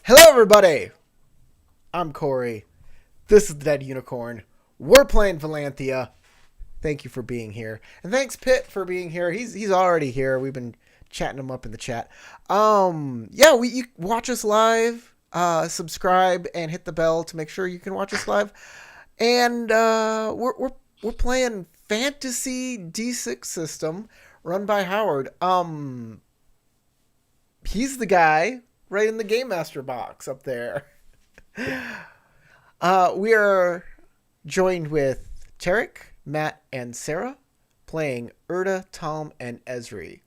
Hello, everybody. I'm Corey. This is the Dead Unicorn. We're playing Vallanthia. Thank you for being here, and thanks Pitt for being here. He's already here. We've been chatting him up in the chat. You watch us live. Subscribe and hit the bell to make sure you can watch us live. And we're playing Fantasy D6 system run by Howard. He's the guy right in the Game Master box up there. We are joined with Tarek, Matt, and Sarah playing Erda, Tom, and Esri.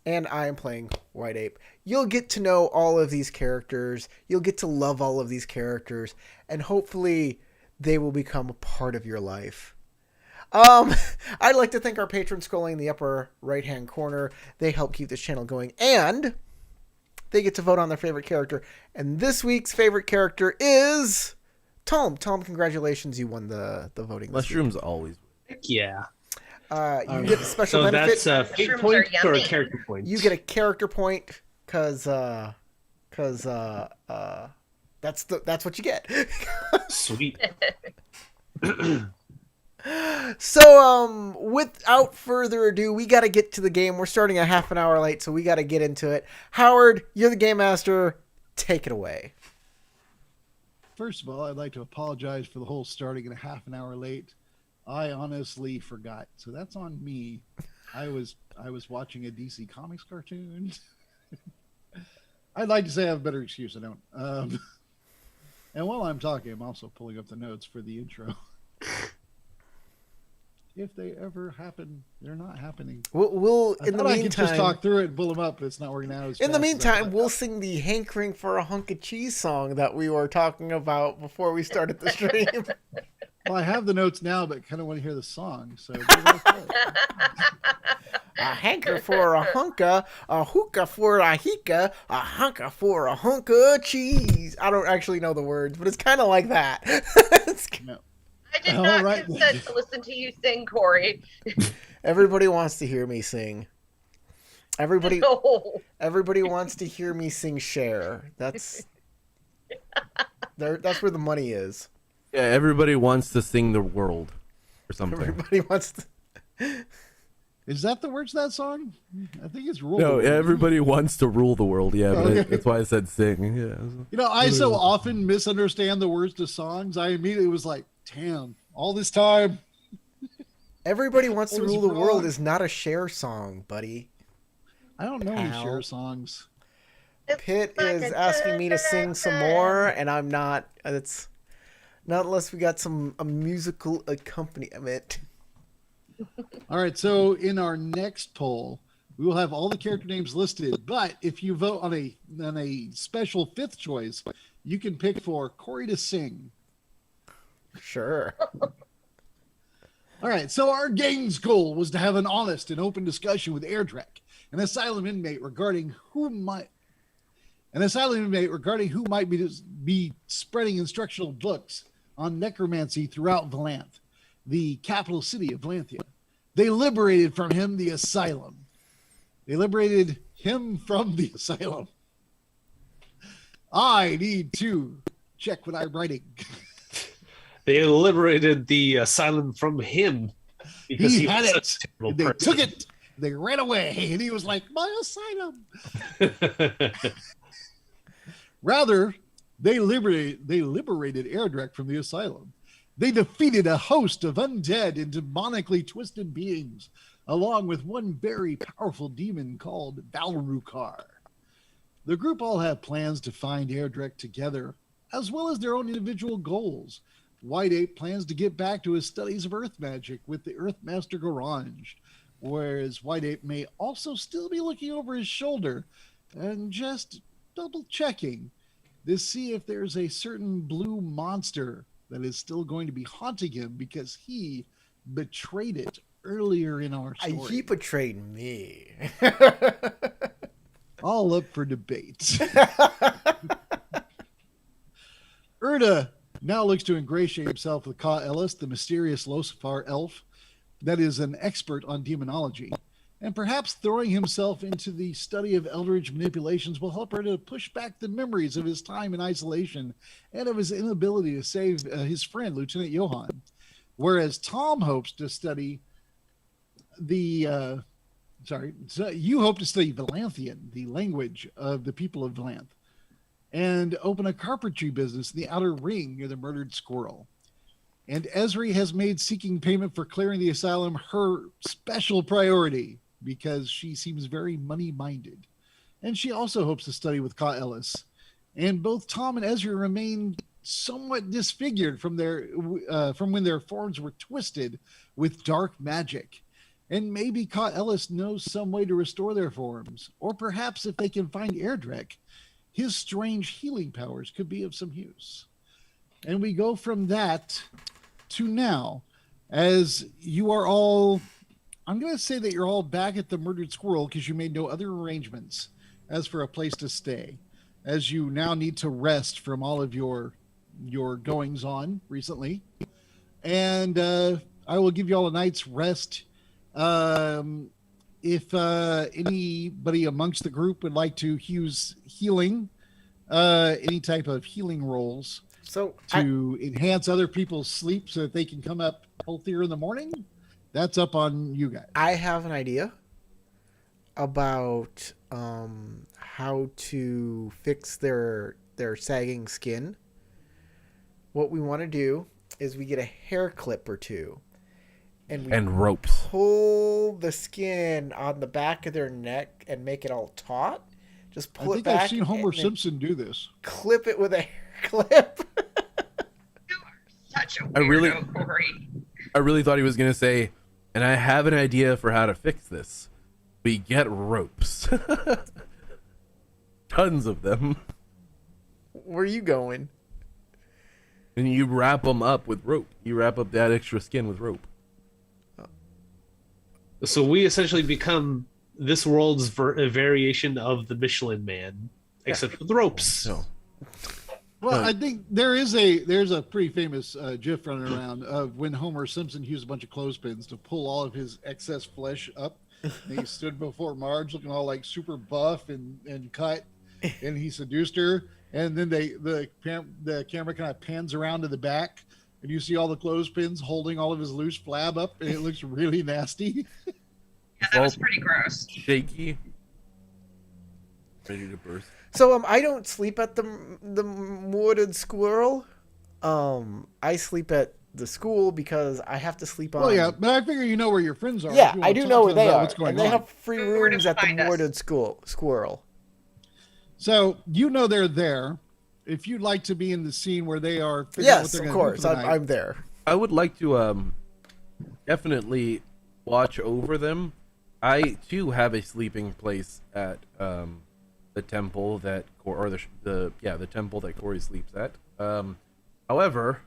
And I am playing White Ape. You'll get to know all of these characters. You'll get to love all of these characters. And hopefully they will become a part of your life. I'd like to thank our patrons scrolling in the upper right-hand corner. They help keep this channel going. And they get to vote on their favorite character. And this week's favorite character is Tom. Tom, congratulations. You won the voting. Mushrooms always. Yeah. You get a special benefit. That's fate point or a character point? You get a character point because that's what you get. Sweet. So, without further ado, we got to get to the game. We're starting a half an hour late, so we got to get into it. Howard, you're the game master. Take it away. First of all, I'd like to apologize for the whole starting at a half an hour late. I honestly forgot, so that's on me. I was watching a DC Comics cartoon. I'd like to say I have a better excuse. I don't. And while I'm talking, I'm also pulling up the notes for the intro. If they ever happen, they're not happening. We'll in the meantime, I could just talk through it and pull them up, but it's not working out. In the meantime, we'll sing the "Hankering for a Hunk of Cheese" song that we were talking about before we started the stream. Well, I have the notes now, but kind of want to hear the song. So a hanker for a hunka, a hookah for a hika, a hunka for a hunk of cheese. I don't actually know the words, but it's kind of like that. No. I did not consent to listen to you sing, Corey. Everybody wants to hear me sing. Everybody wants to hear me sing Cher. That's where the money is. Yeah, everybody wants to sing the world or something. Everybody wants to. Is that the words of that song? I think it's rule. No, everybody wants to rule the world. Yeah, but Okay. that's why I said sing. Yeah. You know, I so often misunderstand the words to songs. I immediately was like, damn, all this time. Everybody wants to What was rule the wrong? world is not a Cher song, buddy. I don't know any Pal. Cher songs. Pitt is asking me to sing some more, and I'm not. It's not unless we got a musical accompaniment. All right, so in our next poll, we will have all the character names listed. But if you vote on a special fifth choice, you can pick for Corey to sing. Sure. All right, so our gang's goal was to have an honest and open discussion with Airdrek, an asylum inmate regarding who might be spreading instructional books on necromancy throughout Vallanth, the capital city of Vallanthia. They liberated from him the asylum. They liberated him from the asylum. I need to check what I'm writing. They liberated the asylum from him because He had was it. a terrible They person. took it. They ran away, and he was like, "My asylum." Rather, they liberated Airdrek from the asylum. They defeated a host of undead and demonically twisted beings, along with one very powerful demon called Valrukar. The group all have plans to find Airdrek together, as well as their own individual goals. White Ape plans to get back to his studies of earth magic with the Earthmaster Garange, whereas White Ape may also still be looking over his shoulder and just double checking to see if there's a certain blue monster that is still going to be haunting him because he betrayed it earlier in our story. He betrayed me. All up for debate. Erda now looks to ingratiate himself with Ka Ellis, the mysterious Losifar elf that is an expert on demonology. And perhaps throwing himself into the study of eldritch manipulations will help her to push back the memories of his time in isolation and of his inability to save his friend, Lieutenant Johann. Whereas Tom hopes to study you hope to study Vallanthian, the language of the people of Valanth, and open a carpentry business in the outer ring near the Murdered Squirrel. And Esri has made seeking payment for clearing the asylum her special priority because she seems very money-minded. And she also hopes to study with Ka Ellis. And both Tom and Esri remain somewhat disfigured from when their forms were twisted with dark magic. And maybe Ka Ellis knows some way to restore their forms. Or perhaps if they can find Airdrek, his strange healing powers could be of some use. And we go from that to now, as you are all, I'm going to say that you're all back at the Murdered Squirrel because you made no other arrangements as for a place to stay, as you now need to rest from all of your goings on recently. And I will give you all a night's rest. If anybody amongst the group would like to use healing, any type of healing rolls to enhance other people's sleep so that they can come up healthier in the morning, that's up on you guys. I have an idea about how to fix their sagging skin. What we want to do is we get a hair clip or two, and ropes. Pull the skin on the back of their neck and make it all taut. Just pull it back. I've seen Homer Simpson do this. Clip it with a hair clip. You are such a weirdo, Corey. I really thought he was going to say, and I have an idea for how to fix this. We get ropes. Tons of them. Where are you going? And you wrap them up with rope. You wrap up that extra skin with rope. So we essentially become this world's variation of the Michelin Man, except with ropes. No. Well, I think there's a pretty famous GIF running around of when Homer Simpson used a bunch of clothespins to pull all of his excess flesh up. And he stood before Marge looking all like super buff and cut, and he seduced her. And then the camera kind of pans around to the back, and you see all the clothespins holding all of his loose flab up, and it looks really nasty. Yeah, that was pretty gross. Shaky. Ready to burst. So I don't sleep at the Murdered Squirrel. I sleep at the school because I have to sleep on. Well, yeah, but I figure you know where your friends are. Yeah, I do know where they are. What's going and they on. have free rooms at the Murdered Squirrel. So you know they're there. If you'd like to be in the scene where they are, yes, of course, I'm there. I would like to definitely watch over them. I too have a sleeping place at the temple that the temple that Corey sleeps at. However,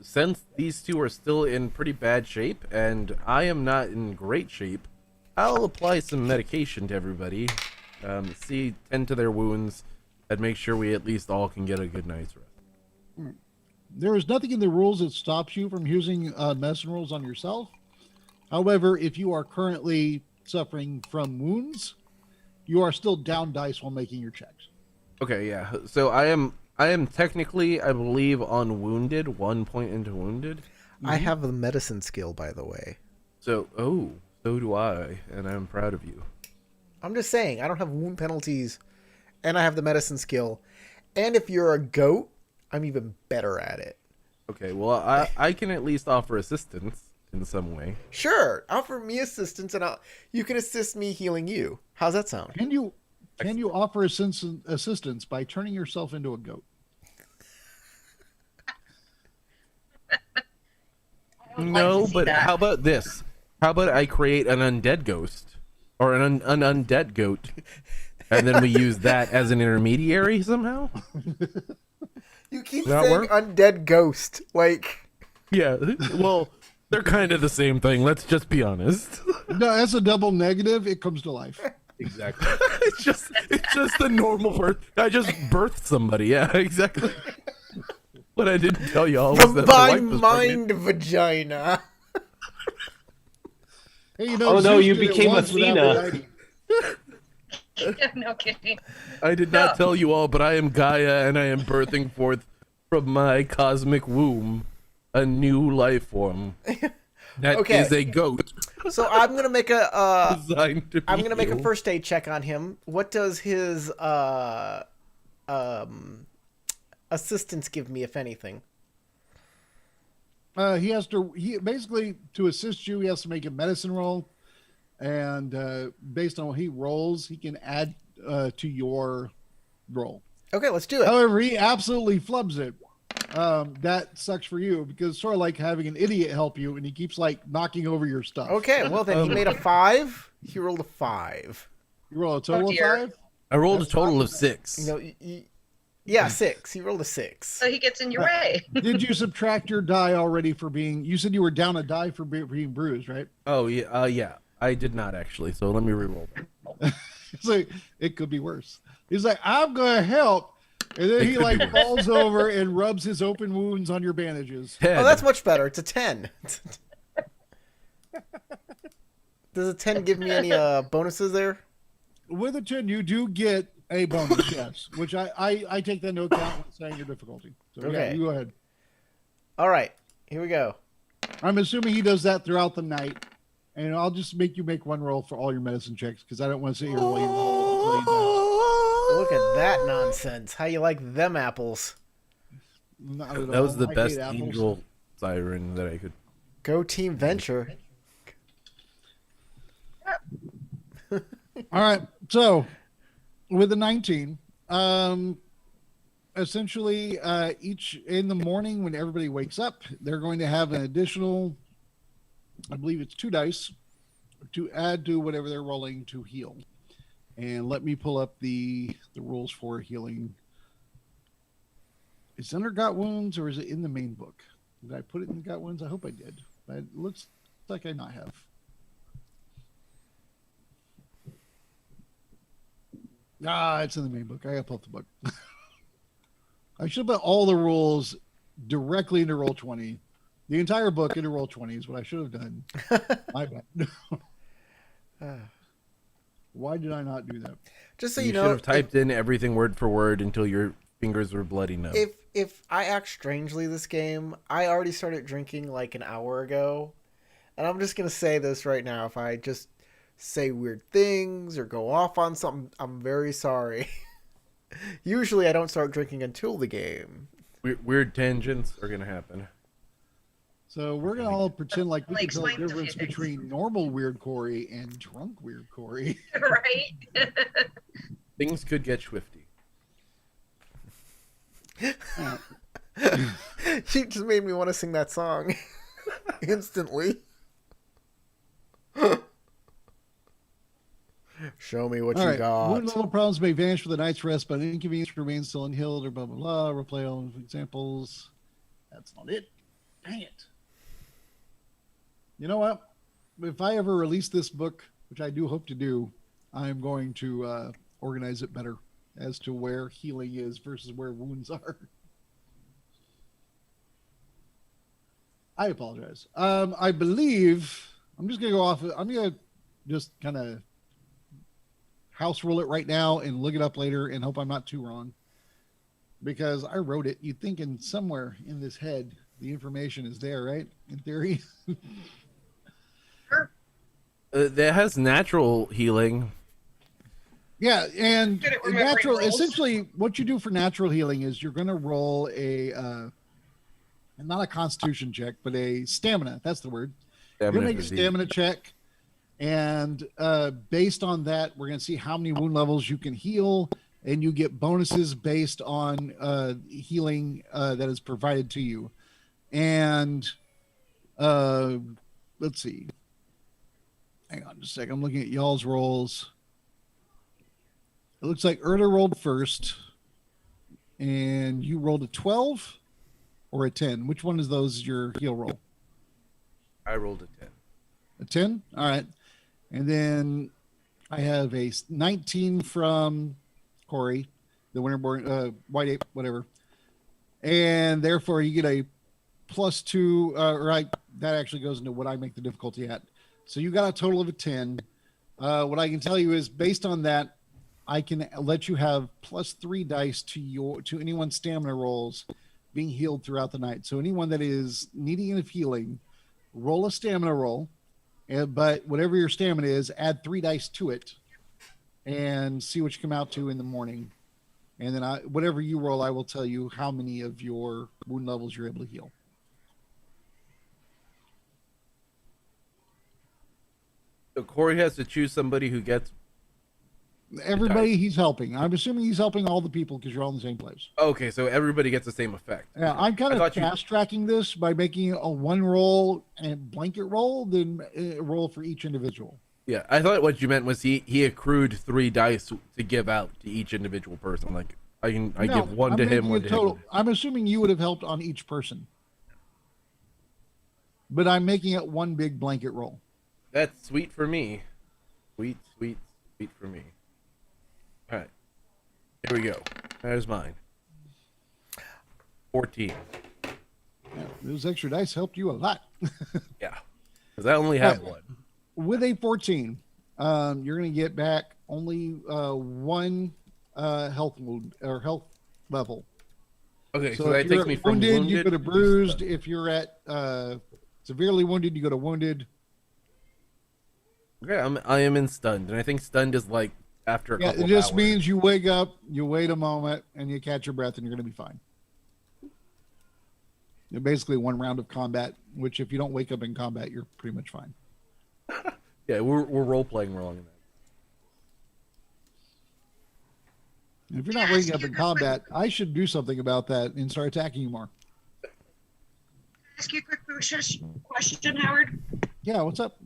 since these two are still in pretty bad shape and I am not in great shape, I'll apply some medication to everybody. Tend to their wounds, and make sure we at least all can get a good night's rest. There is nothing in the rules that stops you from using medicine rolls on yourself. However, if you are currently suffering from wounds, you are still down dice while making your checks. Okay, yeah. So I am technically, I believe, on wounded, 1 point into wounded. I have the medicine skill, by the way. So do I, and I'm proud of you. I'm just saying, I don't have wound penalties, and I have the medicine skill. And if you're a goat, I'm even better at it. Okay, well, I can at least offer assistance in some way. Sure, offer me assistance, and you can assist me healing you. How's that sound? Can you offer assistance by turning yourself into a goat? No, but how about this? How about I create an undead ghost? Or an undead goat, and then we use that as an intermediary somehow? You keep saying undead ghost, like... Yeah, well, they're kind of the same thing, let's just be honest. No, that's a double negative. It comes to life. Exactly. It's just the normal birth. I just birthed somebody, yeah, exactly. What I didn't tell y'all was that my wife was mind vagina. Hey, you know, Oh, no, Zeus you did it became once with Athena. Aphrodite. No kidding. I did not No. tell you all, but I am Gaia, and I am birthing forth from my cosmic womb a new life form. That Okay. is a goat So I'm gonna make a designed to be I'm gonna make a healed. first aid check on him. What does his assistance give me, if anything? He basically, to assist you, he has to make a medicine roll. And based on what he rolls, he can add to your roll. Okay, let's do it. However, he absolutely flubs it. That sucks for you because it's sort of like having an idiot help you and he keeps like knocking over your stuff. Okay, well then he made a 5. He rolled a 5. You roll a total of dear. 5? I rolled That's a total of not- 6. You know, yeah, 6. He rolled a 6. So he gets in your way. Did you subtract your die already for being? You said you were down a die for being bruised, right? Oh yeah, yeah. I did not actually. So let me reroll that. So it could be worse. He's like, I'm gonna help, and then It he could be like worse. falls over and rubs his open wounds on your bandages. Head. Oh, that's much better. It's a 10. Does a 10 give me any bonuses there? With a 10, you do get a bonus, yes, which I take that into account when saying your difficulty. So yeah, Okay. you go ahead. All right, here we go. I'm assuming he does that throughout the night, and I'll just make you make one roll for all your medicine checks because I don't want to sit here rolling. Look at that nonsense. How you like them apples? Not at That was all. the I best hate apples. angel siren that I could. Go Team Venture. All right, so with the 19, essentially each in the morning when everybody wakes up, they're going to have an additional, I believe it's 2 dice to add to whatever they're rolling to heal. And let me pull up the rules for healing. Is it under Got Wounds or is it in the main book? Did I put it in Got Wounds? I hope I did. But it looks like I not have. It's in the main book. I gotta pull up the book. I should put all the rules directly into Roll20. The entire book into Roll20 is what I should have done. My bad. Why did I not do that? Just so You you should know, have typed in everything word for word until your fingers were bloody numb. if I act strangely this game, I already started drinking like an hour ago. And I'm just going to say this right now. If I just say weird things or go off on something, I'm very sorry. Usually I don't start drinking until the game. Weird tangents are gonna happen. So we're gonna all pretend like we Like, can tell the explain to difference me. between normal weird Corey and drunk weird Corey. Right? Things could get swifty. She just made me want to sing that song instantly. Show me what All you right. got. Wound level problems may vanish for the night's rest, but inconvenience remains still unhealed or blah blah blah. Replay all examples. That's not it. Dang it. You know what? If I ever release this book, which I do hope to do, I'm going to organize it better as to where healing is versus where wounds are. I apologize. I believe I'm just gonna go off. I'm gonna just kind of house rule it right now and look it up later and hope I'm not too wrong because I wrote it. You'd think in somewhere in this head the information is there, right? In theory. That has natural healing. Yeah, and Good at remembering natural. rules. Essentially, what you do for natural healing is you're going to roll a not a Constitution check, but a stamina. That's the word. You're Stamina going to make a for stamina check, and based on that, we're going to see how many wound levels you can heal, and you get bonuses based on healing that is provided to you. And let's see. Hang on just a second. I'm looking at y'all's rolls. It looks like Erda rolled first, and you rolled a 12 or a 10. Which one is those your heal roll? I rolled a 10. A 10? All right. And then I have a 19 from Corey, the Winterborn, White Ape, whatever. And therefore you get a +2, that actually goes into what I make the difficulty at. So you got a total of a 10. What I can tell you is based on that, I can let you have +3 dice to anyone's stamina rolls being healed throughout the night. So anyone that is needing of healing, roll a stamina roll, but whatever your stamina is, add 3 dice to it and see what you come out to in the morning. And then whatever you roll, I will tell you how many of your wound levels you're able to heal. So Corey has to choose somebody who gets. Everybody he's helping. I'm assuming he's helping all the people because you're all in the same place. Okay, so everybody gets the same effect. Yeah, I'm kind of fast tracking this by making a 1 roll and blanket roll, then roll for each individual. Yeah, I thought what you meant was he accrued 3 dice to give out to each individual person. Like I give one to him, one to him. I'm assuming you would have helped on each person, but I'm making it 1 big blanket roll. That's sweet for me. Sweet for me. All right, here we go. There's mine. 14. Yeah, those extra dice helped you a lot. Yeah, because I only have one. With a 14, you're going to get back only 1 health wound or health level. Okay, so that takes me from wounded. You go to bruised. If you're at severely wounded, you go to wounded. Okay, I am in stunned, and I think stunned is like after a couple it of just hours. means you wake up, you wait a moment, and you catch your breath, and you're going to be fine. You're basically 1 round of combat, which if you don't wake up in combat, you're pretty much fine. Yeah, we're role playing wrong in that. If you're not waking up in combat, I should do something about that and start attacking you more. Ask you a quick question, Howard. Yeah, what's up?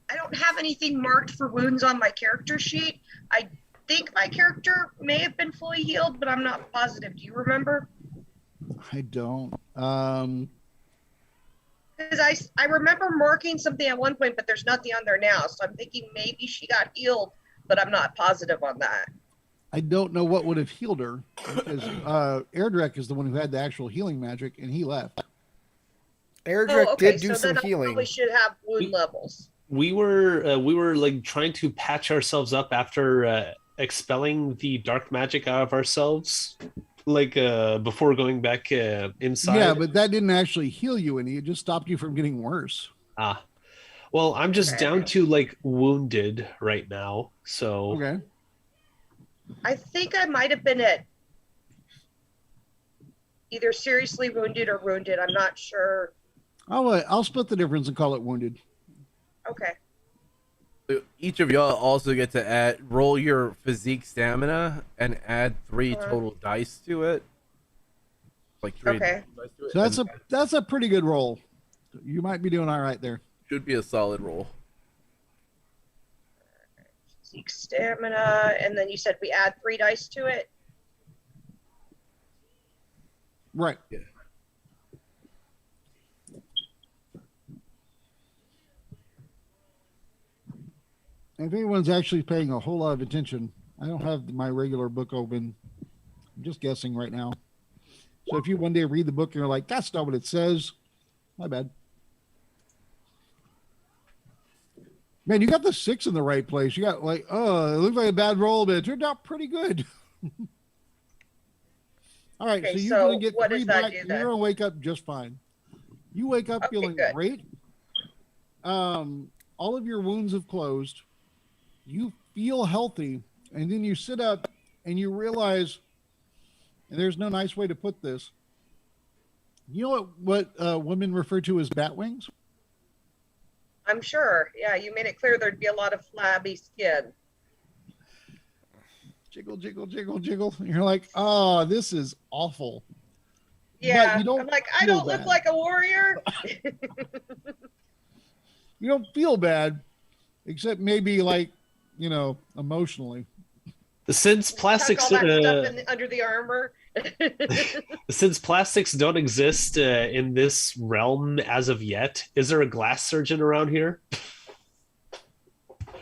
I don't have anything marked for wounds on my character sheet. I think my character may have been fully healed, but I'm not positive. Do you remember? I don't. Because I remember marking something at one point, but there's nothing on there now. So I'm thinking maybe she got healed, but I'm not positive on that. I don't know what would have healed her because Airdrek is the one who had the actual healing magic, and he left. Airdrek did do some healing. Probably should have wound levels. We were like trying to patch ourselves up after expelling the dark magic out of ourselves, like before going back inside. Yeah, but that didn't actually heal you any. It just stopped you from getting worse. Well, I'm just down to like wounded right now. So okay. I think I might have been at either seriously wounded or wounded. I'm not sure. I'll split the difference and call it wounded. Okay. So each of y'all also get to roll your physique stamina and add 3 total dice to it. Like 3 dice to it. So that's a pretty good roll. You might be doing all right there. Should be a solid roll. Physique stamina, and then you said we add 3 dice to it. Right. Yeah. If anyone's actually paying a whole lot of attention, I don't have my regular book open. I'm just guessing right now. So if you one day read the book and you're like, that's not what it says, my bad. Man, you got the 6 in the right place. You got like, oh, it looked like a bad roll, but it turned out pretty good. All right, Okay, so you're going to get what 3 does that back. do You're then? going to wake up just fine. You wake up feeling good. great. All of your wounds have closed. You feel healthy, and then you sit up and you realize, and there's no nice way to put this. You know what women refer to as bat wings? I'm sure. Yeah, you made it clear there'd be a lot of flabby skin. Jiggle, jiggle, jiggle, jiggle. And you're like, oh, this is awful. Yeah, you don't I'm like, I feel don't look bad. like a warrior. You don't feel bad, except maybe like, emotionally. since plastics Tuck all that stuff under the armor. since plastics don't exist in this realm as of yet, is there a glass surgeon around here?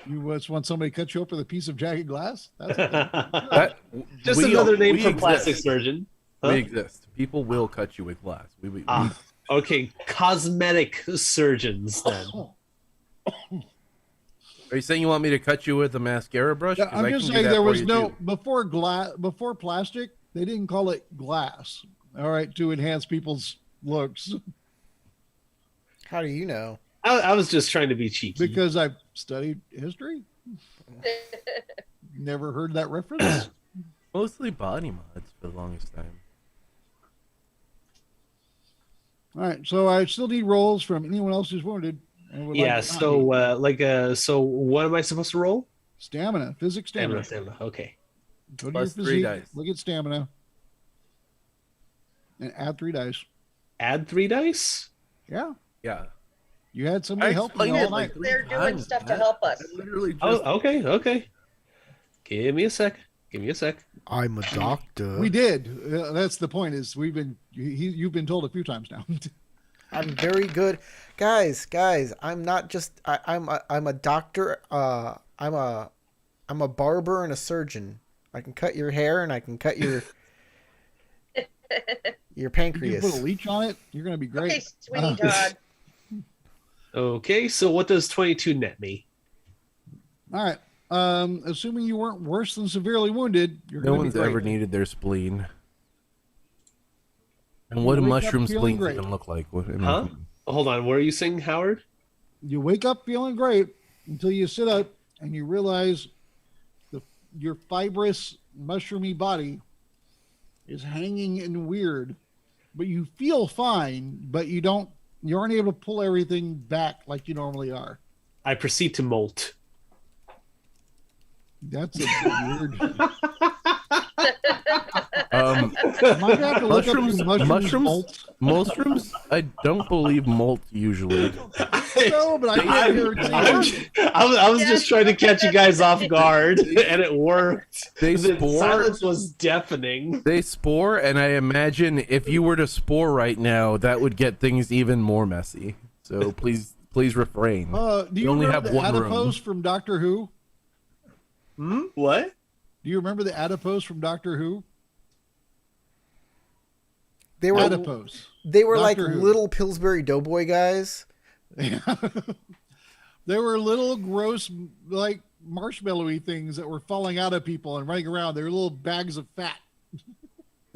You just want somebody to cut you up with a piece of jagged glass? Just We another name for exist. plastic surgeon. Huh? We exist. People will cut you with glass. We Okay, cosmetic surgeons then. Are you saying you want me to cut you with a mascara brush? Yeah, 'Cause I'm I just can do saying that there for was you, no too. before plastic. They didn't call it glass. All right, to enhance people's looks How do you know? I was just trying to be cheeky. because I've studied history. Never heard that reference. Mostly body mods for the longest time. All right, so I still need rolls from anyone else who's wounded. And would Yeah. like to So, not need so what am I supposed to roll? stamina, physics stamina. Stamina. Okay. Go to Plus your 3 physique, dice. look at stamina, and add 3 dice. Add 3 dice. Yeah, Yeah. you had somebody helping you explained all it night. like They're doing times, stuff to Matt. help us. I literally just Oh, okay. Okay. Give me a sec. Give me a sec. I'm a doctor. We did. That's the point. Is you've been told a few times now. I'm very good, guys. I'm not just. I'm a doctor. I'm a barber and a surgeon. I can cut your hair and I can cut your If you pancreas. put a leech on it, you're going to be great. Okay, Sweeney Todd. Okay. So what does 22 net me? All right. Assuming you weren't worse than severely wounded, you're no going to one's be great. ever needed their spleen. And You what do wake up mushroom feeling spleens great. even look like? What, I mean, Huh? Hold on. What are you saying, Howard? You wake up feeling great until you sit up and you realize your fibrous, mushroomy body is hanging and weird, but you feel fine, but you aren't able to pull everything back like you normally are. I proceed to molt. That's a weird. Um, Am I gonna have to look up mushrooms, your mushrooms, bolts? mushrooms. I don't believe molt usually. No, but I can't hear it. I was just trying to catch you guys off guard, and it worked. They The spore. silence was deafening. They spore, and I imagine if you were to spore right now, that would get things even more messy. So please refrain. Do you You only remember have the one room. adipose from Doctor Who? What? Do you remember the adipose from Doctor Who? They were Adipose. like Doctor Who. little Pillsbury Doughboy guys. They were little gross, like marshmallowy things that were falling out of people and running around. They were little bags of fat.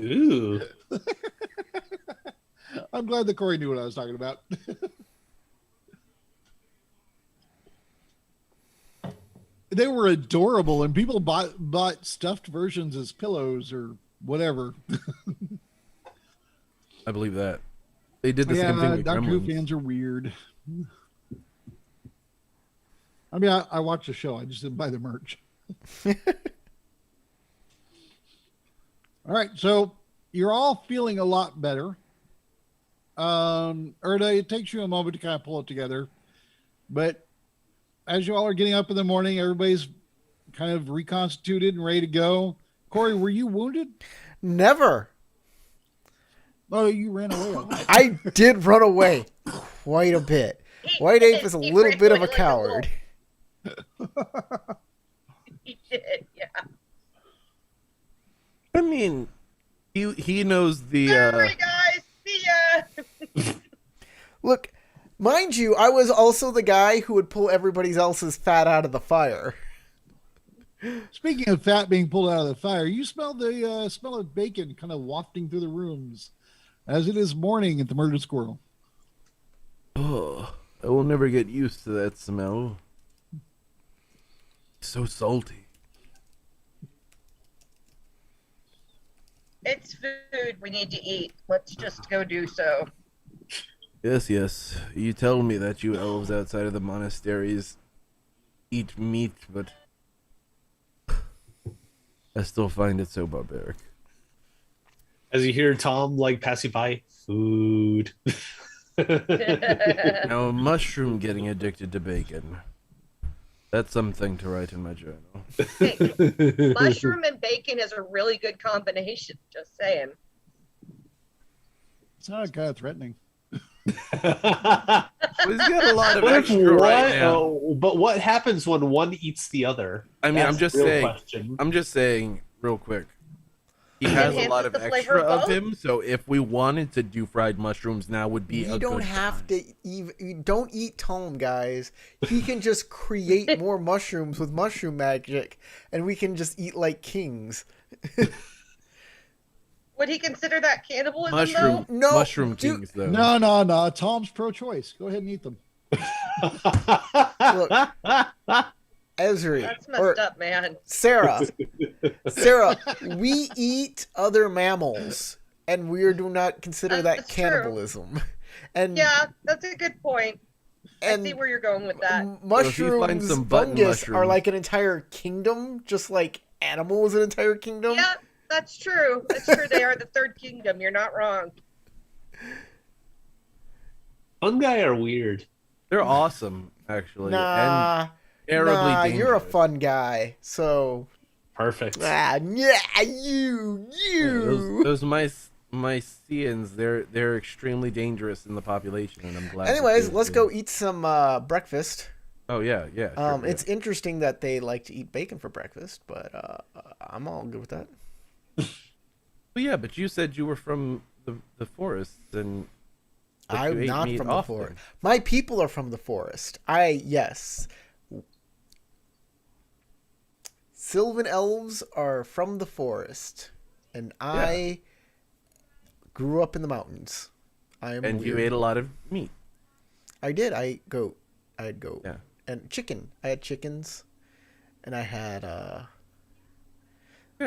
Ooh. I'm glad that Corey knew what I was talking about. They were adorable, and people bought stuffed versions as pillows or whatever. I believe that. They did the same thing with Doctor Who Gremlins. fans are weird. I mean, I watched the show. I just didn't buy the merch. All right, so you're all feeling a lot better. Erda, it takes you a moment to kind of pull it together, but as you all are getting up in the morning, everybody's kind of reconstituted and ready to go. Corey, were you wounded? Never. Oh, you ran away. I did run away quite a bit. White Ape is a He little ran bit of away a like a coward. He did, yeah. I mean, he knows the. Sorry, guys. See ya. Look, mind you, I was also the guy who would pull everybody else's fat out of the fire. Speaking of fat being pulled out of the fire, you smell the smell of bacon kind of wafting through the rooms as it is morning at the Murdered Squirrel. Oh, I will never get used to that smell. It's so salty. It's food. We need to eat. Let's just go do so. Yes. You tell me that you elves outside of the monasteries eat meat, but I still find it so barbaric. As you hear Tom like pass you by, food. Now, a mushroom getting addicted to bacon. That's something to write in my journal. Hey, mushroom and bacon is a really good combination. Just saying. It's not kind of threatening. He's got a lot of What extra right now. but what happens when one eats the other? I mean, That's I'm just the real saying. question. I'm just saying, real quick. He has a Enhances lot of the flavor extra of of both? him, so if we wanted to do fried mushrooms, now would be You a don't good have time. to even. You don't eat Tom, guys. He can just create more mushrooms with mushroom magic, and we can just eat like kings. Would he consider that cannibalism Mushroom, though? No, mushroom dude- kings though. No. Tom's pro-choice. Go ahead and eat them. Look, Ezri That's or messed up, man. Sarah, we eat other mammals, and we do not consider that That's true. cannibalism. And Yeah, that's a good point. I see and where you're going with that. if you find mushrooms, some button fungus are mushrooms- like an entire kingdom, just like animals an entire kingdom. Yeah, that's true. That's true. They are the third kingdom. You're not wrong. Fungi are weird. They're awesome, actually, Nah, and terribly nah, dangerous. you're a fun guy. So Perfect. yeah, you. Yeah, those Myceans, they're extremely dangerous in the population, and I'm glad. that Anyways, they're- let's go eat some breakfast. Oh yeah. Sure, It's interesting that they like to eat bacon for breakfast, but I'm all good with that. Well, yeah, but you said you were from the forests, and that you I'm ate not meat from the often. forest. My people are from the forest. Yes. Sylvan elves are from the forest, and I grew up in the mountains. I am And you weird. ate a lot of meat. I did. I ate goat. I had goat. Yeah. And chicken. I had chickens, and I had Yeah.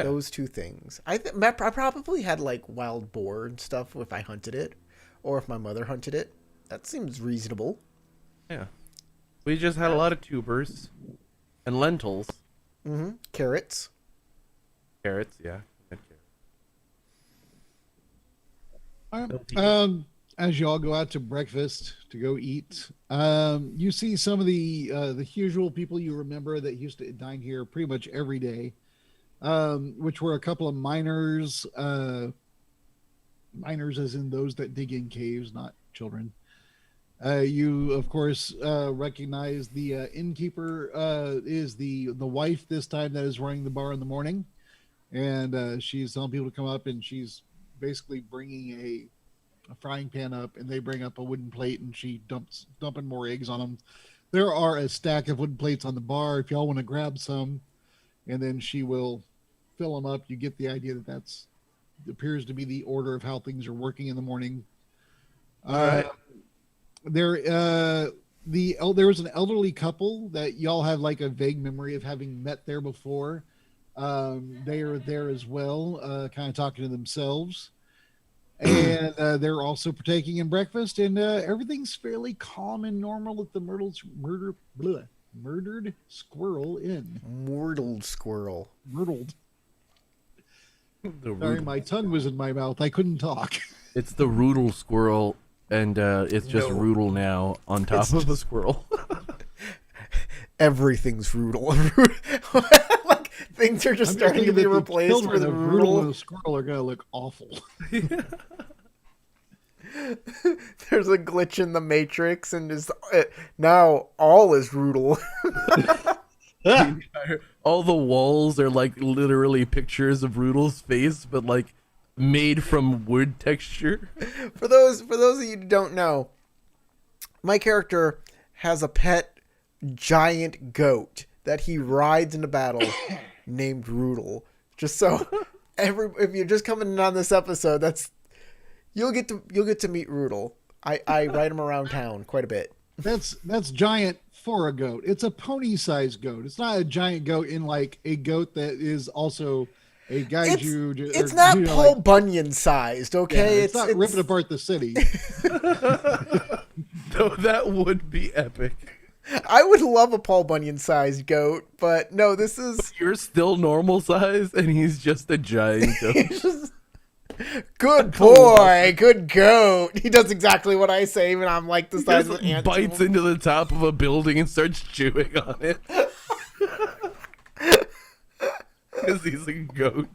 those two things. I probably had like wild boar and stuff if I hunted it, or if my mother hunted it. That seems reasonable. Yeah. We just had a lot of tubers and lentils, Carrots. carrots. Yeah. Had carrots. All right. As y'all go out to breakfast to go eat, you see some of the usual people you remember that used to dine here pretty much every day, which were a couple of miners, miners as in those that dig in caves, not children. You of course recognize the innkeeper is the wife this time that is running the bar in the morning, and she's telling people to come up, and she's basically bringing a frying pan up, and they bring up a wooden plate, and she dumping more eggs on them. There are a stack of wooden plates on the bar if y'all want to grab some, and then she will fill them up. You get the idea that that's appears to be the order of how things are working in the morning. right. There was an elderly couple that y'all have like a vague memory of having met there before. They are there as well, kind of talking to themselves. And they're also partaking in breakfast, and everything's fairly calm and normal at the Murdered Squirrel Inn. Murdered Squirrel. Murdered. The Sorry, Roodle. my tongue was in my mouth. I couldn't talk. It's the Roodle squirrel, and it's just No. Roodle now on top It's of a squirrel. Everything's Roodle. Like things are just I'm starting to thinking be that the replaced children with of Roodle and Roodle. the Squirrel are going to look awful. There's a glitch in the Matrix, and now all is Roodle. All the walls are like literally pictures of Roodle's face, but like made from wood texture. For those of you who don't know, my character has a pet giant goat that he rides into battle named Roodle. Just so if you're just coming in on this episode, you'll get to meet Roodle. I ride him around town quite a bit. That's giant for a goat. It's a pony-sized goat. It's not a giant goat in like a goat that is also a gaiju. It's not like- Paul Bunyan sized, yeah, okay? it's not ripping apart the city. Though that would be epic. I would love a Paul Bunyan sized goat, but no, this is You're still normal size, and he's just a giant goat. good boy, good goat. He does exactly what I say when I'm like the size of Just an ant. bites into the top of a building and starts chewing on it. Because he's a goat.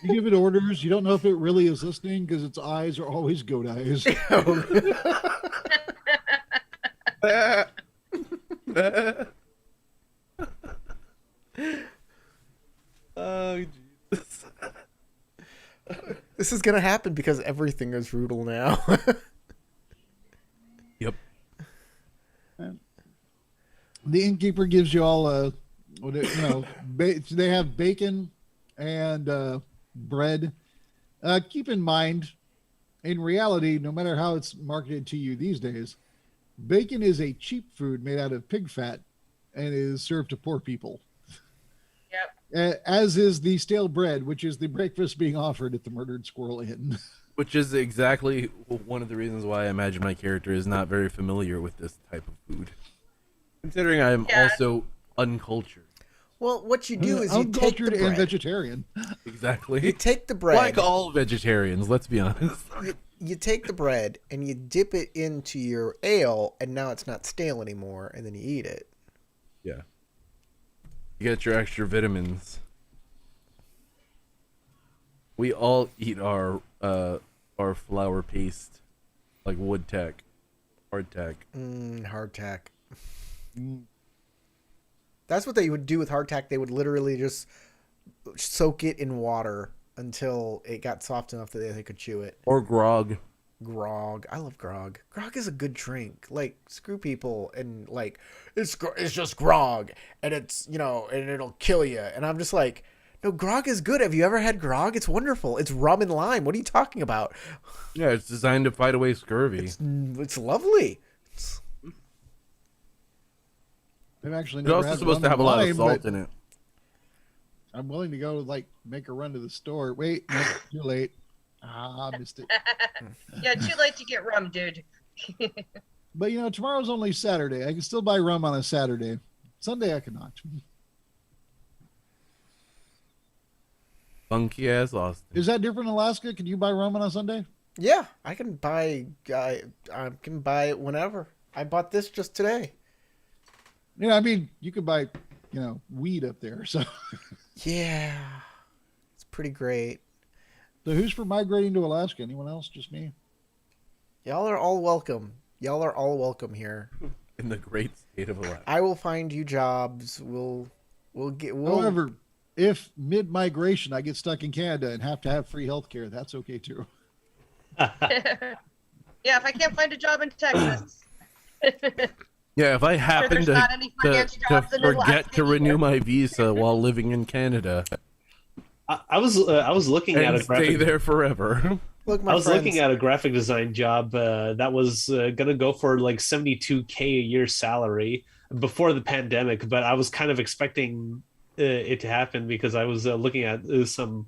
You give it orders. You don't know if it really is listening because its eyes are always goat eyes. Oh, Jesus. This is gonna happen because everything is brutal now. Yep. The innkeeper gives you all they have bacon and bread. Keep in mind, in reality, no matter how it's marketed to you these days, bacon is a cheap food made out of pig fat and is served to poor people. Yep. As is the stale bread, which is the breakfast being offered at the Murdered Squirrel Inn. Which is exactly one of the reasons why I imagine my character is not very familiar with this type of food. Considering I am also uncultured. Well, what you do is you take the Uncultured and bread. vegetarian. Exactly. You take the bread. Like all vegetarians, let's be honest. You take the bread and you dip it into your ale, and now it's not stale anymore, and then you eat it. Yeah. You get your extra vitamins. We all eat our flour paste, like wood tack, hardtack. Hardtack. That's what they would do with hardtack. They would literally just soak it in water until it got soft enough that they could chew it. Or grog. Grog. I love grog. Grog is a good drink. Like, screw people and like, it's just grog and it's, and it'll kill you. And I'm just like, no, grog is good. Have you ever had grog? It's wonderful. It's rum and lime. What are you talking about? Yeah, it's designed to fight away scurvy. It's lovely. I've actually It's never also had supposed to rum have a and lot of lime, salt but in it. I'm willing to go make a run to the store. Wait, no, too late. I missed it. Yeah, too late to get rum, dude. But tomorrow's only Saturday. I can still buy rum on a Saturday. Sunday I cannot. Funky ass Austin. Is that different in Alaska? Can you buy rum on a Sunday? Yeah, I can buy it whenever. I bought this just today. Yeah, I mean, you could buy, weed up there. So Yeah, it's pretty great. So who's for migrating to Alaska? Anyone else? Just me? Y'all are all welcome. Y'all are all welcome here. In the great state of Alaska. I will find you jobs. However, if mid-migration I get stuck in Canada and have to have free health care, that's okay too. Yeah, if I can't find a job in Texas. Yeah, if I happen there's not any finance to jobs in forget Alaska to renew either. my visa while living in Canada I was looking at and a stay graphic. there forever. Look, my I was friends, looking at a graphic design job that was gonna go for like $72K a year salary before the pandemic, but I was kind of expecting it to happen because I was looking at some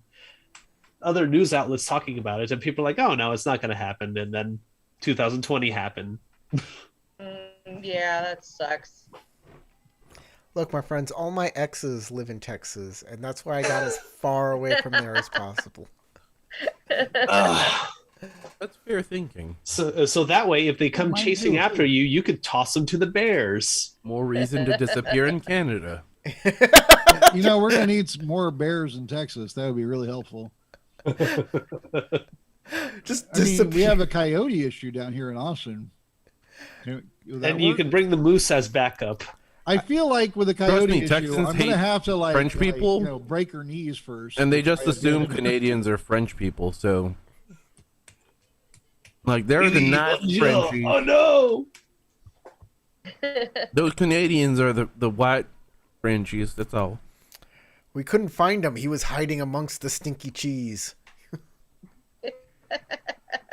other news outlets talking about it, and people are like, "Oh no, it's not going to happen." And then 2020 happened. Yeah, that sucks. Look, my friends, all my exes live in Texas, and that's why I got as far away from there as possible. That's fair thinking. So that way, if they come Mine chasing too. after you, you could toss them to the bears. More reason to disappear in Canada. We're going to need some more bears in Texas. That would be really helpful. Just I mean, we disappear. have a coyote issue down here in Austin. And you can bring the moose as backup. I feel like with a coyote me, issue, Texans I'm going to hate have to French people. break her knees first. And they just assume Canadians are French people, so they're the not Frenchies. Oh no! Those Canadians are the white Frenchies, that's all. We couldn't find him. He was hiding amongst the stinky cheese.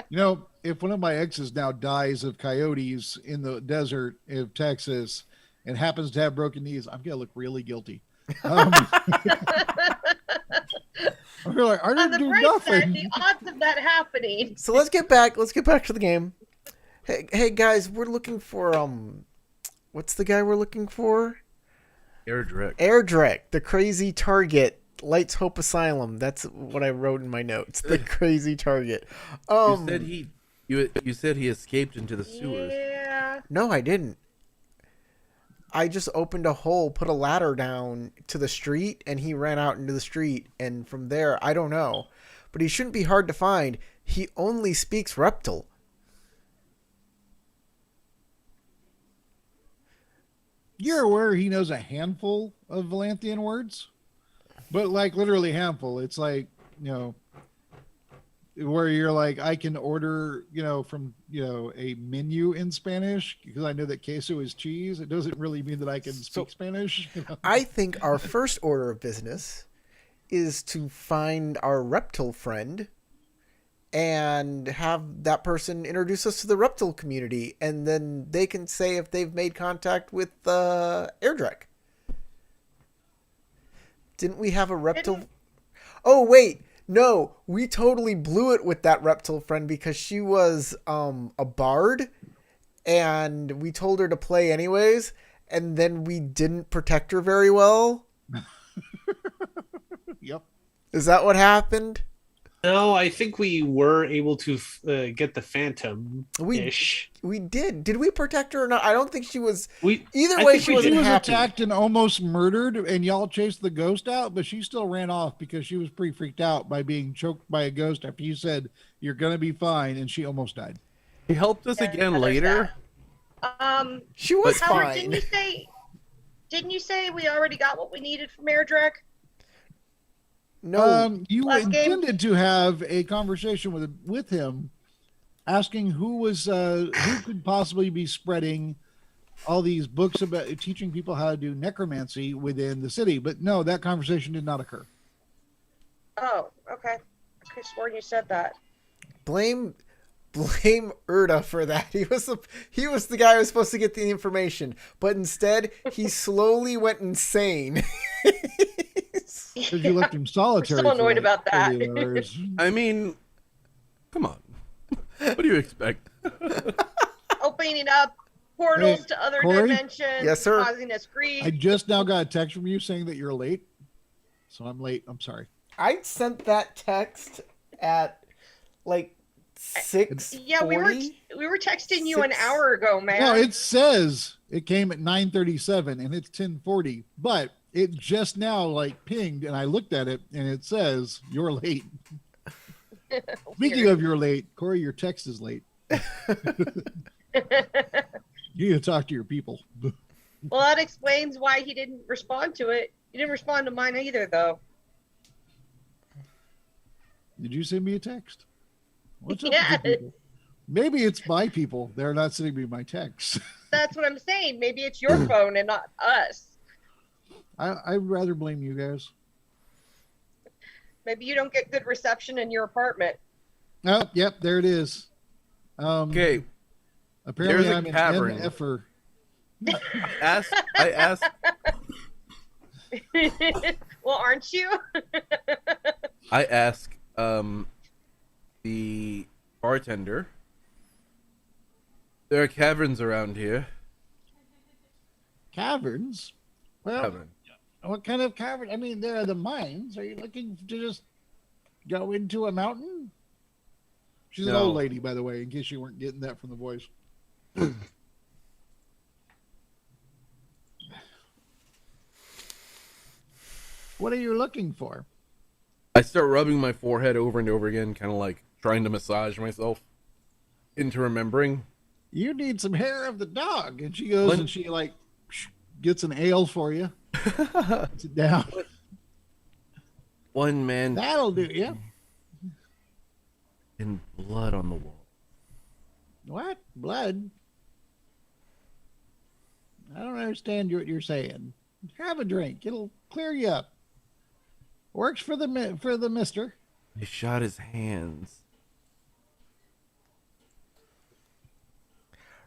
If one of my exes now dies of coyotes in the desert of Texas and happens to have broken knees, I'm going to look really guilty. I'm like, I On didn't the do bright nothing. side, the odds of that happening. So let's get back to the game. Hey guys, we're looking for what's the guy we're looking for? Airdrek, the crazy target. Lights Hope Asylum. That's what I wrote in my notes. The crazy target. You said he escaped into the sewers. Yeah. No, I didn't. I just opened a hole, put a ladder down to the street, and he ran out into the street. And from there, I don't know. But he shouldn't be hard to find. He only speaks Reptile. You're aware he knows a handful of Vallanthian words? But literally handful. It's where you're like, I can order, from, a menu in Spanish because I know that queso is cheese. It doesn't really mean that I can speak Spanish. I think our first order of business is to find our reptile friend and have that person introduce us to the reptile community, and then they can say if they've made contact with Airdrek. Didn't we have a reptile? Oh, wait. No, we totally blew it with that reptile friend because she was a bard, and we told her to play anyways, and then we didn't protect her very well. Yep. Is that what happened? No, I think we were able to get the Phantom-ish. We did. Did we protect her or not? I don't think she was. Either I way, think she we wasn't did. was happy. attacked and almost murdered, and y'all chased the ghost out, but she still ran off because she was pretty freaked out by being choked by a ghost after you said you're gonna be fine, and she almost died. He helped us again later. She was Howard, fine. didn't you say we already got what we needed from Airdrek? No. You Last game? intended to have a conversation with him, asking who could possibly be spreading all these books about teaching people how to do necromancy within the city, but no, that conversation did not occur. Oh, okay. I could have sworn you said that. Blame Erda for that. He was the guy who was supposed to get the information, but instead he slowly went insane. Because you left him solitary. We're so annoyed for about that. 30 hours. I mean, come on. What do you expect? Opening up portals to other Corey? dimensions, Yes, sir. causing us grief. I just now got a text from you saying that you're late, so I'm late. I'm sorry. I sent that text at like 6:40. Yeah, we were texting you an hour ago, man. No, it says it came at 9:37 and it's 10:40, but it just now pinged and I looked at it and it says you're late. Speaking of you're late, Corey, your text is late. You need to talk to your people. Well, that explains why he didn't respond to it. He didn't respond to mine either, though. Did you send me a text? What's up Yeah. with you people? Maybe it's my people. They're not sending me my texts. That's what I'm saying. Maybe it's your phone and not us. I'd rather blame you guys. Maybe you don't get good reception in your apartment. Oh, yep, there it is. Okay, Apparently there's a I'm an cavern. MFer. I asked. Well, aren't you? I asked the bartender. There are caverns around here. Caverns? Well, Cavern. what kind of cavern? I mean, there are the mines. Are you looking to just go into a mountain? She's an No. old lady, by the way, in case you weren't getting that from the voice. What are you looking for? I start rubbing my forehead over and over again, kind of like trying to massage myself into remembering. You need some hair of the dog. And she goes and she gets an ale for you. Sit down. One man That'll do you. and blood on the wall. What? Blood? I don't understand what you're saying. Have a drink. It'll clear you up. Works for the mister. They shot his hands.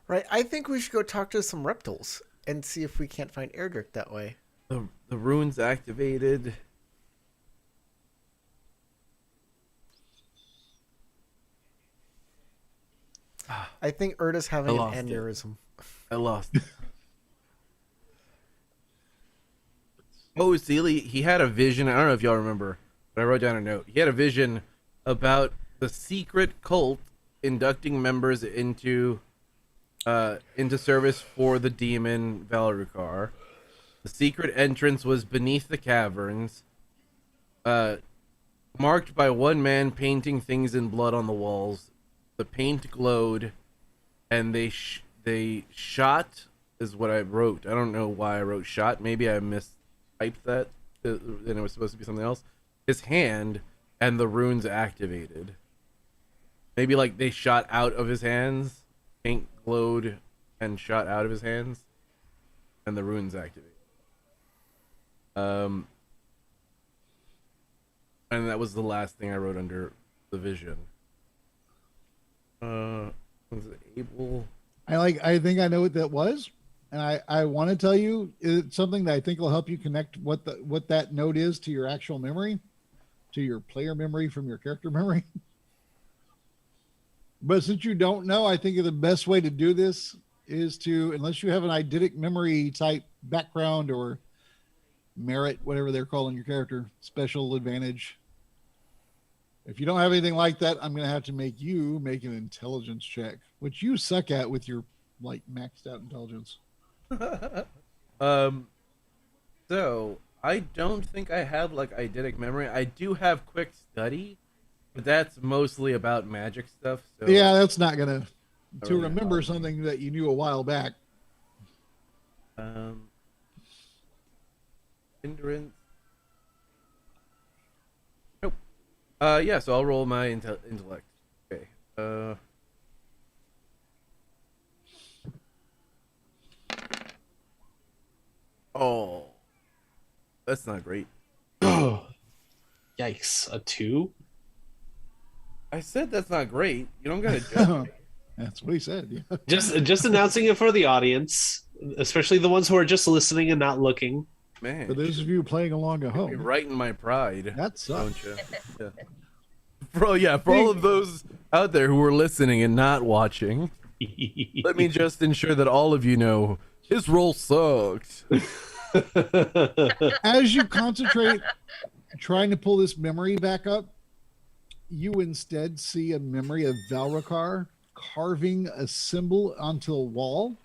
Right. I think we should go talk to some reptiles and see if we can't find Airdrek that way. The runes activated. I think Erda's having I lost an it. aneurysm. I lost. Oh, Sealy, he had a vision. I don't know if y'all remember, but I wrote down a note. He had a vision about the secret cult inducting members into service for the demon Valrukar. The secret entrance was beneath the caverns, marked by one man painting things in blood on the walls. The paint glowed, and they shot, is what I wrote. I don't know why I wrote shot. Maybe I mistyped that, and it was supposed to be something else. His hand, and the runes activated. maybe like they shot out of his hands, paint glowed and shot out of his hands, and the runes activated. And that was the last thing I wrote under the vision. Was it able? I think I know what that was, and I want to tell you it's something that I think will help you connect what that note is to your actual memory, to your player memory from your character memory. But since you don't know, I think the best way to do this is to, unless you have an eidetic memory type background or merit, whatever they're calling your character, special advantage. If you don't have anything like that, I'm going to have to make you make an intelligence check, which you suck at with your like maxed out intelligence. So I don't think I have like eidetic memory. I do have quick study, but that's mostly about magic stuff. So Yeah, that's not going to really remember help. something that you knew a while back. Hindrance. Nope. Yeah. So I'll roll my intellect. Okay. Oh, that's not great. Yikes! A 2. I said that's not great. You don't gotta judge me. That's what he said. Yeah. Just announcing it for the audience, especially the ones who are just listening and not looking. Man, For those of you playing along at you're home, right in my pride. that sucks. Don't you? Yeah. For all of those out there who are listening and not watching, let me just ensure that all of you know his roll sucked. As you concentrate trying to pull this memory back up, you instead see a memory of Valrakar carving a symbol onto a wall.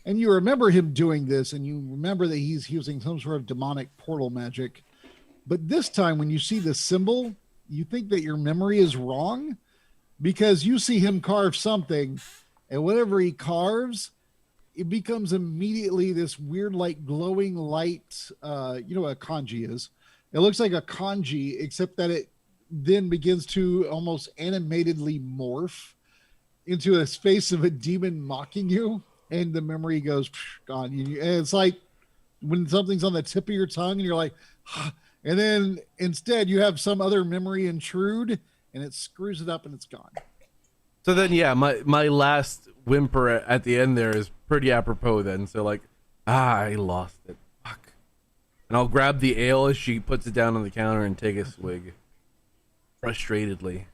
And you remember him doing this, and you remember that he's using some sort of demonic portal magic. But this time, when you see the symbol, you think that your memory is wrong because you see him carve something, and whatever he carves, it becomes immediately this weird, like glowing light. You know what a kanji is? It looks like a kanji, except that it then begins to almost animatedly morph into a face of a demon mocking you, and the memory goes gone. And it's like when something's on the tip of your tongue, and you're like, and then instead you have some other memory intrude, and it screws it up, and it's gone. So then, yeah, my last whimper at the end there is pretty apropos then. So like, I lost it. Fuck. And I'll grab the ale as she puts it down on the counter and take a swig. Frustratedly.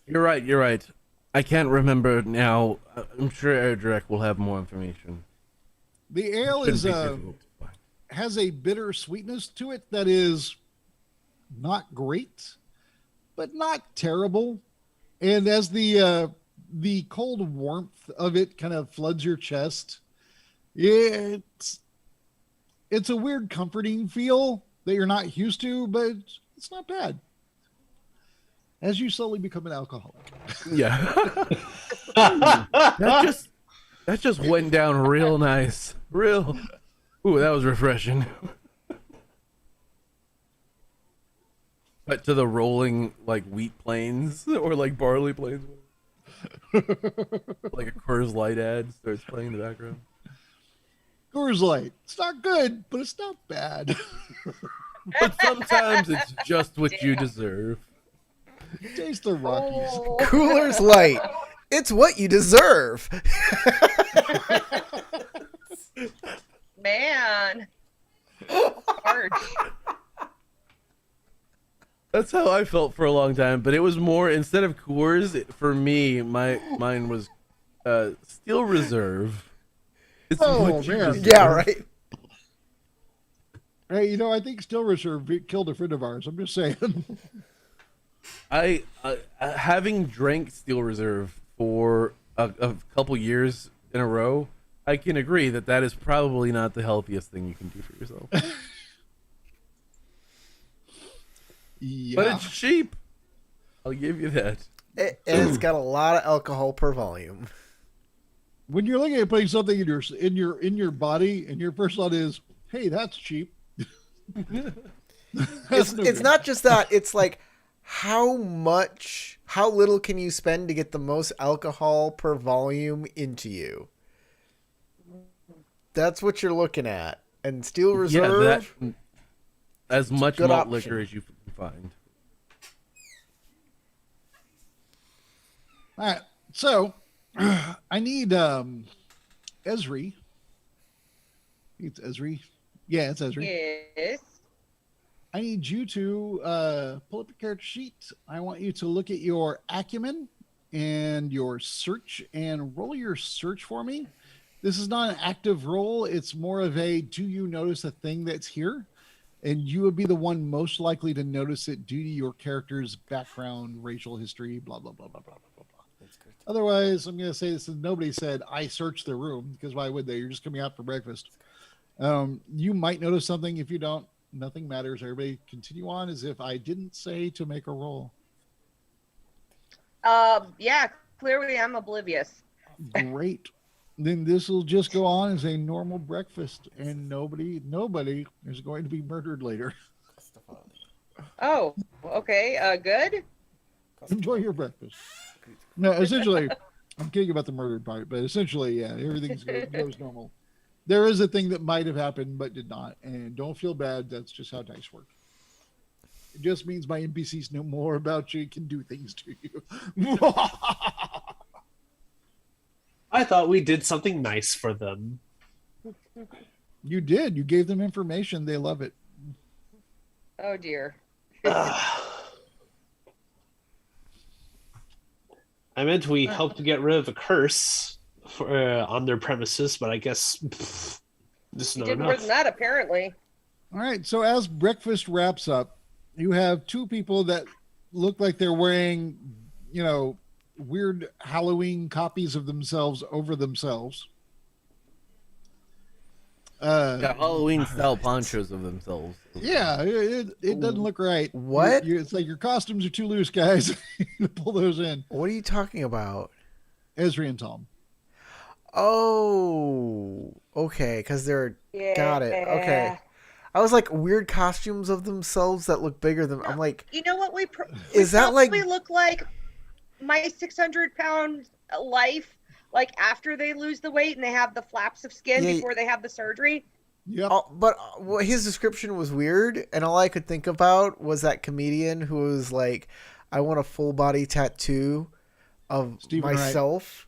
You're right. I can't remember now. I'm sure Erdrek will have more information. The ale Shouldn't is be difficult to find. has a bitter sweetness to it that is not great, but not terrible. And as the cold warmth of it kind of floods your chest, it's a weird comforting feel that you're not used to, but it's not bad. As you slowly become an alcoholic. Yeah. that just went down real nice. Ooh, that was refreshing. But to the rolling like wheat plains or like barley plains. Like a Coors Light ad starts playing in the background. Coors Light. It's not good, but it's not bad. But sometimes it's just what you deserve. Taste the Rockies. Cooler's Light. It's what you deserve. Man. Harsh. That's how I felt for a long time, but it was more instead of Coors, for me, mine was Steel Reserve. It's what you deserve. Yeah, right. Hey, I think Still Reserve killed a friend of ours. I'm just saying. I having drank Steel Reserve for a couple years in a row, I can agree that is probably not the healthiest thing you can do for yourself. Yeah. But it's cheap. I'll give you that. And it's got a lot of alcohol per volume. When you're looking at putting something in your body, and your first thought is, "Hey, that's cheap." It's not just that. It's like, how little can you spend to get the most alcohol per volume into you? That's what you're looking at. And Steel Reserve, as much good malt option. liquor as you can find. All right. So I need Esri. It's Esri. Yeah, it's Esri. Yes. I need you to pull up your character sheet. I want you to look at your acumen and your search and roll your search for me. This is not an active roll. It's more of a, do you notice a thing that's here? And you would be the one most likely to notice it due to your character's background, racial history, blah, blah, blah, blah, blah, blah, blah. Otherwise, I'm going to say this is nobody said, I searched the room, because why would they? You're just coming out for breakfast. You might notice something. If you don't, nothing matters. Everybody continue on as if I didn't say to make a roll. Yeah, clearly I'm oblivious. Great. Then this will just go on as a normal breakfast, and nobody is going to be murdered later. Oh, okay. Good. Enjoy your breakfast. No, essentially, I'm kidding about the murdered part, but essentially, yeah, everything goes normal. There is a thing that might have happened but did not, and don't feel bad. That's just how dice work. It just means my NPCs know more about you and can do things to you. I thought we did something nice for them. You did. You gave them information. They love it. Oh dear. I meant we helped to get rid of a curse on their premises, but I guess this is You not did more enough. than that, apparently. All right. So as breakfast wraps up, you have two people that look like they're wearing, weird Halloween copies of themselves over themselves. Got Halloween style ponchos of themselves. Yeah, it doesn't look right. What? It's like your costumes are too loose, guys. To pull those in. What are you talking about? Esri and Tom. Oh, okay, because they're... Yeah. Got it, okay. I was like, weird costumes of themselves that look bigger than... I'm like, You know what we Is that like- probably look like my 600-pound life, like after they lose the weight and they have the flaps of skin Yeah. before they have the surgery. Yep. but his description was weird, and all I could think about was that comedian who was like, I want a full body tattoo of Stephen Wright. myself,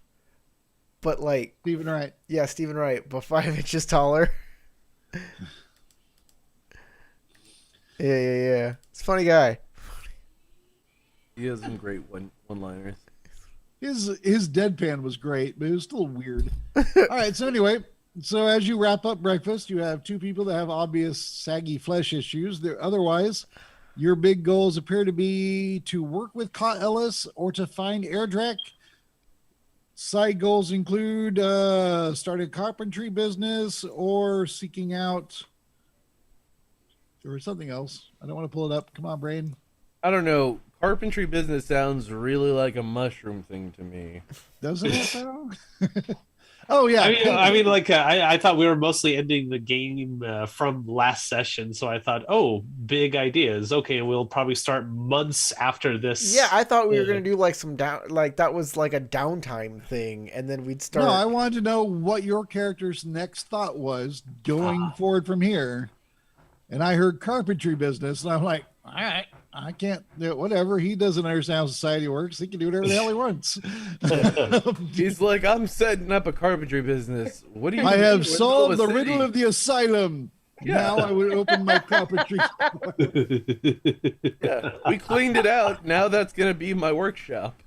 but like, Stephen Wright. yeah, Stephen Wright, but 5 inches taller. Yeah. It's a funny guy. He has some great one-liners. His deadpan was great, but it was still weird. All right, so anyway, so as you wrap up breakfast, you have two people that have obvious saggy flesh issues. Otherwise, your big goals appear to be to work with Ka Ellis or to find Airdrek. Side goals include starting a carpentry business or seeking out or something else. I don't want to pull it up. Come on, brain. I don't know. Carpentry business sounds really like a mushroom thing to me. Doesn't it though? Oh yeah. I thought we were mostly ending the game from last session, so I thought, oh, big ideas. Okay, we'll probably start months after this. Yeah, I thought we were gonna do like some that was like a downtime thing, and then we'd start. No, I wanted to know what your character's next thought was going forward from here. And I heard carpentry business, and I'm like, all right, I can't do it. Whatever. He doesn't understand how society works. He can do whatever the hell he wants. He's like, I'm setting up a carpentry business. What do you? I mean? have We're solved the in middle riddle of the asylum. Yeah. Now I would open my carpentry. Yeah, we cleaned it out. Now that's gonna be my workshop.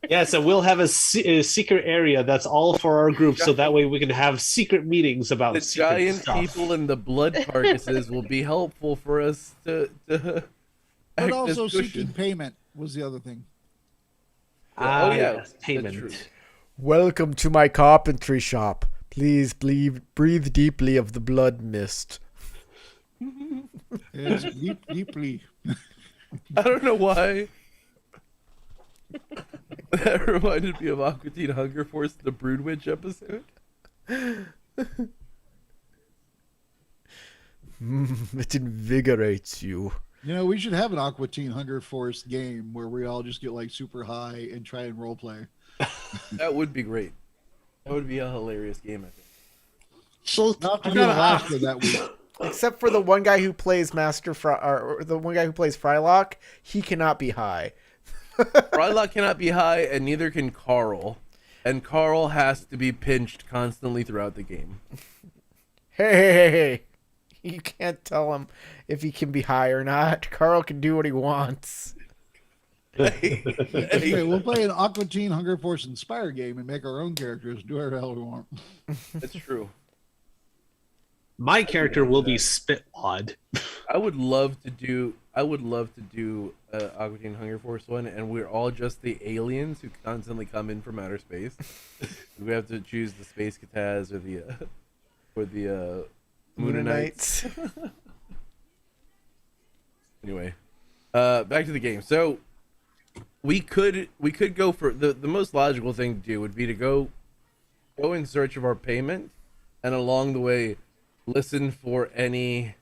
Yeah, so we'll have a secret area that's all for our group, so that way we can have secret meetings about The secret giant stuff. people and the blood carcasses will be helpful for us to But act also as seeking cushion. payment was the other thing. Oh, yeah, yes, that's payment. true. Welcome to my carpentry shop. Please breathe deeply of the blood mist. It's deeply. I don't know why. That reminded me of Aqua Teen Hunger Force, the Brood Witch episode. It invigorates you. You know, we should have an Aqua Teen Hunger Force game where we all just get like super high and try and role play. That would be great. That would be a hilarious game, I think. So Not to I be gotta Alaska ask, that week. Except for the one guy who plays or the one guy who plays Frylock, he cannot be high. Frylock cannot be high, and neither can Carl. And Carl has to be pinched constantly throughout the game. Hey. You can't tell him if he can be high or not. Carl can do what he wants. Okay, we'll play an Aqua Teen Hunger Force Inspire game and make our own characters do whatever the hell we want. That's true. my character will be Spitwad. I would love to do Aqua Teen Hunger Force one, and we're all just the aliens who constantly come in from outer space. We have to choose the Space Kataz or the Moonanites. Anyway, back to the game. So we could go for the most logical thing to do would be to go in search of our payment, and along the way listen for any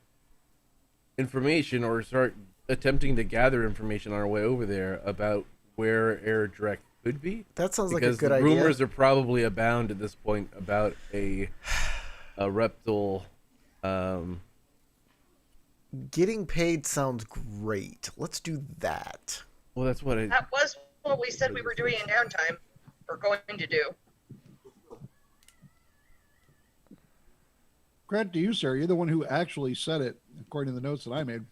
information or start attempting to gather information on our way over there about where Airdrek could be. That sounds like a Because good the idea. rumors are probably abound at this point about a reptile. Getting paid sounds great. Let's do that. Well, that's what I. That was what we said we were doing in downtime, or going to do. Credit to you, sir. You're the one who actually said it, according to the notes that I made.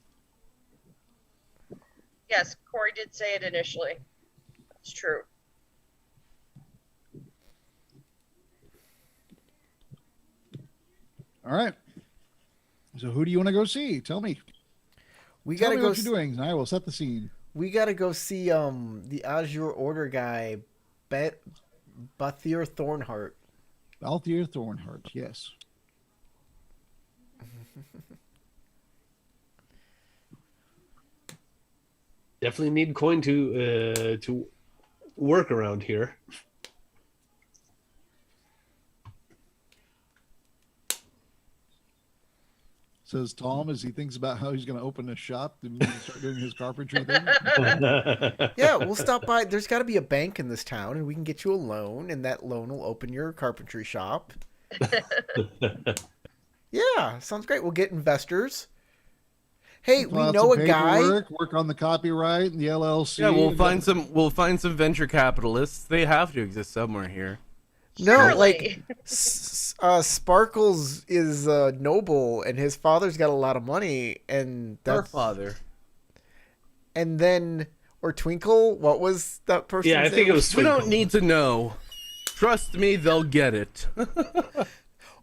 Yes, Corey did say it initially. It's true. All right. So who do you want to go see? Tell me. We Tell gotta me go. what you're doing, and I will set the scene. We gotta go see the Azure Order guy, Bathir Thornheart. Vallanthia Thornheart, yes. Definitely need coin to work around here. Says Tom as he thinks about how he's going to open a shop and start doing his carpentry thing. Yeah, we'll stop by. There's got to be a bank in this town, and we can get you a loan, and that loan will open your carpentry shop. Yeah, sounds great. We'll get investors. Hey, we Fill out know some a guy. work on the copyright and the LLC. Yeah, we'll find some venture capitalists. They have to exist somewhere here. No, Surely. like Sparkles is noble, and his father's got a lot of money, and Our that's father. And then or Twinkle, what was that person? Yeah, I think it was We Twinkle. don't need to know. Trust me, they'll get it.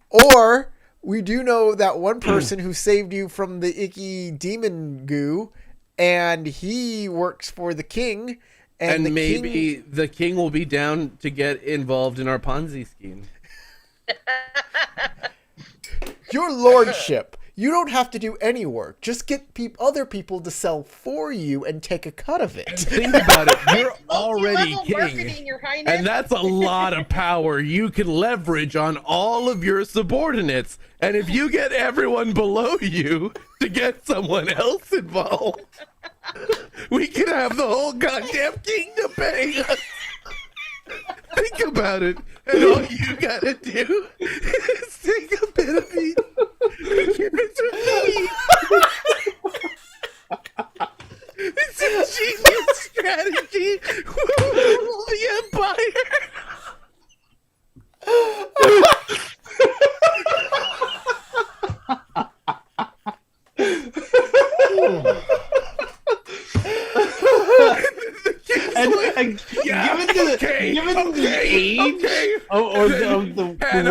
Or we do know that one person who saved you from the icky demon goo, and he works for the king. And the maybe king, the king will be down to get involved in our Ponzi scheme. your lordship, you don't have to do any work. Just get other people to sell for you and take a cut of it. Think about it. You're already Multi-level king. marketing, Your Highness. And that's a lot of power you can leverage on all of your subordinates. And if you get everyone below you to get someone else involved, we can have the whole goddamn kingdom paying us. Think about it. And all you gotta do is take a bit of me. Give it to me. It's a genius strategy. We'll rule the empire. And Yeah, given the age of the pan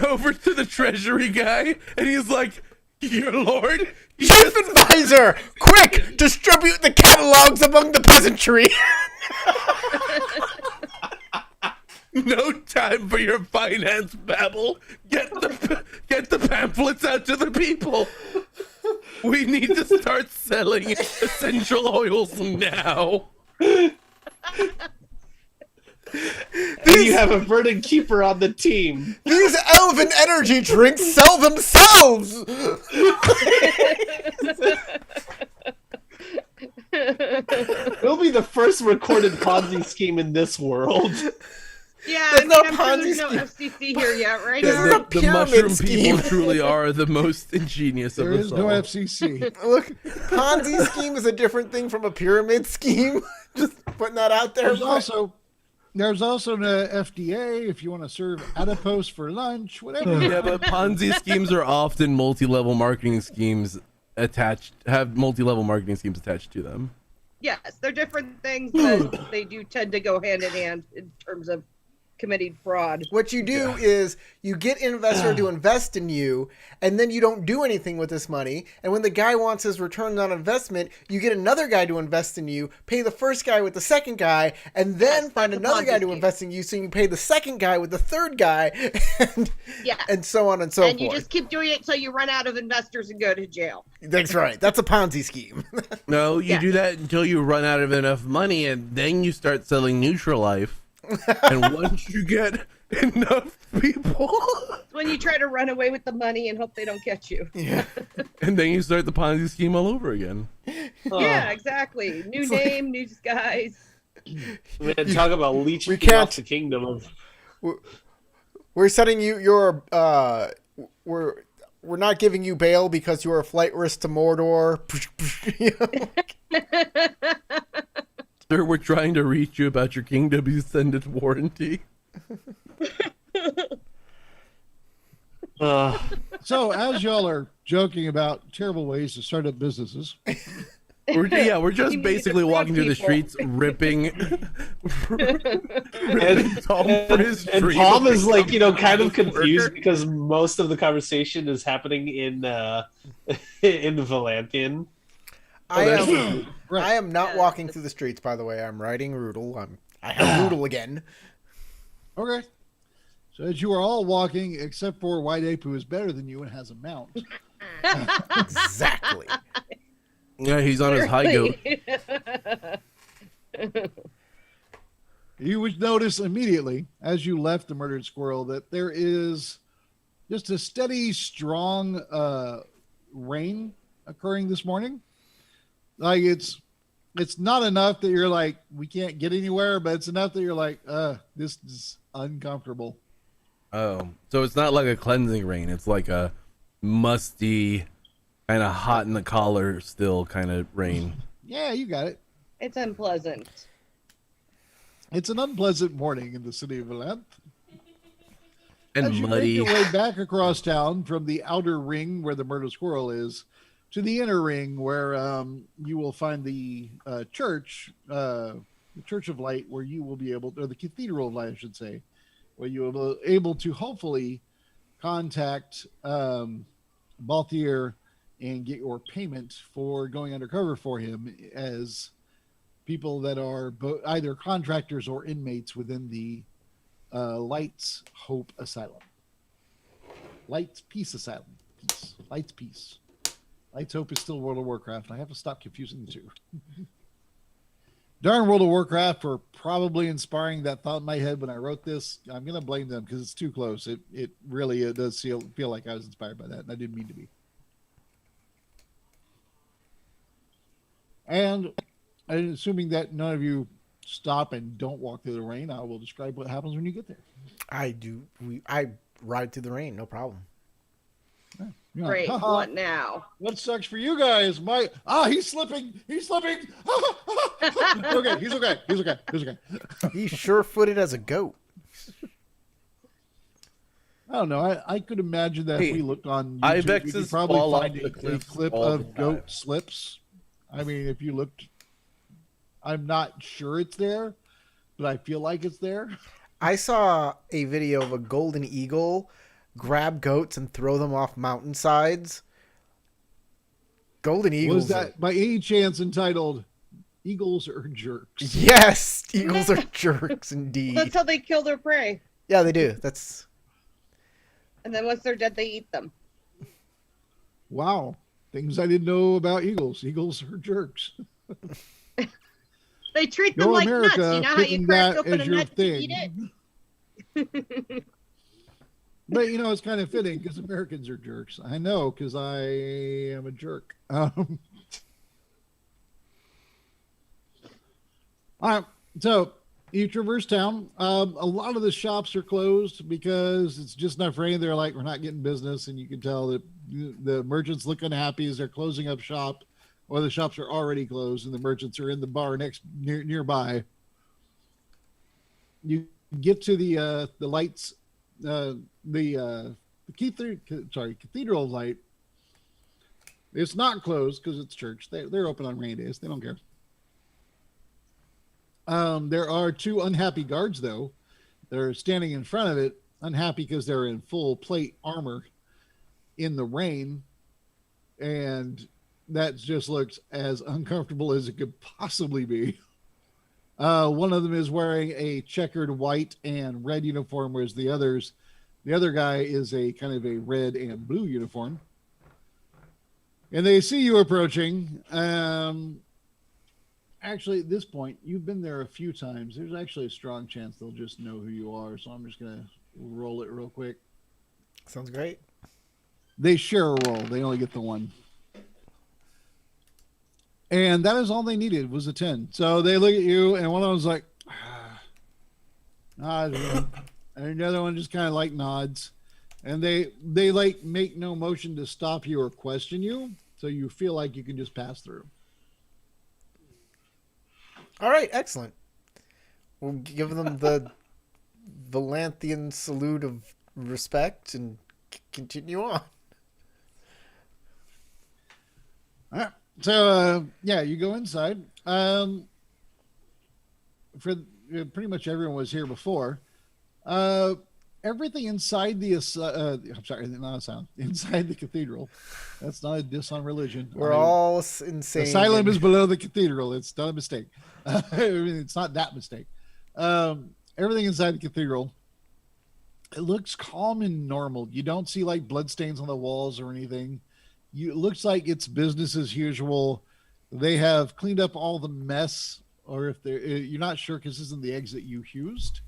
over to the treasury guy, and he's like, "Your lord, Chief advisor, quick, distribute the catalogs among the peasantry. no time for your finance babble. Get the pamphlets out to the people. We need to start selling essential oils now." you have a verdant keeper on the team. These elven energy drinks sell themselves. It'll be the first recorded Ponzi scheme in this world. Yeah, There's I mean, no I'm sure there's Ponzi no FCC here yet, right? This is Mark? a The pyramid mushroom scheme. people truly are the most ingenious There of is us no all. FCC. Look, Ponzi scheme is a different thing from a pyramid scheme. Just putting that out there. There's also the FDA if you want to serve adipose for lunch, whatever. Yeah, but Ponzi schemes are often multi-level marketing schemes have multi-level marketing schemes attached to them. Yes, they're different things, but they do tend to go hand in hand in terms of committing fraud. What you do is you get an investor to invest in you, and then you don't do anything with this money. And when the guy wants his return on investment, you get another guy to invest in you, pay the first guy with the second guy, and then Yes, find that's a another guy Ponzi to scheme. invest in you, so you can pay the second guy with the third guy, and, Yeah. and so on and so And forth. you just keep doing it until you run out of investors and go to jail. That's right. That's a Ponzi scheme. No, you Yeah. do that until you run out of enough money, and then you start selling Nutrilife. And once you get enough people, It's when you try to run away with the money and hope they don't catch you. Yeah. and then you start the Ponzi scheme all over again. Yeah, exactly. New name, new disguise. Man, talk about leeching We can't- off the kingdom of. We're setting you your we're not giving you bail because you're a flight risk to Mordor. You know? Sir, we're trying to reach you about your kingdom extended warranty. So as y'all are joking about terrible ways to start up businesses, We're You just need basically to walking through the people. streets, ripping And, Tom for his and dream Tom of is like, becoming kind of a worker. confused because most of the conversation is happening in in Vallanthia. I am right. I am not Yeah. walking through the streets, by the way. I'm riding Roodle. I have Roodle again. Okay. So as you are all walking, except for White Ape, who is better than you and has a mount. Exactly. Yeah, he's on his high goat. You would notice immediately as you left the Murdered Squirrel that there is just a steady, strong rain occurring this morning. Like it's not enough that you're like, we can't get anywhere, but it's enough that you're like, this is uncomfortable. Oh, so it's not like a cleansing rain. It's like a musty, kind of hot in the collar still kind of rain. Yeah, you got it. It's unpleasant. It's an unpleasant morning in the city of Vallanthia. And As you make muddy. your way back across town from the outer ring where the Murdered Squirrel is to the inner ring where you will find the church, the Church of Light, where you will be able, or the Cathedral of Light, I should say, where you will be able to hopefully contact Balthier and get your payment for going undercover for him as people that are either contractors or inmates within the Light's Hope Asylum. Light's Peace Asylum. Peace. Light's Peace. Light's Hope is still World of Warcraft. I have to stop confusing the two. Darn World of Warcraft for probably inspiring that thought in my head when I wrote this. I'm going to blame them because it's too close. It really does feel like I was inspired by that, and I didn't mean to be. And assuming that none of you stop and don't walk through the rain, I will describe what happens when you get there. I ride through the rain, no problem. You're like, Great. "Haha, What now? what sucks for you guys? He's slipping. He's slipping. Okay, he's okay. He's okay. He's okay. He's sure-footed as a goat. I don't know. I could imagine that Hey, if we looked on YouTube, Ibexes you could probably fall off find the a cliffs clip all the of time. goat slips. I mean, if you looked, I'm not sure it's there, but I feel like it's there. I saw a video of a golden eagle grab goats and throw them off mountainsides. Golden eagles. Was that by any chance entitled "Eagles Are Jerks"? Yes, eagles are jerks indeed. That's how they kill their prey. Yeah, they do. That's And then once they're dead, they eat them. Wow, things I didn't know about eagles. Eagles are jerks. They treat them Go like America, nuts. You know how you picking crack that open as a your nut to eat thing. it? But it's kind of fitting because Americans are jerks. I know because I am a jerk. All right. So you traverse town. A lot of the shops are closed because it's just not raining. They're like, we're not getting business. And you can tell that the merchants look unhappy as they're closing up shop, or the shops are already closed and the merchants are in the bar nearby. You get to the lights, cathedral light. It's not closed because it's church. They're open on rainy days. They don't care. There are two unhappy guards, though. They're standing in front of it, unhappy because they're in full plate armor in the rain. And that just looks as uncomfortable as it could possibly be. One of them is wearing a checkered white and red uniform, whereas the other guy is a kind of a red and blue uniform. And they see you approaching. Actually, at this point, you've been there a few times. There's actually a strong chance they'll just know who you are. So I'm just going to roll it real quick. Sounds great. They share a roll. They only get the one. And that is all they needed was a 10. So they look at you, and one of them's like, and the other one just kind of like nods. And they like make no motion to stop you or question you. So you feel like you can just pass through. All right, excellent. We'll give them the Vallanthian salute of respect and continue on. All right. So, yeah, you go inside. For pretty much everyone was here before. Everything inside the inside the cathedral. That's not a diss on religion. We're all insane. Asylum is below the cathedral. It's not a mistake. I mean, it's not that mistake. Everything inside the cathedral, it looks calm and normal. You don't see like bloodstains on the walls or anything. It looks like it's business as usual. They have cleaned up all the mess, or if you're not sure because this isn't the exit you used.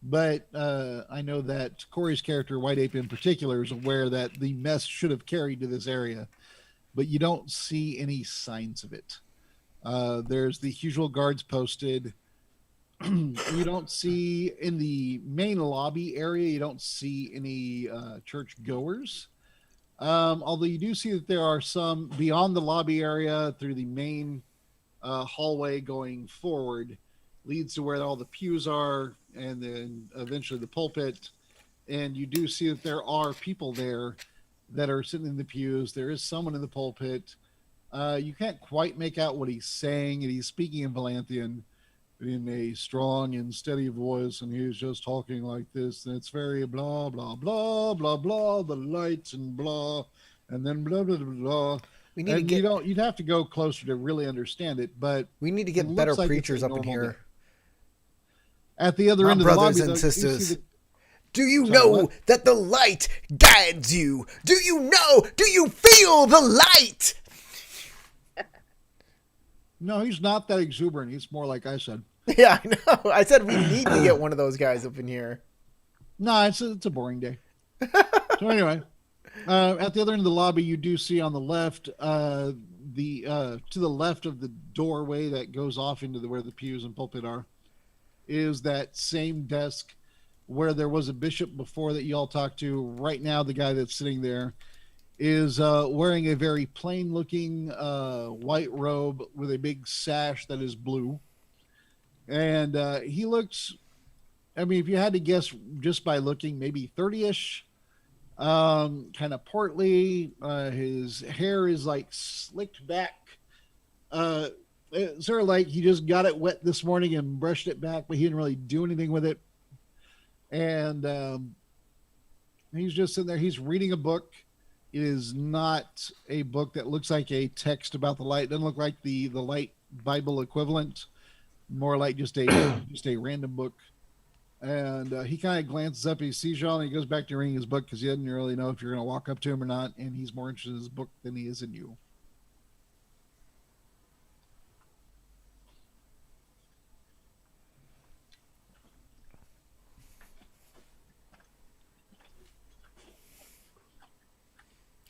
But I know that Corey's character, White Ape in particular, is aware that the mess should have carried to this area, but you don't see any signs of it. There's the usual guards posted. You don't see in the main lobby area, you don't see any church goers. Although you do see that there are some beyond the lobby area through the main hallway going forward, leads to where all the pews are, and then eventually the pulpit. And you do see that there are people there that are sitting in the pews. There is someone in the pulpit. You can't quite make out what he's saying, and he's speaking in Vallanthian in a strong and steady voice, and he's just talking like this, and it's very blah, blah, blah, blah, blah, the lights and blah, and then blah, blah, blah, blah. We need to get. You'd have to go closer to really understand it, but We need to get better preachers up in here. At the other My end of the brothers lobby, and though, sisters. you Do you Sorry, know what? that the light guides you? Do you know? Do you feel the light? No, he's not that exuberant. He's more like I said. Yeah, I know. I said we need to get one of those guys up in here. No, it's a boring day. So anyway, at the other end of the lobby, you do see on the left, to the left of the doorway that goes off into where the pews and pulpit are, is that same desk where there was a bishop before that you all talked to. Right now, the guy that's sitting there is wearing a very plain-looking white robe with a big sash that is blue. And he looks, I mean, if you had to guess just by looking, maybe 30-ish, kind of portly. His hair is like slicked back. It's sort of like he just got it wet this morning and brushed it back, but he didn't really do anything with it. And he's just sitting there. He's reading a book. It is not a book that looks like a text about the light. It doesn't look like the light Bible equivalent. More like just a random book. And he kind of glances up, he sees y'all, and he goes back to reading his book because he doesn't really know if you're going to walk up to him or not, and he's more interested in his book than he is in you.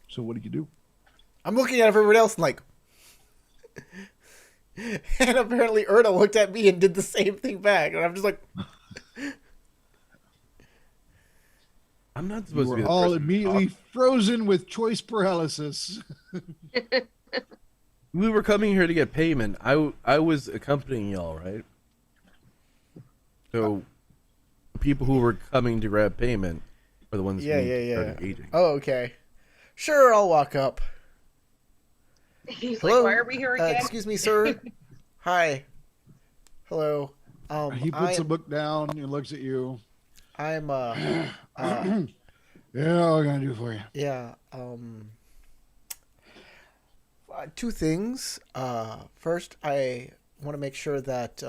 So what do you do? I'm looking at everybody else and like, And apparently Erda looked at me and did the same thing back. And I'm just like, I'm not You supposed to were be the all person to immediately talk. frozen with choice paralysis. We were coming here to get payment. I was accompanying y'all, right? So people who were coming to grab payment are the ones who started aging. Oh, okay. Sure, I'll walk up. He's Hello? like, why are we here again? Excuse me, sir. Hi. Hello. He puts a book down and looks at you. I'm Yeah, what can I do for you? yeah, two things. First, I want to make sure that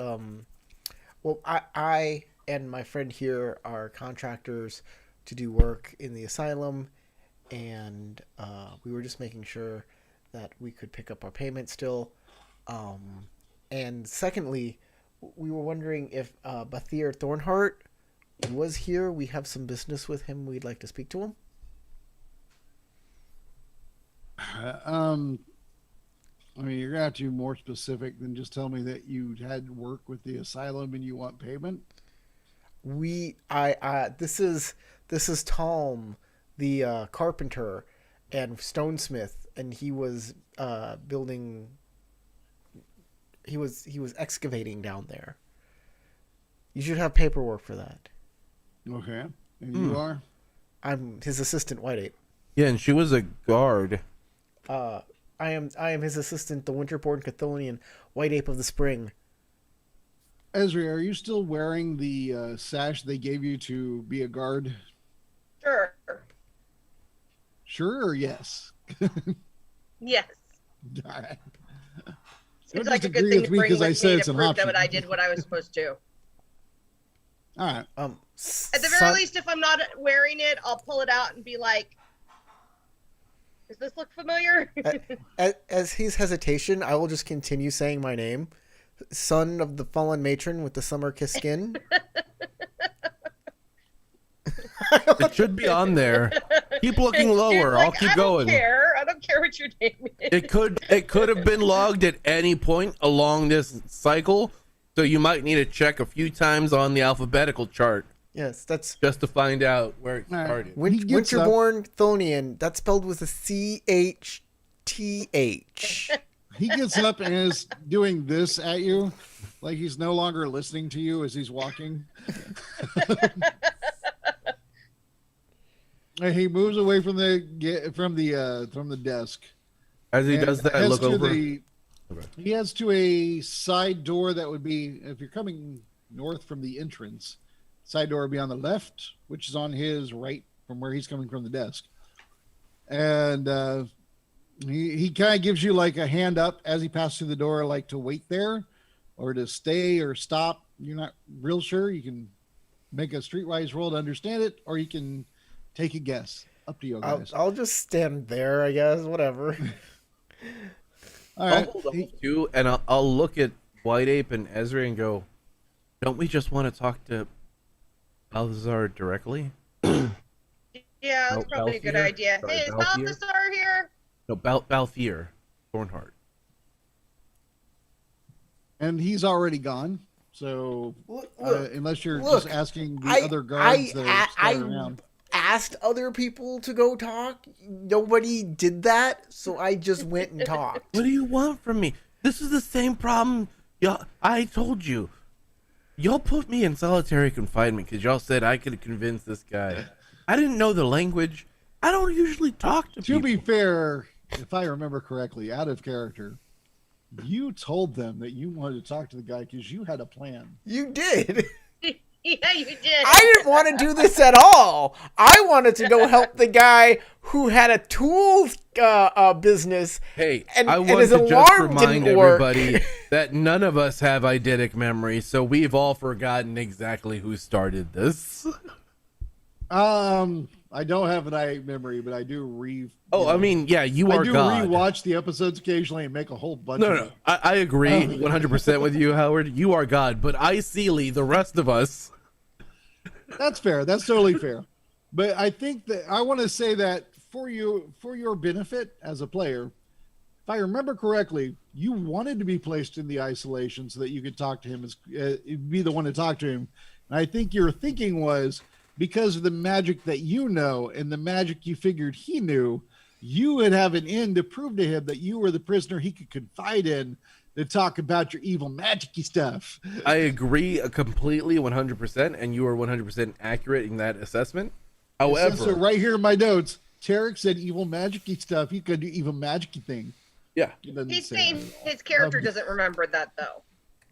well, I and my friend here are contractors to do work in the asylum, and we were just making sure that we could pick up our payment still. And secondly, we were wondering if Bathir Thornheart was here. We have some business with him. We'd like to speak to him. I mean, you're gonna have to be more specific than just tell me that you had work with the asylum and you want payment. This is Tom, the carpenter and stonesmith, and he was building. He was excavating down there. You should have paperwork for that. Okay, and you are? I'm his assistant, White Ape. Yeah, and she was a guard. I am his assistant, the Winterborn Chthonian, White Ape of the Spring. Ezra, are you still wearing the sash they gave you to be a guard? Sure. Sure or yes? Yes. All right. Seems Don't like a just good agree thing with to me bring because with I me said to it's an prove that option. I did what I was supposed to. All right. At the very least, if I'm not wearing it, I'll pull it out and be like, does this look familiar? As his hesitation, I will just continue saying my name. Son of the fallen matron with the summer kiss skin. It should be on there. Keep looking lower. Dude, like, I'll keep I going. I don't care what your name is. It could have been logged at any point along this cycle, so you might need to check a few times on the alphabetical chart Yes, that's just to find out where it All right. started. He gets up. Winterborn Chthonian. That's spelled with a CHTH. He gets up and is doing this at you, like he's no longer listening to you as he's walking. And he moves away from the desk. As he and does that, I heads look to over. He heads to a side door that would be, if you're coming north from the entrance, side door would be on the left, which is on his right from where he's coming from the desk. And he kind of gives you like a hand up as he passes through the door, like to wait there or to stay or stop. You're not real sure. You can make a streetwise roll to understand it, or you can take a guess. Up to you guys. I'll just stand there, I guess. Whatever. All I'll right. hold on too, and I'll look at White Ape and Ezra and go, "Don't we just want to talk to Balthazar directly?" Yeah, that's probably a good Vallanthia? idea. Sorry, Hey, is Vallanthia? Balthazar here? No, Balthier Thornheart. And he's already gone. So unless you're look, just asking the other guards that are scattered around. Asked other people to go talk. Nobody did that, so I just went and talked. What do you want from me? This is the same problem. Y'all, I told you. Y'all put me in solitary confinement because y'all said I could convince this guy. I didn't know the language. I don't usually talk to people. To be fair, if I remember correctly, out of character, you told them that you wanted to talk to the guy because you had a plan. You did. Yeah, you did. I didn't want to do this at all. I wanted to go help the guy who had a tools business. Hey, and I want his to just alarm remind didn't work. everybody that none of us have eidetic memory, so we've all forgotten exactly who started this. I don't have an eye memory, but I do I mean, yeah, you are I do God. rewatch the episodes occasionally and make a whole bunch No, of no, it. I agree 100% with you, Howard. You are God, but I, Seeley, the rest of us. That's fair. That's totally fair. But I think that I want to say that for your benefit as a player, if I remember correctly, you wanted to be placed in the isolation so that you could talk to him, be the one to talk to him. And I think your thinking was because of the magic that you know and the magic you figured he knew, you would have an in to prove to him that you were the prisoner he could confide in to talk about your evil magic-y stuff. I agree completely 100%, and you are 100% accurate in that assessment. However, so right here in my notes, Tarek said evil magic-y stuff. He could do evil magic-y thing. yeah. He's saying his character doesn't remember that though.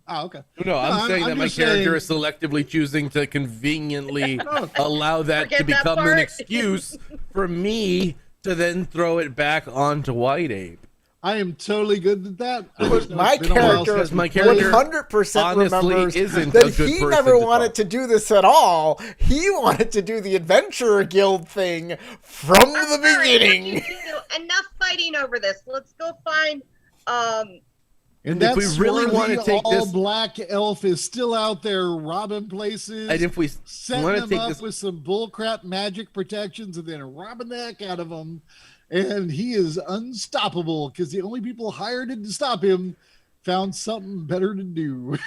Oh, okay. No, I'm saying that my just character is selectively choosing to conveniently allow that Forget to that become an part. excuse for me to then throw it back onto White Ape. I am totally good at that. My character, Because my character 100% honestly remembers isn't a that good he person never to wanted talk. to do this at all. He wanted to do the Adventurer Guild thing from the All right, beginning. what do you do? Enough fighting over this. Let's go find And if that we really swarthy, wanna take all this- black elf is still out there robbing places, And if we setting want to them take up this, with some bullcrap magic protections and then robbing the heck out of them. And he is unstoppable because the only people hired to stop him found something better to do.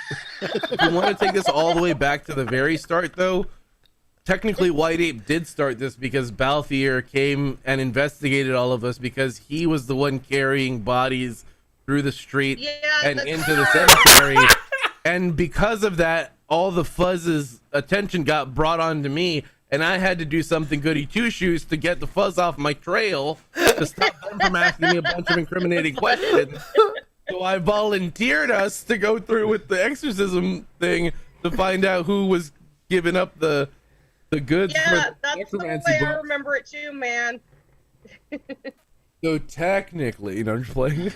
if we want to take this all the way back to the very start, though, technically White Ape did start this because Balthier came and investigated all of us because he was the one carrying bodies through the street and that's into the right. cemetery. And because of that, all the fuzz's attention got brought onto me, and I had to do something goody two shoes to get the fuzz off my trail to stop them from asking me a bunch of incriminating questions. So I volunteered us to go through with the exorcism thing to find out who was giving up the goods Yeah, for the that's the way necromancy I book. remember it too, man. So technically, you know, I'm just playing.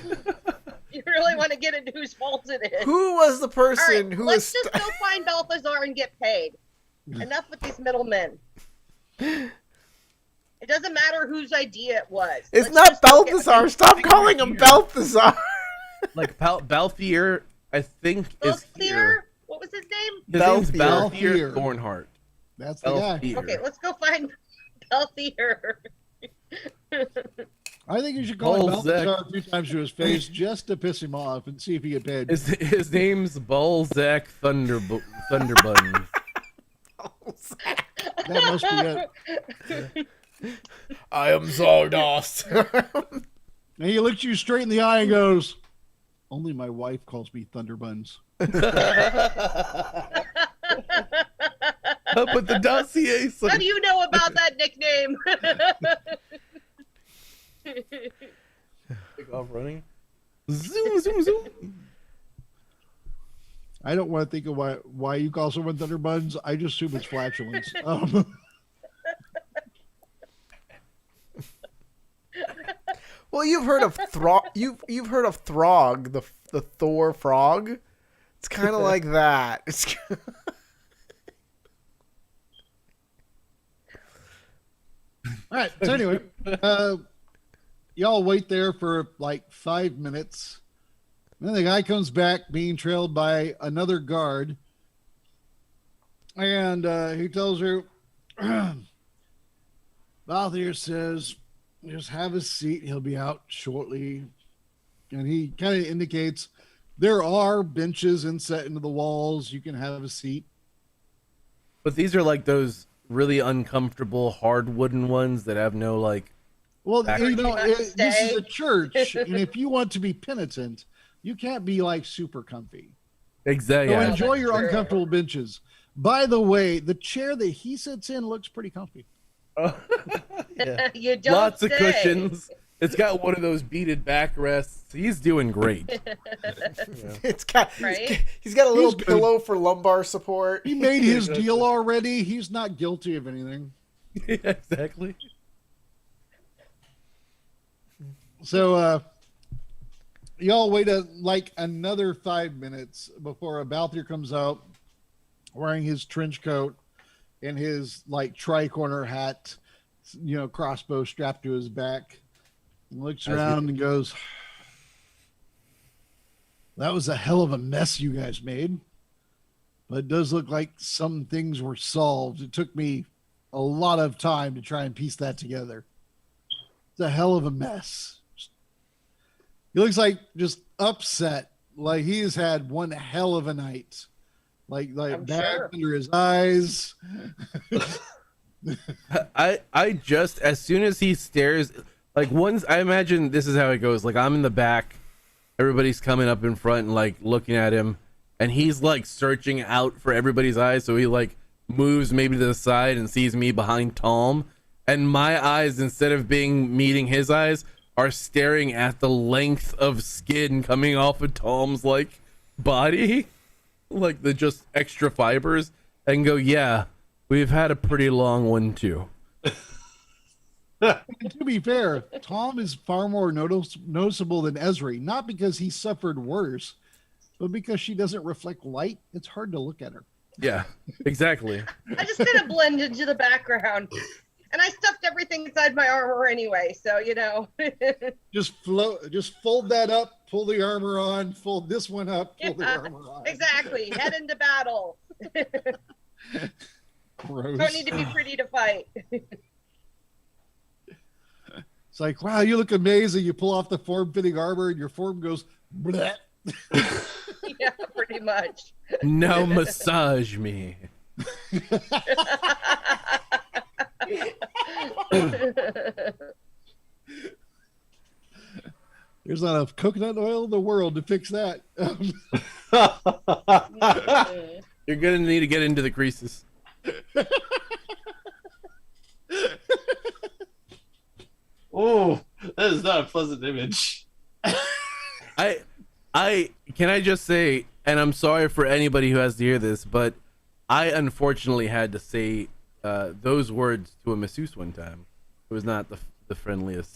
You really want to get into whose fault it is. Who was the All person right, who let's was... just go find Balthazar and get paid. Enough with these middlemen. It doesn't matter whose idea it was. It's Let's not just go get Balthazar. paid. Stop calling him Balthazar. Like Balthier, I think is here. Balthier? What was his name? His name's Balthier. Balthier Thornhart. That's the guy. Balthier. Okay, let's go find Balthier. I think you should call him Balzac. Balthazar a few times to his face just to piss him off and see if he get paid. His name's Balzac Thunderbun. That must be it. I am Zardos. And he looks you straight in the eye and goes, "Only my wife calls me Thunderbuns." But the dossier. How do you know about that nickname? Take off running. Zoom, zoom, zoom. I don't want to think of why you call someone Thunderbuns. I just assume it's flatulence. Well, you've heard of you've heard of Throg, the Thor frog. It's kind of like that. It's All right. So anyway, y'all wait there for like 5 minutes. Then the guy comes back being trailed by another guard. And he tells her, Valthier says, just have a seat. He'll be out shortly. And he kind of indicates there are benches inset into the walls. You can have a seat. But these are like those really uncomfortable hard wooden ones that have no like. Well, Back- you know, Back to this is stay. a church. And if you want to be penitent, you can't be like super comfy. Exactly. So Yeah. enjoy your True. uncomfortable benches. By the way, the chair that he sits in looks pretty comfy. Yeah. You don't Lots of say. cushions. It's got one of those beaded backrests. He's doing great. it's got Right? he's got a little He's good. pillow for lumbar support. He made his deal already. He's not guilty of anything. Yeah, exactly. So y'all wait like another 5 minutes before a Balthier comes out wearing his trench coat and his like tricorner hat, you know, crossbow strapped to his back. And looks As he- around and goes, "That was a hell of a mess you guys made. But it does look like some things were solved. It took me a lot of time to try and piece that together. It's a hell of a mess." He looks like just upset, like he's had one hell of a night. Like I'm bag sure. under his eyes. I just, as soon as he stares, like once, I imagine this is how it goes. Like I'm in the back, everybody's coming up in front and like looking at him, and he's like searching out for everybody's eyes. So he like moves maybe to the side and sees me behind Tom, and my eyes, instead of being meeting his eyes, are staring at the length of skin coming off of Tom's like body, like the just extra fibers, and go, yeah, we've had a pretty long one too. To be fair, Tom is far more noticeable than Esri, not because he suffered worse, but because she doesn't reflect light. It's hard to look at her. Yeah, exactly. I just kind of blend into the background. And I stuffed everything inside my armor anyway, so you know. Just fold that up, pull the armor on, fold this one up, pull the armor on. Exactly. Head into battle. Gross. Don't need to be pretty to fight. It's like, wow, you look amazing. You pull off the form-fitting armor, and your form goes bleh. Yeah, pretty much. Now massage me. There's not enough coconut oil in the world to fix that. You're gonna need to get into the creases. Oh, that is not a pleasant image. I can I just say, and I'm sorry for anybody who has to hear this, but I unfortunately had to say those words to a masseuse one time. It was not the friendliest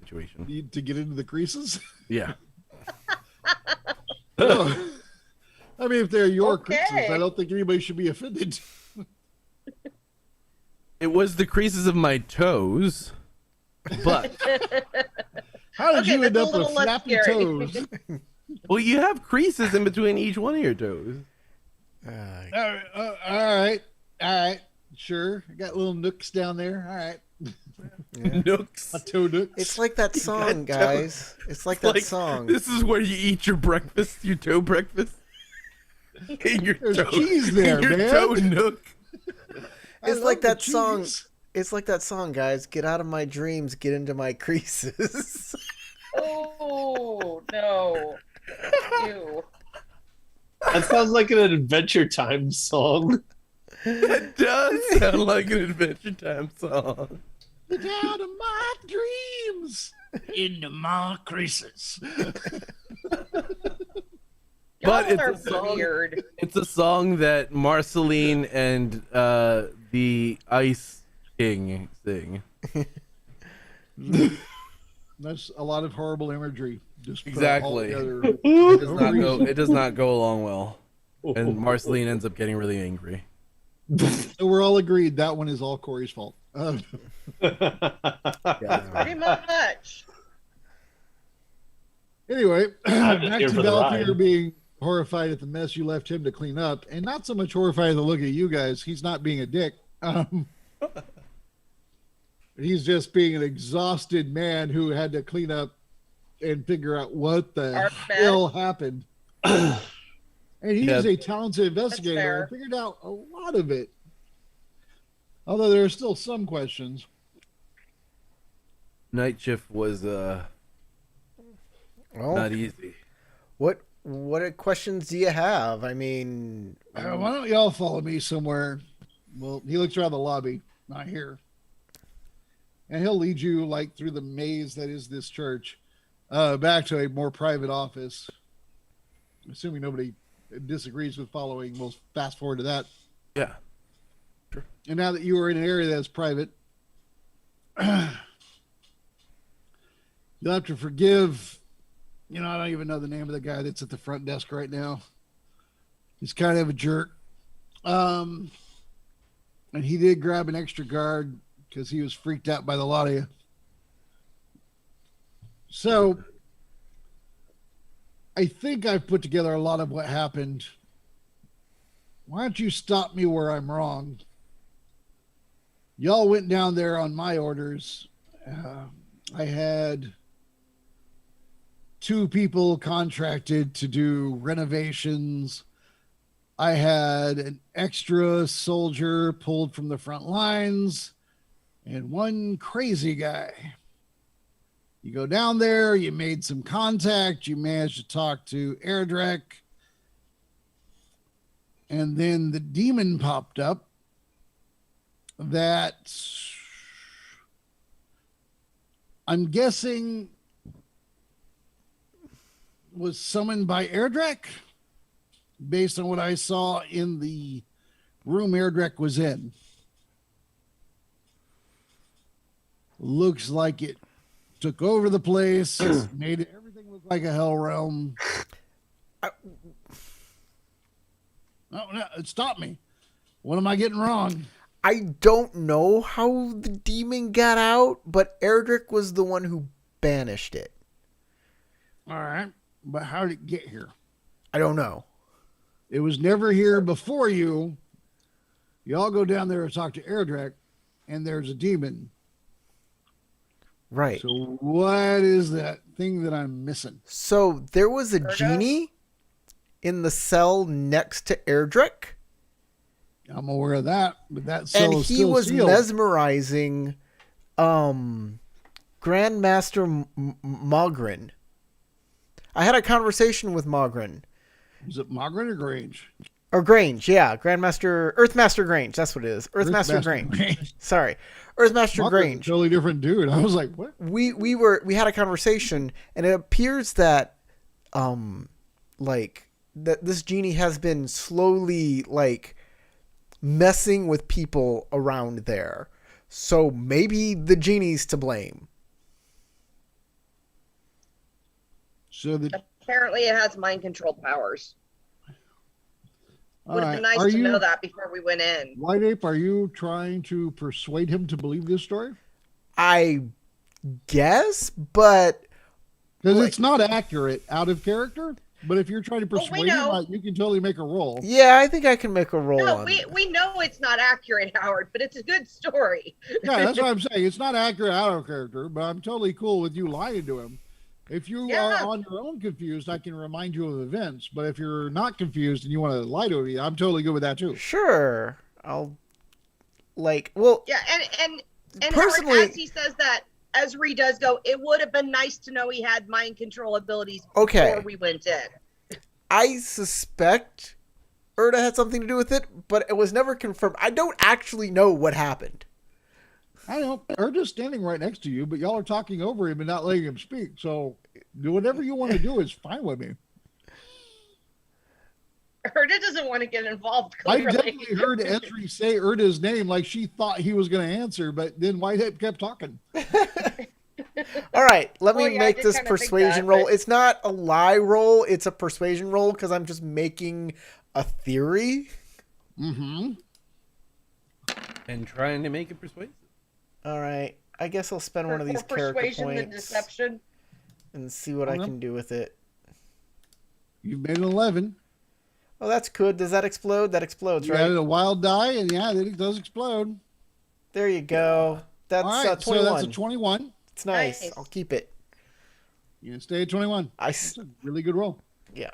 situation. Need to get into the creases? Yeah. Oh. I mean, if they're your Okay. creases, I don't think anybody should be offended. It was the creases of my toes, but How did Okay, you end that's up a with little less flappy scary. toes? well, you have creases in between each one of your toes. All right. Sure. I got little nooks down there. All right. Nooks. A toe nooks. It's like that song, got guys. It's like that Like, song. This is where you eat your breakfast, your toe breakfast. In your There's toe, cheese there, in your man. toe nook. I It's love like the that song. cheese. It's like that song, guys. Get out of my dreams, get into my creases. Oh, no. Ew. That sounds like an Adventure Time song. It does sound like an Adventure Time song. Get out of my dreams. Into my creases. But Y'all it's are a song. weird. It's a song that Marceline and the Ice King sing. That's a lot of horrible imagery. Just put Exactly. all together. It does not go along well, and Marceline ends up getting really angry. So we're all agreed that one is all Corey's fault. Pretty much. Anyway, I'm just back here to for the Valkyrie ride. being horrified at the mess you left him to clean up, and not so much horrified at the look at you guys. He's not being a dick. He's just being an exhausted man who had to clean up and figure out what the Our hell happened. And he Yeah. is a talented investigator fair. and figured out a lot of it. Although there are still some questions. Night shift was Well, not easy. what questions do you have? I mean, Why don't y'all follow me somewhere? Well, he looks around the lobby, not here. And he'll lead you like through the maze that is this church, back to a more private office. Assuming nobody disagrees with following, we'll fast forward to that. Yeah. And now that you are in an area that's private, you'll have to forgive. I don't even know the name of the guy that's at the front desk right now. He's kind of a jerk. And he did grab an extra guard because he was freaked out by the lot of you. So I think I've put together a lot of what happened. Why don't you stop me where I'm wrong? Y'all went down there on my orders. I had 2 people contracted to do renovations. I had an extra soldier pulled from the front lines and 1 crazy guy. You go down there, you made some contact, you managed to talk to Airdrek, and then the demon popped up that I'm guessing was summoned by Airdrek based on what I saw in the room Airdrek was in. Looks like it took over the place, made everything look like a hell realm. Oh, no, stop me. What am I getting wrong? I don't know how the demon got out, but Erdrick was the one who banished it. All right, but how did it get here? I don't know. It was never here before you. Y'all go down there and talk to Erdrick, and there's a demon. Right. So what is that thing that I'm missing? So there was a genie in the cell next to Erdrick. I'm aware of that, but that cell And is he still was sealed. mesmerizing Grandmaster Mogren. I had a conversation with Mogren. Is it Margaret or Grange? Or Grange, yeah. Earthmaster Grange, that's what it is. Earthmaster Grange. Sorry. Earthmaster Margaret's Grange. a totally different dude. I was like, what? We had a conversation, and it appears that that this genie has been slowly messing with people around there. So maybe the genie's to blame. So that Apparently, it has mind control powers. Would have been nice Are to you- know that before we went in. White Ape, are you trying to persuade him to believe this story? I guess, but Because it's not accurate out of character. But if you're trying to Well, we persuade him, know. you can totally make a roll. yeah, I think I can make a roll No, on we, it. we know it's not accurate, Howard, but it's a good story. Yeah, that's what I'm saying. It's not accurate out of character, but I'm totally cool with you lying to him. If you Yeah. are on your own confused, I can remind you of events. But if you're not confused and you want to lie to me, I'm totally good with that too. Sure. Yeah, and Personally- Howard, as he says that, Ezri does go, it would have been nice to know he had mind control abilities Okay. before we went in. I suspect Erda had something to do with it, but it was never confirmed. I don't actually know what happened. I know. Erda's standing right next to you, but y'all are talking over him and not letting him speak. So do whatever you want to do is fine with me. Herda doesn't want to get involved, I clearly. definitely heard Ezri say Erda's name like she thought he was going to answer, but then Whitehead kept talking. All right, let me Well, yeah, I make did this kinda think persuasion that, roll. but- It's not a lie roll, it's a persuasion roll because I'm just making a theory. Mm-hmm. And trying to make it persuasive. All right, I guess I'll spend one of these More character persuasion than points deception. and see what I Okay. can do with it. You've made an 11. Oh, that's good. Does that explode? That explodes, You right? added a wild die, and yeah, it does explode. There you go. That's All right, so 21. that's a 21. It's nice. Nice. I'll keep it. You can stay at 21. That's a really good roll. Yeah.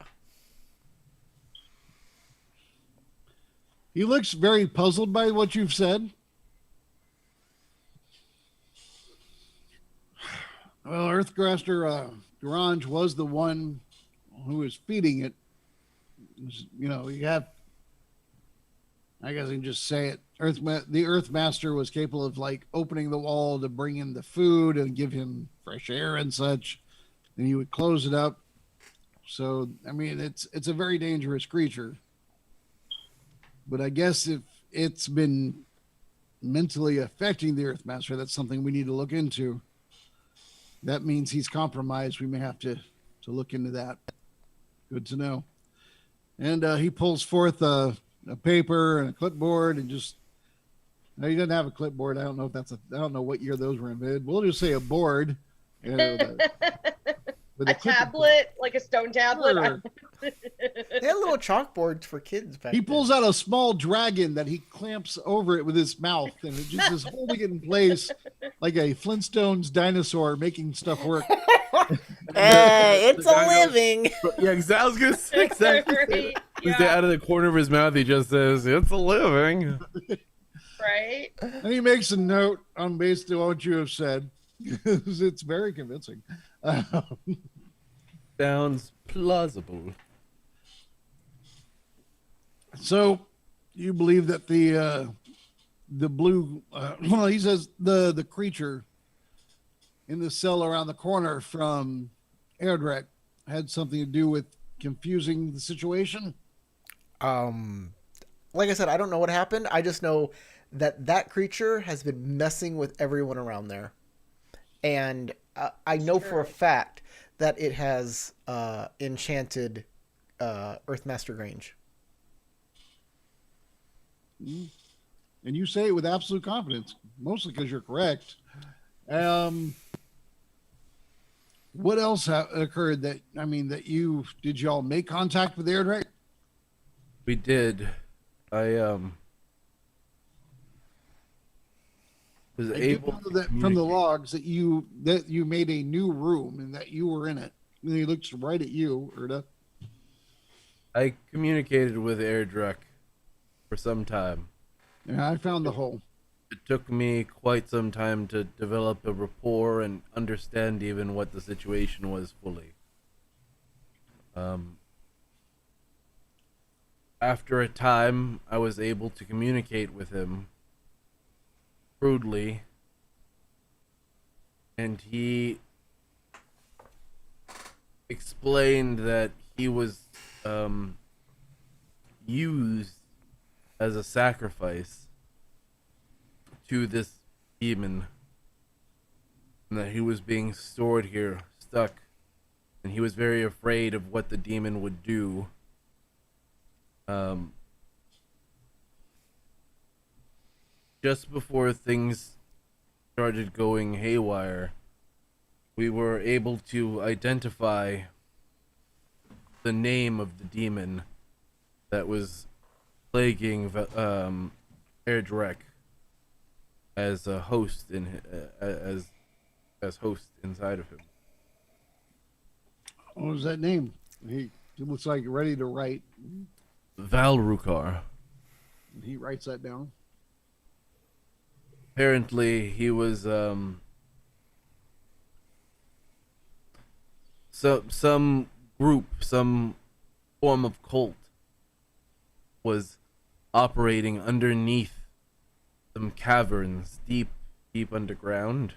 He looks very puzzled by what you've said. Well, Earthcaster Durange was the one who was feeding it. You know, you have, I guess I can just say it. The Earthmaster was capable of opening the wall to bring in the food and give him fresh air and such. Then he would close it up. So, I mean, it's a very dangerous creature. But I guess if it's been mentally affecting the Earthmaster, that's something we need to look into. That means he's compromised. We may have to look into that. Good to know. And he pulls forth a paper and a clipboard and just. No, he doesn't have a clipboard. I don't know if I don't know what year those were invented. We'll just say a board. With A tablet, like a stone tablet. Sure. They had little chalkboards for kids back He then. pulls out a small dragon that he clamps over it with his mouth, and it just is holding it in place like a Flintstones dinosaur making stuff work. It's a guy goes- living. Yeah, exactly. I was gonna say exactly. Right, He's yeah, out of the corner of his mouth. He just says, "It's a living." right. And he makes a note on based on what you have said. It's very convincing. Sounds plausible. So you believe that the blue well, he says the creature in the cell around the corner from Airdrek had something to do with confusing the situation? Like I said, I don't know what happened. I just know that that creature has been messing with everyone around there, and I know for a fact that it has enchanted Earthmaster Grange. And you say it with absolute confidence, mostly because you're correct. What else occurred that did y'all make contact with Airdrek? We did. I was I do able know to that from the communicate. logs that you made a new room and that you were in it. And he looks right at you, Erda. I communicated with Airdrek for some time. Yeah, I found the hole. It took me quite some time to develop a rapport and understand even what the situation was fully. After a time, I was able to communicate with him crudely, and he explained that he was used as a sacrifice to this demon, and that he was being stored here, stuck, and he was very afraid of what the demon would do. Just before things started going haywire, we were able to identify the name of the demon that was plaguing Airdrek as a host as host inside of him. What was that name? He looks like ready to write. Valrukar. He writes that down. Apparently, he was some group, some form of cult was operating underneath some caverns deep underground.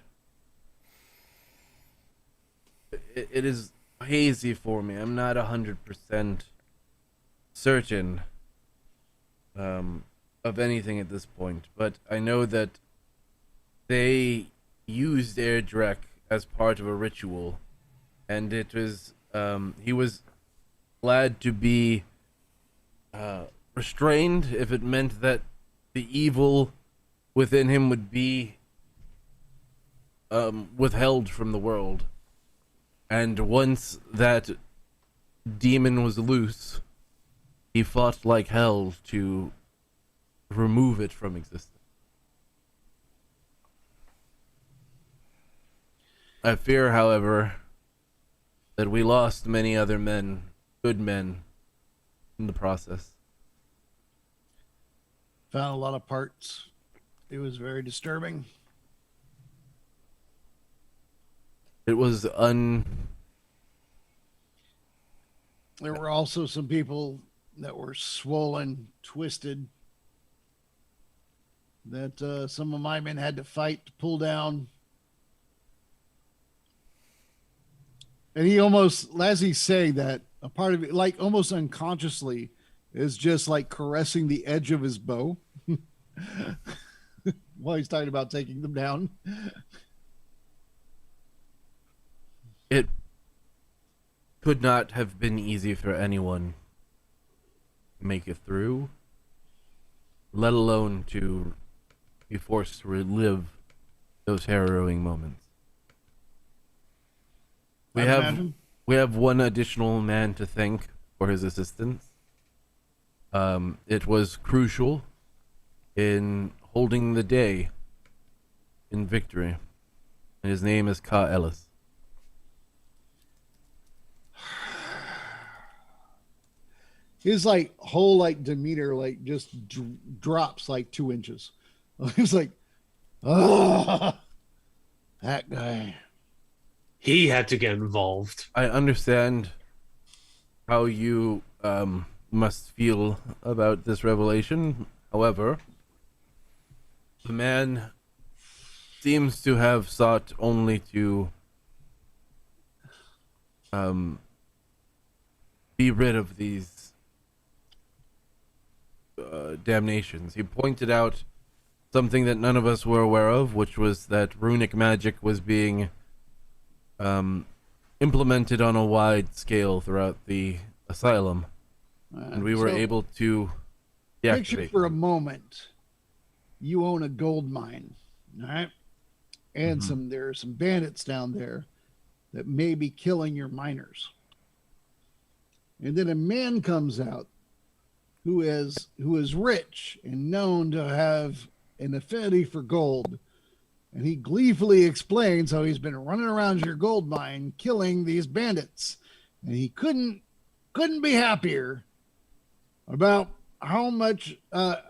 It is hazy for me. I'm not 100% certain of anything at this point, but I know that they used Airdrek as part of a ritual, and it was he was glad to be restrained if it meant that the evil within him would be withheld from the world. And once that demon was loose, he fought like hell to remove it from existence. I fear, however, that we lost many other men, good men, in the process. Found a lot of parts. It was very disturbing. It was There were also some people that were swollen, twisted, that some of my men had to fight to pull down. And he almost, as he's saying that, a part of it, like almost unconsciously, is just like caressing the edge of his bow while he's talking about taking them down. It could not have been easy for anyone to make it through, let alone to be forced to relive those harrowing moments. We I'd have imagine. we have one additional man to thank for his assistance. It was crucial in holding the day in victory, and his name is Ka Ellis. his like whole like demeanor like just drops like 2 inches. He's like, oh, that guy. He had to get involved. I understand how you must feel about this revelation. However, the man seems to have sought only to be rid of these damnations. He pointed out something that none of us were aware of, which was that runic magic was being implemented on a wide scale throughout the asylum, and we were able to Picture deactivate for a them. moment, you own a gold mine, all right? And there are some bandits down there that may be killing your miners. And then a man comes out who is rich and known to have an affinity for gold. And he gleefully explains how he's been running around your gold mine killing these bandits. And he couldn't be happier about how much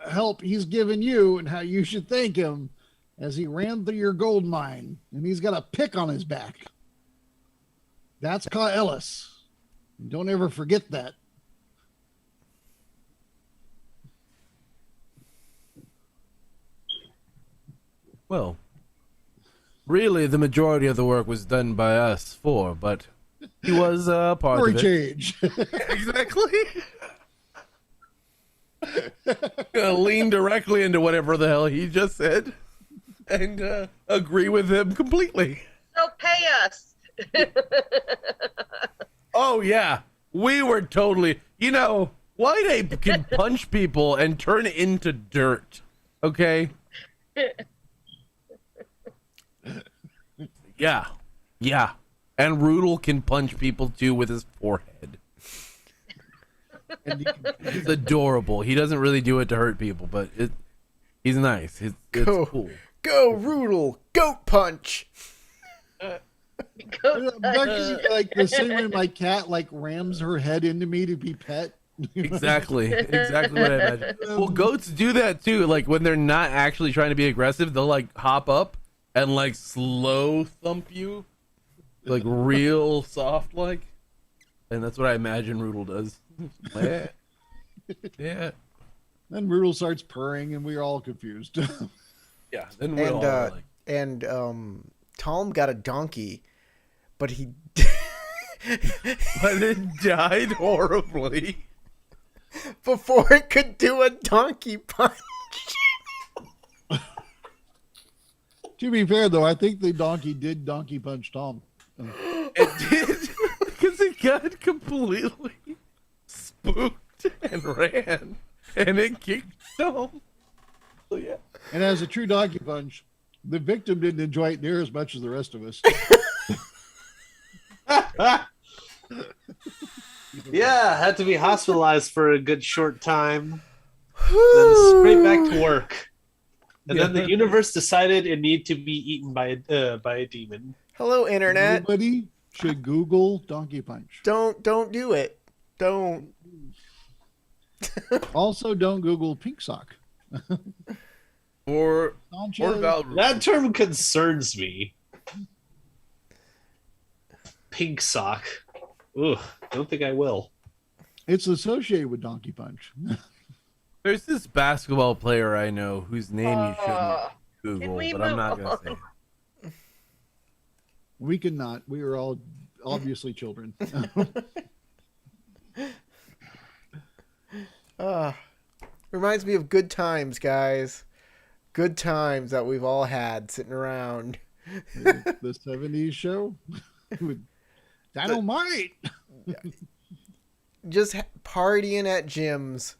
help he's given you and how you should thank him as he ran through your gold mine. And he's got a pick on his back. That's Ka Ellis. Don't ever forget that. Well, really, the majority of the work was done by us four, but he was part For a of it. change. Exactly. Gonna lean directly into whatever the hell he just said and agree with him completely. So pay us. Oh yeah, we were totally. You know, White Ape can punch people and turn into dirt. Okay. Yeah, and Rudel can punch people too with his forehead. It's adorable. He doesn't really do it to hurt people, but he's nice. It's cool. Go, Rudel! Goat punch! Becky's like the same way my cat like rams her head into me to be pet. Exactly what I imagine. Well, goats do that too. Like when they're not actually trying to be aggressive, they'll like hop up and like slow thump you, like real soft, like. And that's what I imagine Rudel does. Yeah. Then Rudel starts purring, and we're all confused. Yeah. Then we're all like. And Tom got a donkey, but he But it died horribly. before it could do a donkey punch. To be fair, though, I think the donkey did donkey punch Tom. It did, because it got completely spooked and ran, and it kicked Tom. So yeah. And as a true donkey punch, the victim didn't enjoy it near as much as the rest of us. Yeah, had to be hospitalized for a good short time. Then straight back to work. And then the universe decided it needed to be eaten by a demon. Hello, internet. Everybody should Google donkey punch. Don't do it. Don't. Also, don't Google pink sock. Or Sanchez. That term concerns me. Pink sock. Ugh, don't think I will. It's associated with donkey punch. there's this basketball player I know whose name you shouldn't Google, we but I'm move not gonna on? say. We cannot. We are all obviously children. Reminds me of good times, guys. Good times that we've all had sitting around. The 70s show with Dynamite. Just partying at gyms.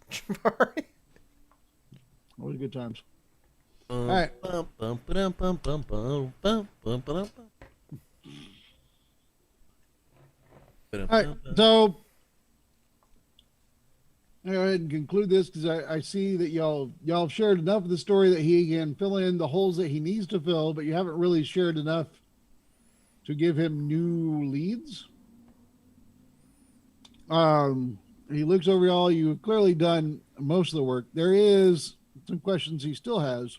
Always good times. All right. All right, so I'll go ahead and conclude this because I see that y'all have shared enough of the story that he can fill in the holes that he needs to fill, but you haven't really shared enough to give him new leads. He looks over y'all. You've clearly done most of the work. There is some questions he still has.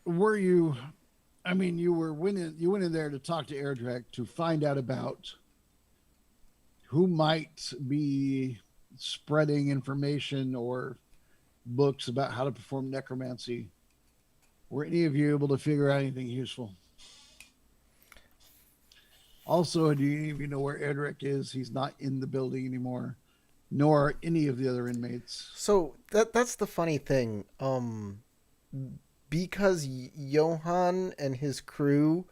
Were you? I mean, you went in there to talk to Airdrek to find out about who might be spreading information or books about how to perform necromancy. Were any of you able to figure out anything useful? Also, do any of you know where Airdrek is? He's not in the building anymore, nor any of the other inmates. So that's the funny thing. Because Johann and his crew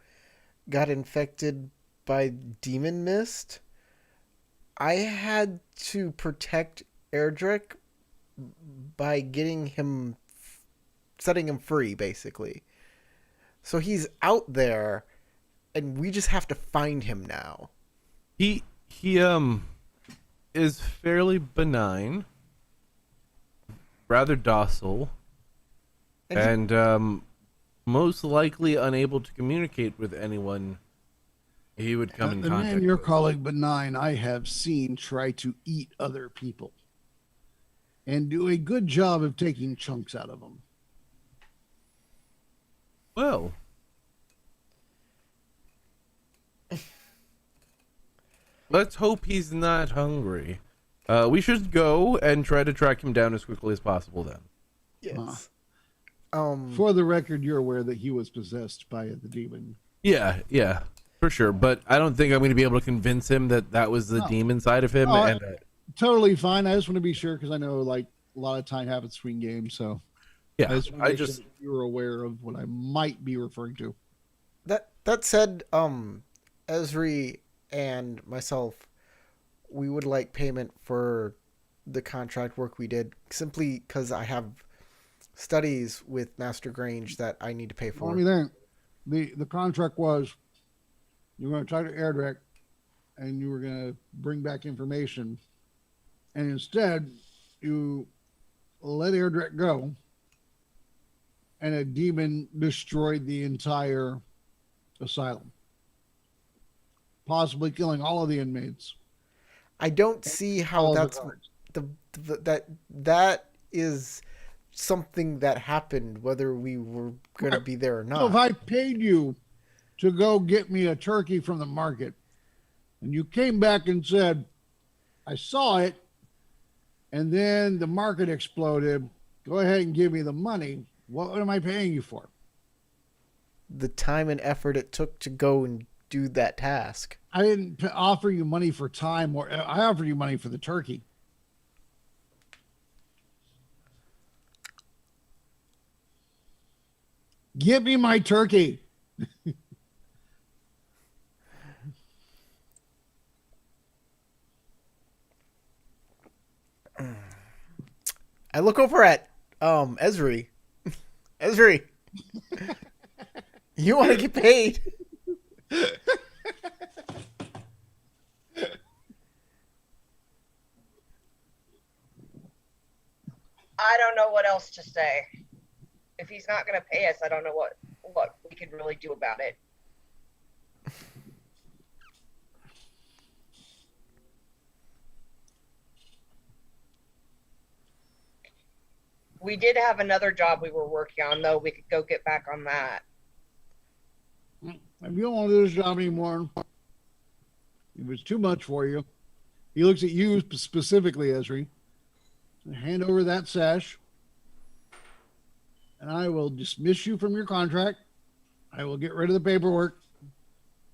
got infected by demon mist, I had to protect Airdrek by setting him free, basically. So he's out there, and we just have to find him now. He is fairly benign, rather docile, and most likely unable to communicate with anyone he would come in the contact man you're with. calling benign, I have seen try to eat other people and do a good job of taking chunks out of them. Well, let's hope he's not hungry. We should go and try to track him down as quickly as possible then. Yes. For the record, you're aware that he was possessed by the demon. Yeah, for sure. But I don't think I'm going to be able to convince him that that was the demon side of him. And Totally fine. I just want to be sure because I know like a lot of time happens between games. So yeah, I just sure you're aware of what I might be referring to. That said, Esri and myself, we would like payment for the contract work we did, simply because I have studies with Master Grange that I need to pay for. Let me think. The contract was you were going to talk to Airdrek and you were going to bring back information, and instead you let Airdrek go, and a demon destroyed the entire asylum, possibly killing all of the inmates. I don't see how that's that is something that happened whether we were going to be there or not. So if I paid you to go get me a turkey from the market, and you came back and said, I saw it, and then the market exploded, go ahead and give me the money, what am I paying you for? The time and effort it took to go and do that task. I didn't offer you money for time, or I offered you money for the turkey. Give me my turkey. I look over at Esri. Esri, you want to get paid? I don't know what else to say. If he's not going to pay us, I don't know what we could really do about it. We did have another job we were working on, though. We could go get back on that. If you don't want to do this job anymore, it was too much for you. He looks at you specifically, Esri. Hand over that sash, and I will dismiss you from your contract. I will get rid of the paperwork.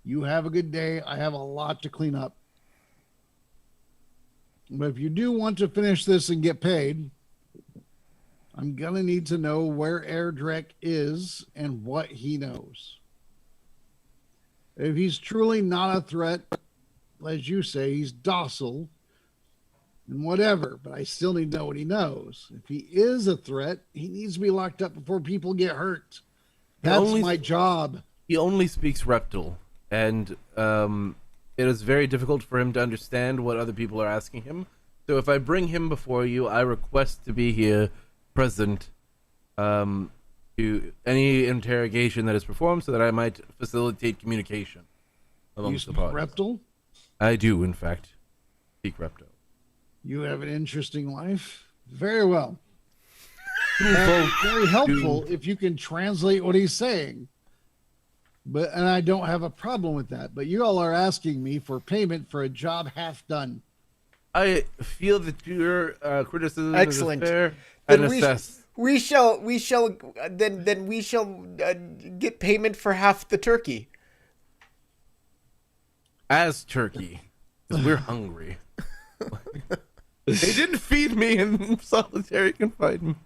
You have a good day. I have a lot to clean up. But if you do want to finish this and get paid, I'm going to need to know where Airdrek is and what he knows. If he's truly not a threat, as you say, he's docile and whatever, but I still need to know what he knows. If he is a threat, he needs to be locked up before people get hurt. That's my job. He only speaks Reptile, and it is very difficult for him to understand what other people are asking him. So if I bring him before you, I request to be here present to any interrogation that is performed so that I might facilitate communication. You amongst the speak party. Reptile? I do, in fact, speak Reptile. You have an interesting life. Very well. Folk Very helpful if you can translate what he's saying. And I don't have a problem with that. But you all are asking me for payment for a job half done. I feel that your criticism Excellent. is fair Then and we assess. We shall then we shall get payment for half the turkey. As turkey, because we're hungry. They didn't feed me in solitary confinement,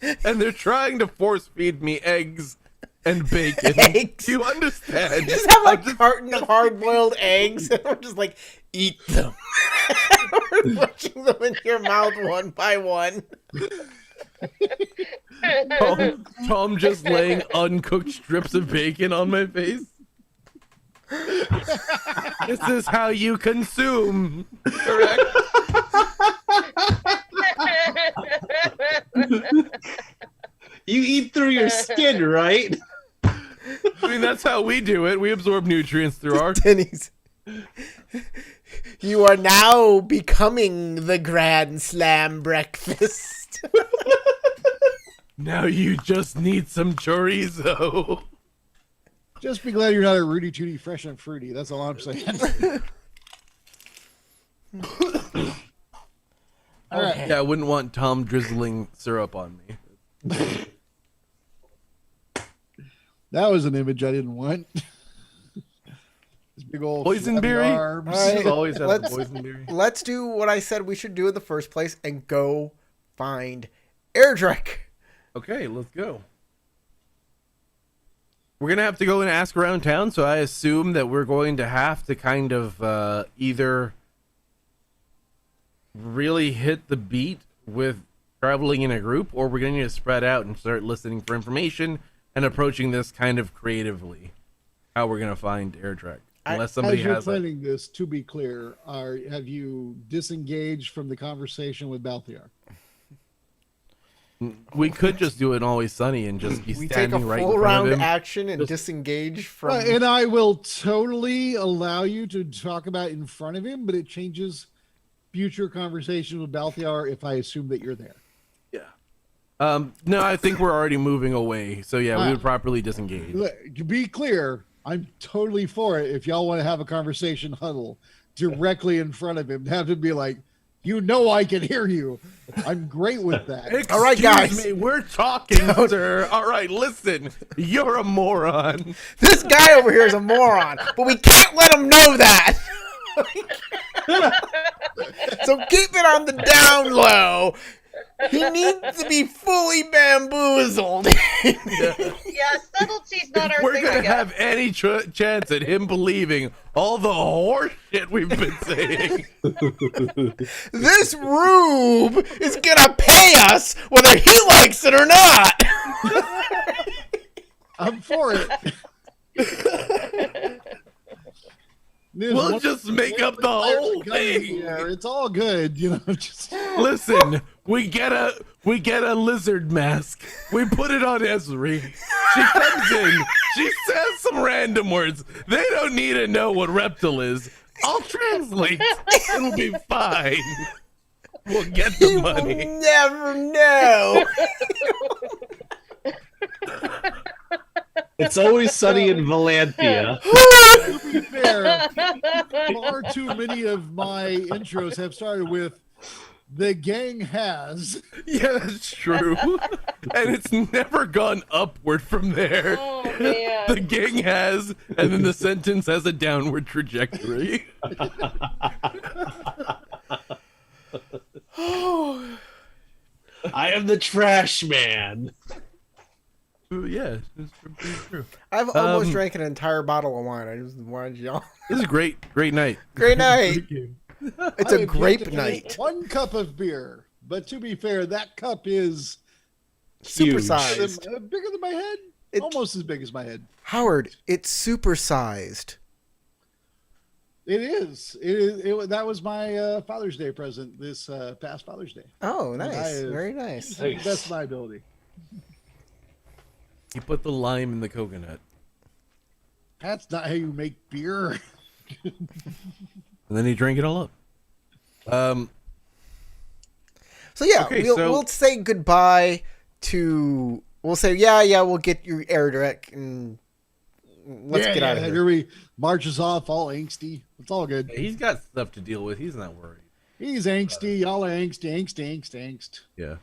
and they're trying to force feed me eggs and bacon. Eggs? Do you understand? Just have a carton of hard-boiled eggs, and we're just like, eat them. We're pushing them in your mouth one by one. Tom just laying uncooked strips of bacon on my face. This is how you consume, correct? You eat through your skin, right? I mean, that's how we do it. We absorb nutrients through our... Denny's. You are now becoming the Grand Slam breakfast. Now you just need some chorizo. Just be glad you're not a Rudy Tooty fresh and fruity. That's all I'm saying. All right. Yeah, I wouldn't want Tom drizzling syrup on me. That was an image I didn't want. This big old Boysenberry? flabby arms. All right. She's always had Let's- boysenberry. Let's do what I said we should do in the first place and go find Airdrek. Okay, let's go. We're going to have to go and ask around town, so I assume that we're going to have to kind of either really hit the beat with traveling in a group, or we're going to need to spread out and start listening for information and approaching this kind of creatively. How we're going to find Airdrek. Unless somebody As you're has... planning this, to be clear, have you disengaged from the conversation with Vallanthia? We could just do it Always Sunny and just be We take a standing right in full front round of him. action and disengage from. And I will totally allow you to talk about in front of him, but it changes future conversation with Balthiar if I assume that you're there. Yeah. No, I think we're already moving away. So yeah, we would properly disengage. Look, to be clear, I'm totally for it if y'all want to have a conversation huddle directly in front of him. Have to be like, you know I can hear you. I'm great with that. All right, guys. Excuse me, we're talking, sir. All right, listen. You're a moron. This guy over here is a moron, but we can't let him know that. So keep it on the down low. He needs to be fully bamboozled. Yeah, subtlety's not our We're thing, gonna I guess. have any chance at him believing all the horse shit we've been saying. This rube is gonna pay us whether he likes it or not. I'm for it. We'll just make up the whole thing. Yeah, it's all good, you know. Just Listen, we get a lizard mask. We put it on Esri. She comes in. She says some random words. They don't need to know what reptile is. I'll translate. It'll be fine. We'll get the He money. will never know. It's Always Sunny in Vallanthia. to be fair, far too many of my intros have started with "the gang has." Yeah, that's true. And it's never gone upward from there. Oh, man. The gang has, and then the sentence has a downward trajectory. I am the trash man. Ooh, yeah, that's pretty true. I've almost drank an entire bottle of wine. I just wanted y'all. This is a great night. Great night. It's I a have yet grape to night. finish one cup of beer, but to be fair, that cup is Supersized. bigger than my head. It- Almost as big as my head. Howard, it's supersized. It is. It is. That was my Father's Day present this past Father's Day. Oh, I nice. have- Very nice. To the best of my ability. You put the lime in the coconut. That's not how you make beer. And then he drank it all up. So yeah, Okay, we'll say goodbye to. We'll say yeah. We'll get your air direct and let's get out of here. Everybody marches off all angsty. It's all good. He's got stuff to deal with. He's not worried. He's angsty. Y'all are angsty. Angst. Yeah.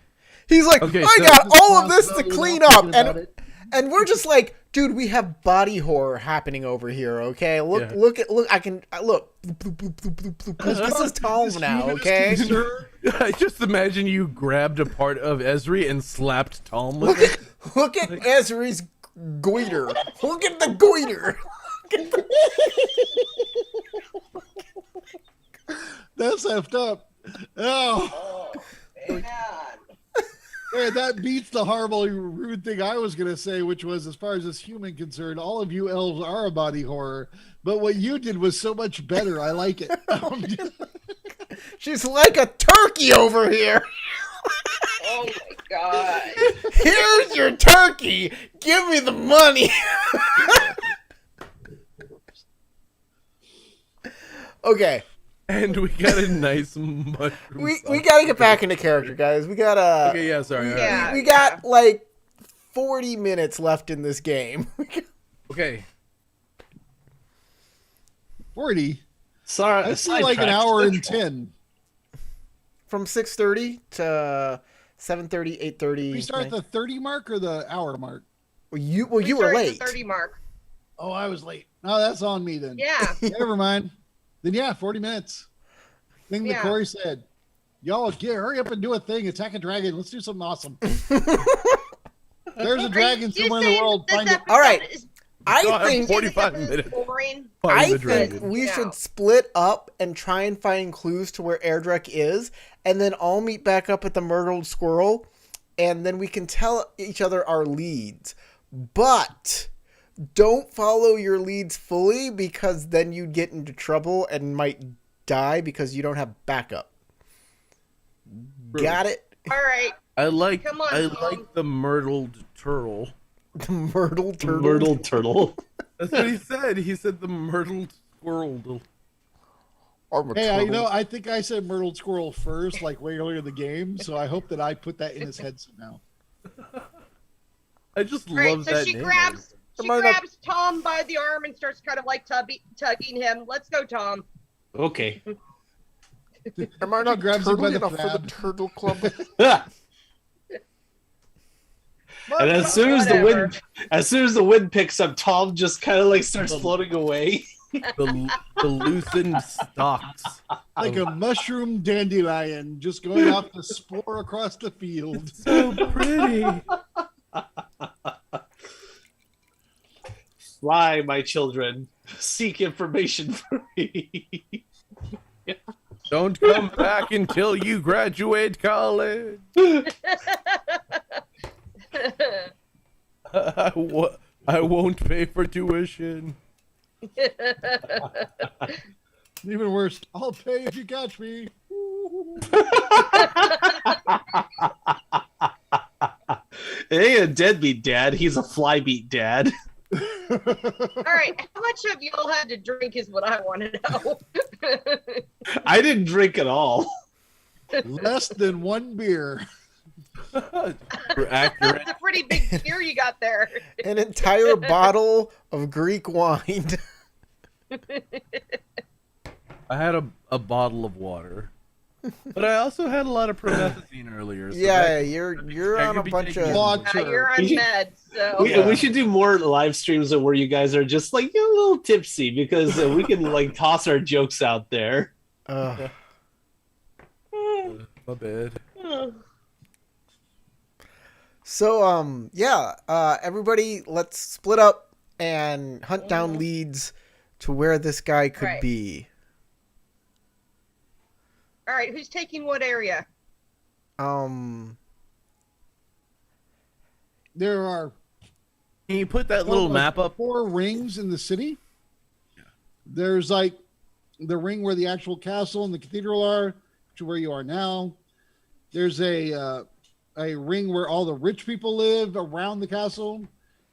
He's like, Okay, I so- got all of this to clean up, About it. and we're just like, dude, we have body horror happening over here. Okay, look. I can look. This is Tom now. Okay. I just imagine you grabbed a part of Esri and slapped Tom with it. Look at Ezri's goiter. Look at the goiter. That's effed up. Oh. Man, that beats the horrible, rude thing I was going to say, which was, as far as this human concerned, all of you elves are a body horror. But what you did was so much better. I like it. She's like a turkey over here. Oh my god. Here's your turkey. Give me the money. Okay. And we got a nice mushroom. We gotta get back into character, guys. We gotta. Okay, yeah, sorry. all Yeah. right. We got like 40 minutes left in this game. Okay. 40. Sorry, I feel like an hour and 10. From 6:30 to 7:30, 8:30. We start at the 30 mark or the hour mark? You We were started at late. the 30 mark. Oh, I was late. Oh, that's on me then. Yeah. Never mind. Then yeah, 40 minutes. Thing that Yeah. Corey said. Y'all hurry up and do a thing. Attack a dragon. Let's do something awesome. There's a dragon somewhere in the world. Find it. All right. I Go ahead, think 45 minutes. Boring. Find I the think dragon. we Yeah. should split up and try and find clues to where Airdrek is, and then all meet back up at the Murdered Squirrel, and then we can tell each other our leads. But don't follow your leads fully, because then you'd get into trouble and might die because you don't have backup. Got it? All right. I like Come on, I Tom. like the myrtled turtle. The Myrtle Turtle. Myrtle turtle. That's what he said. He said the myrtled squirrel. I'm a Hey, turtle. I think I said Myrtled Squirrel first, like way earlier in the game. So I hope that I put that in his head somehow. I just All right. love So that she name. grabs Am I not- Tom by the arm and starts kind of like tugging him. Let's go, Tom. Okay. Am I not She grabs him by turtle the enough for the flab. Turtle Club? And as soon as Whatever. the wind picks up, Tom just kind of like starts floating away. The loosened stalks. Like a mushroom dandelion just going off to spore across the field. So pretty. Fly, my children. Seek information for me. Don't come back until you graduate college. I won't pay for tuition. Even worse, I'll pay if you catch me. It ain't a deadbeat dad. He's a flybeat dad. All right. How much have y'all had to drink is what I want to know. I didn't drink at all. Less than one beer. You're accurate. That's a pretty big beer you got there. An entire bottle of Greek wine. I had a bottle of water, but I also had a lot of promethazine earlier. So Yeah, that- you're that on could a be bunch taken of. Water. You're on meds, so We should do more live streams where you guys are just like a little tipsy because we can like toss our jokes out there. My bad. So everybody, let's split up and hunt down leads to where this guy could Right. be. all right. Who's taking what area? There are Can you put that little map up? 4 rings in the city. There's like the ring where the actual castle and the cathedral are, to where you are now. There's a ring where all the rich people live around the castle.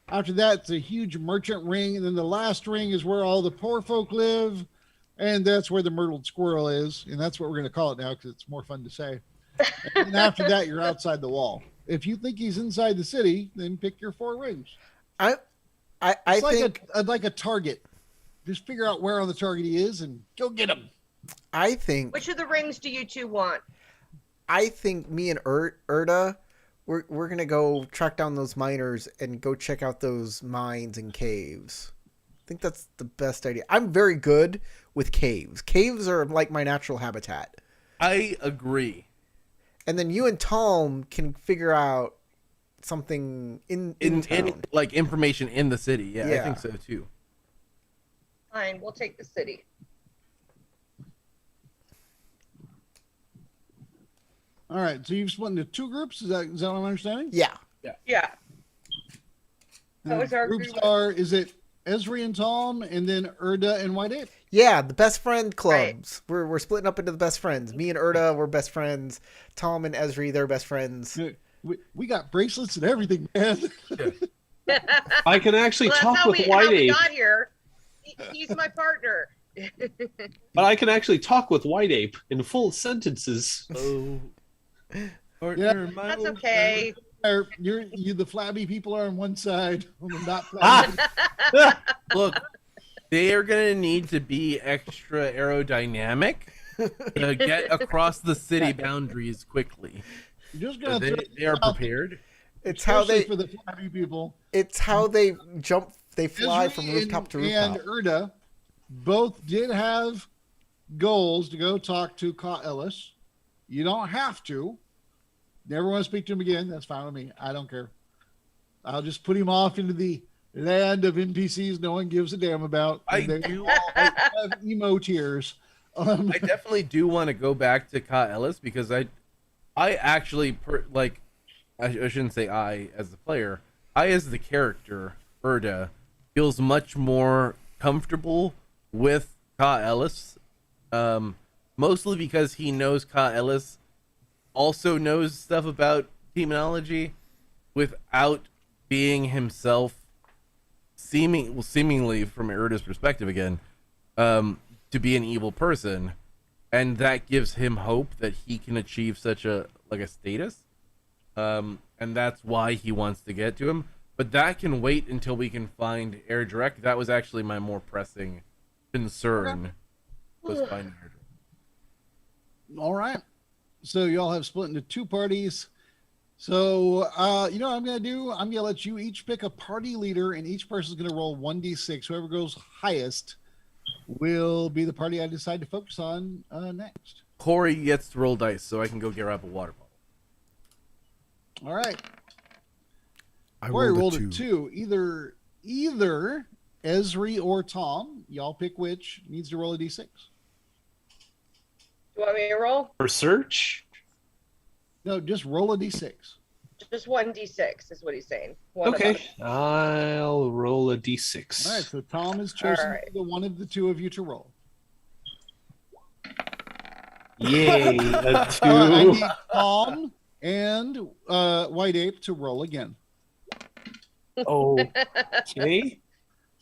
After that, it's a huge merchant ring, and then the last ring is where all the poor folk live. and that's where the Murdered Squirrel is, and that's what we're going to call it now because it's more fun to say. And after that, you're outside the wall. If you think he's inside the city, then pick your 4 rings. I It's like think like a target. Just figure out where on the target he is and go get him. I think Which of the rings do you two want? me and Erda, we're gonna go track down those miners and go check out those mines and caves. I think that's the best idea. I'm very good with caves. Caves are like my natural habitat. I agree. And then you and Tom can figure out something in town. Like information in the city. Yeah, I think so too. Fine, we'll take the city. All right, so you've split into 2 groups. Is that what I'm understanding? Yeah. Yeah. That was our groups group. is it Esri and Tom, and then Erda and White Ape? Yeah, the best friend clubs. Right. We're splitting up into the best friends. Me and Erda, we're best friends. Tom and Esri, they're best friends. We got bracelets and everything, man. I can actually Well, talk with how White we Ape, got here. He's my partner. but I can actually talk with White Ape in full sentences. Oh, Yeah. That's okay. You the flabby people are on one side, on the not flabby. Look, they are gonna need to be extra aerodynamic to get across the city boundaries quickly. You're just gonna They are prepared. It's how especially they for the flabby people. it's how they jump they fly Esri from rooftop to and rooftop. Erda both did have goals to go talk to Ka Ellis. You don't have to. Never want to speak to him again. That's fine with me. I don't care. I'll just put him off into the land of NPCs no one gives a damn about. I They do. have emo tears. I definitely do want to go back to Ka Ellis because I actually I shouldn't say I as the player. I as the character Erda feels much more comfortable with Ka Ellis, mostly because he knows Ka Ellis also knows stuff about demonology without being himself seemingly from Erda's perspective again, to be an evil person, and that gives him hope that he can achieve such a status, and that's why he wants to get to him. But that can wait until we can find Air Direct. That was actually my more pressing concern, was finding Air Direct. All right. So y'all have split into 2 parties. So you know what I'm gonna do? I'm gonna let you each pick a party leader, and each person's gonna roll 1d6. Whoever goes highest will be the party I decide to focus on next. Corey gets to roll dice, so I can go grab a water bottle. All right. I Corey rolled a a 2. Either Esri or Tom, y'all pick which, needs to roll a d6. You want me to roll? For search? No, just roll a d6. Just 1d6 is what he's saying. One of Okay, us. I'll roll a d6. All right, so Tom has chosen All right. the one of the 2 of you to roll. Yay, a I 2. need Tom and White Ape to roll again. Okay.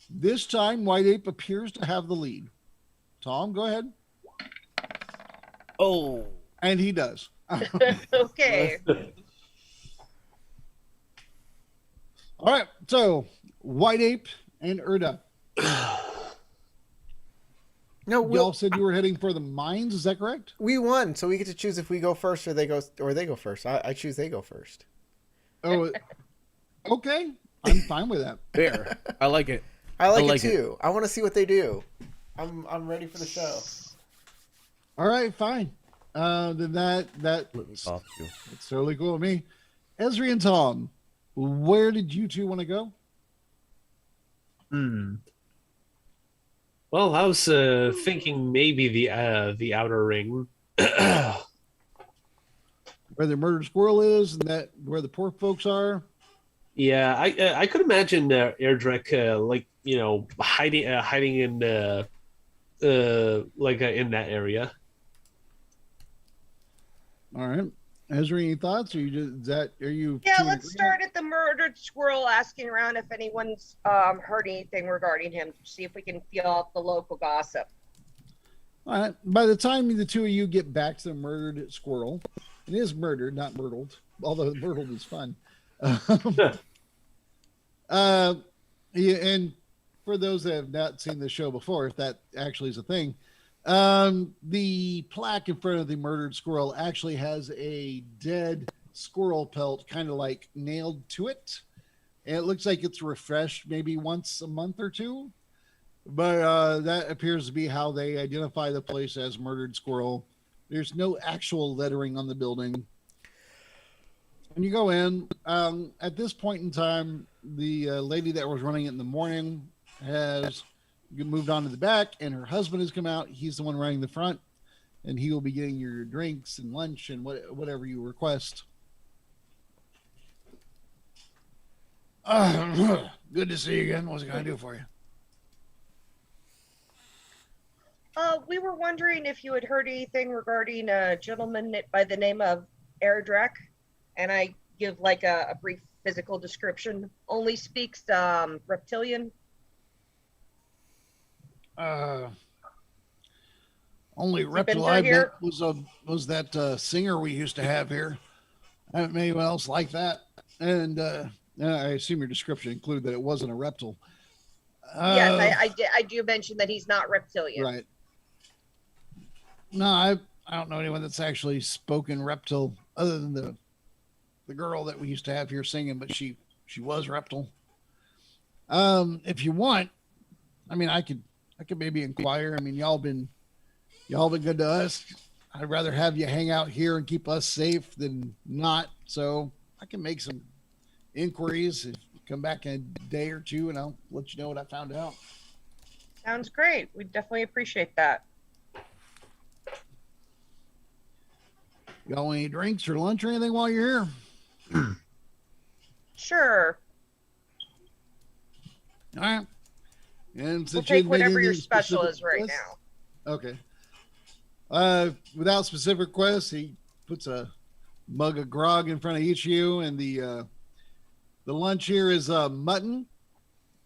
This time, White Ape appears to have the lead. Tom, go ahead. Oh, And he does. Okay. All right, so White Ape and Erda. No, Y'all said you were heading for the mines, is that correct? we won, so we get to choose if we go first or they go first. I choose they go first. Oh, okay. I'm fine with that. fair. I like it. I like like it too. I want to see what they do. I'm ready for the show. All right, fine. Then that Let me cough too. that's totally cool with me. Esri and Tom, where did you 2 want to go? Well, I was thinking maybe the outer ring. Where the Murdered Squirrel is, and that where the poor folks are. Yeah, I could imagine Airdrek hiding in in that area. All right. Esri, any thoughts? Or are you? Yeah, 2 in let's agreement? start at the Murdered Squirrel, asking around if anyone's heard anything regarding him, to see if we can feel out the local gossip. All right. By the time the two of you get back to the murdered squirrel, it is murdered, not myrtled, although myrtled is fun. Uh, yeah, and for those that have not seen the show before, if that actually is a thing, the plaque in front of the murdered squirrel actually has a dead squirrel pelt kind of like nailed to it. And it looks like it's refreshed maybe once a month or two. But that appears to be how they identify the place as Murdered Squirrel. There's no actual lettering on the building. When you go in, at this point in time, the lady that was running it in the morning has moved on to the back, and her husband has come out. He's the one running the front, and he will be getting your drinks and lunch and whatever you request. Good to see you again. What's it going to do for you? We were wondering if you had heard anything regarding a gentleman by the name of Airdrak, and I give like a brief physical description. Only speaks reptilian. Only reptile I bet was that singer we used to have here. I haven't met anyone else like that. And I assume your description included that it wasn't a reptile. Yes, I do mention that he's not reptilian. Right. No, I don't know anyone that's actually spoken reptile other than the girl that we used to have here singing, but she was reptile. If you want, I mean, I could maybe inquire. I mean, y'all been good to us. I'd rather have you hang out here and keep us safe than not. So I can make some inquiries. If you come back in a day or two, and I'll let you know what I found out. Sounds great. We definitely appreciate that. You got any drinks or lunch or anything while you're here? Sure. All right. And We'll take whatever your special is right now. Okay. Without specific requests, he puts a mug of grog in front of each of you, and the lunch here is mutton,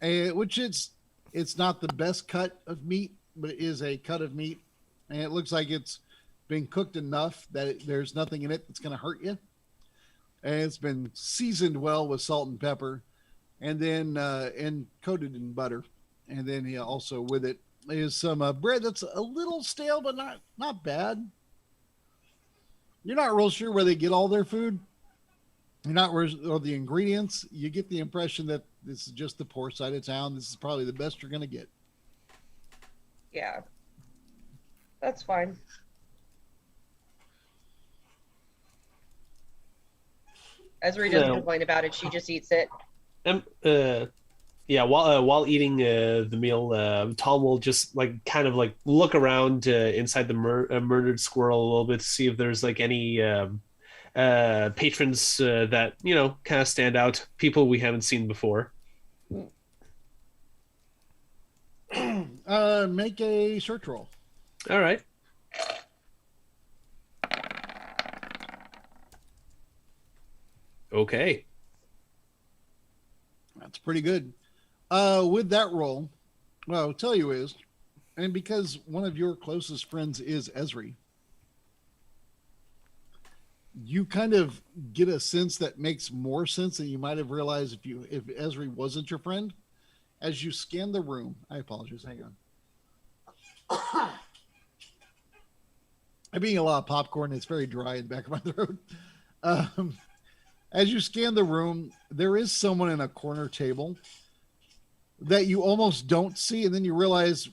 which it's not the best cut of meat, but it is a cut of meat, and it looks like it's been cooked enough that there's nothing in it that's going to hurt you. And it's been seasoned well with salt and pepper, and then and coated in butter. And then also with it is some bread that's a little stale, but not bad. You're not real sure where they get all their food. You're not or the ingredients. You get the impression that this is just the poor side of town. This is probably the best you're going to get. Yeah, that's fine. Ezra doesn't complain about it. She just eats it. Yeah, while eating the meal, Tom will just kind of look around inside the murdered squirrel a little bit to see if there's any patrons that kind of stand out, people we haven't seen before. Make a search roll. All right. Okay. That's pretty good. With that roll, what I'll tell you is, and because one of your closest friends is Esri, you kind of get a sense that makes more sense than you might have realized if Esri wasn't your friend. As you scan the room, I apologize, hang on. I'm eating a lot of popcorn. It's very dry in the back of my throat. As you scan the room, there is someone in a corner table that you almost don't see, and then you realize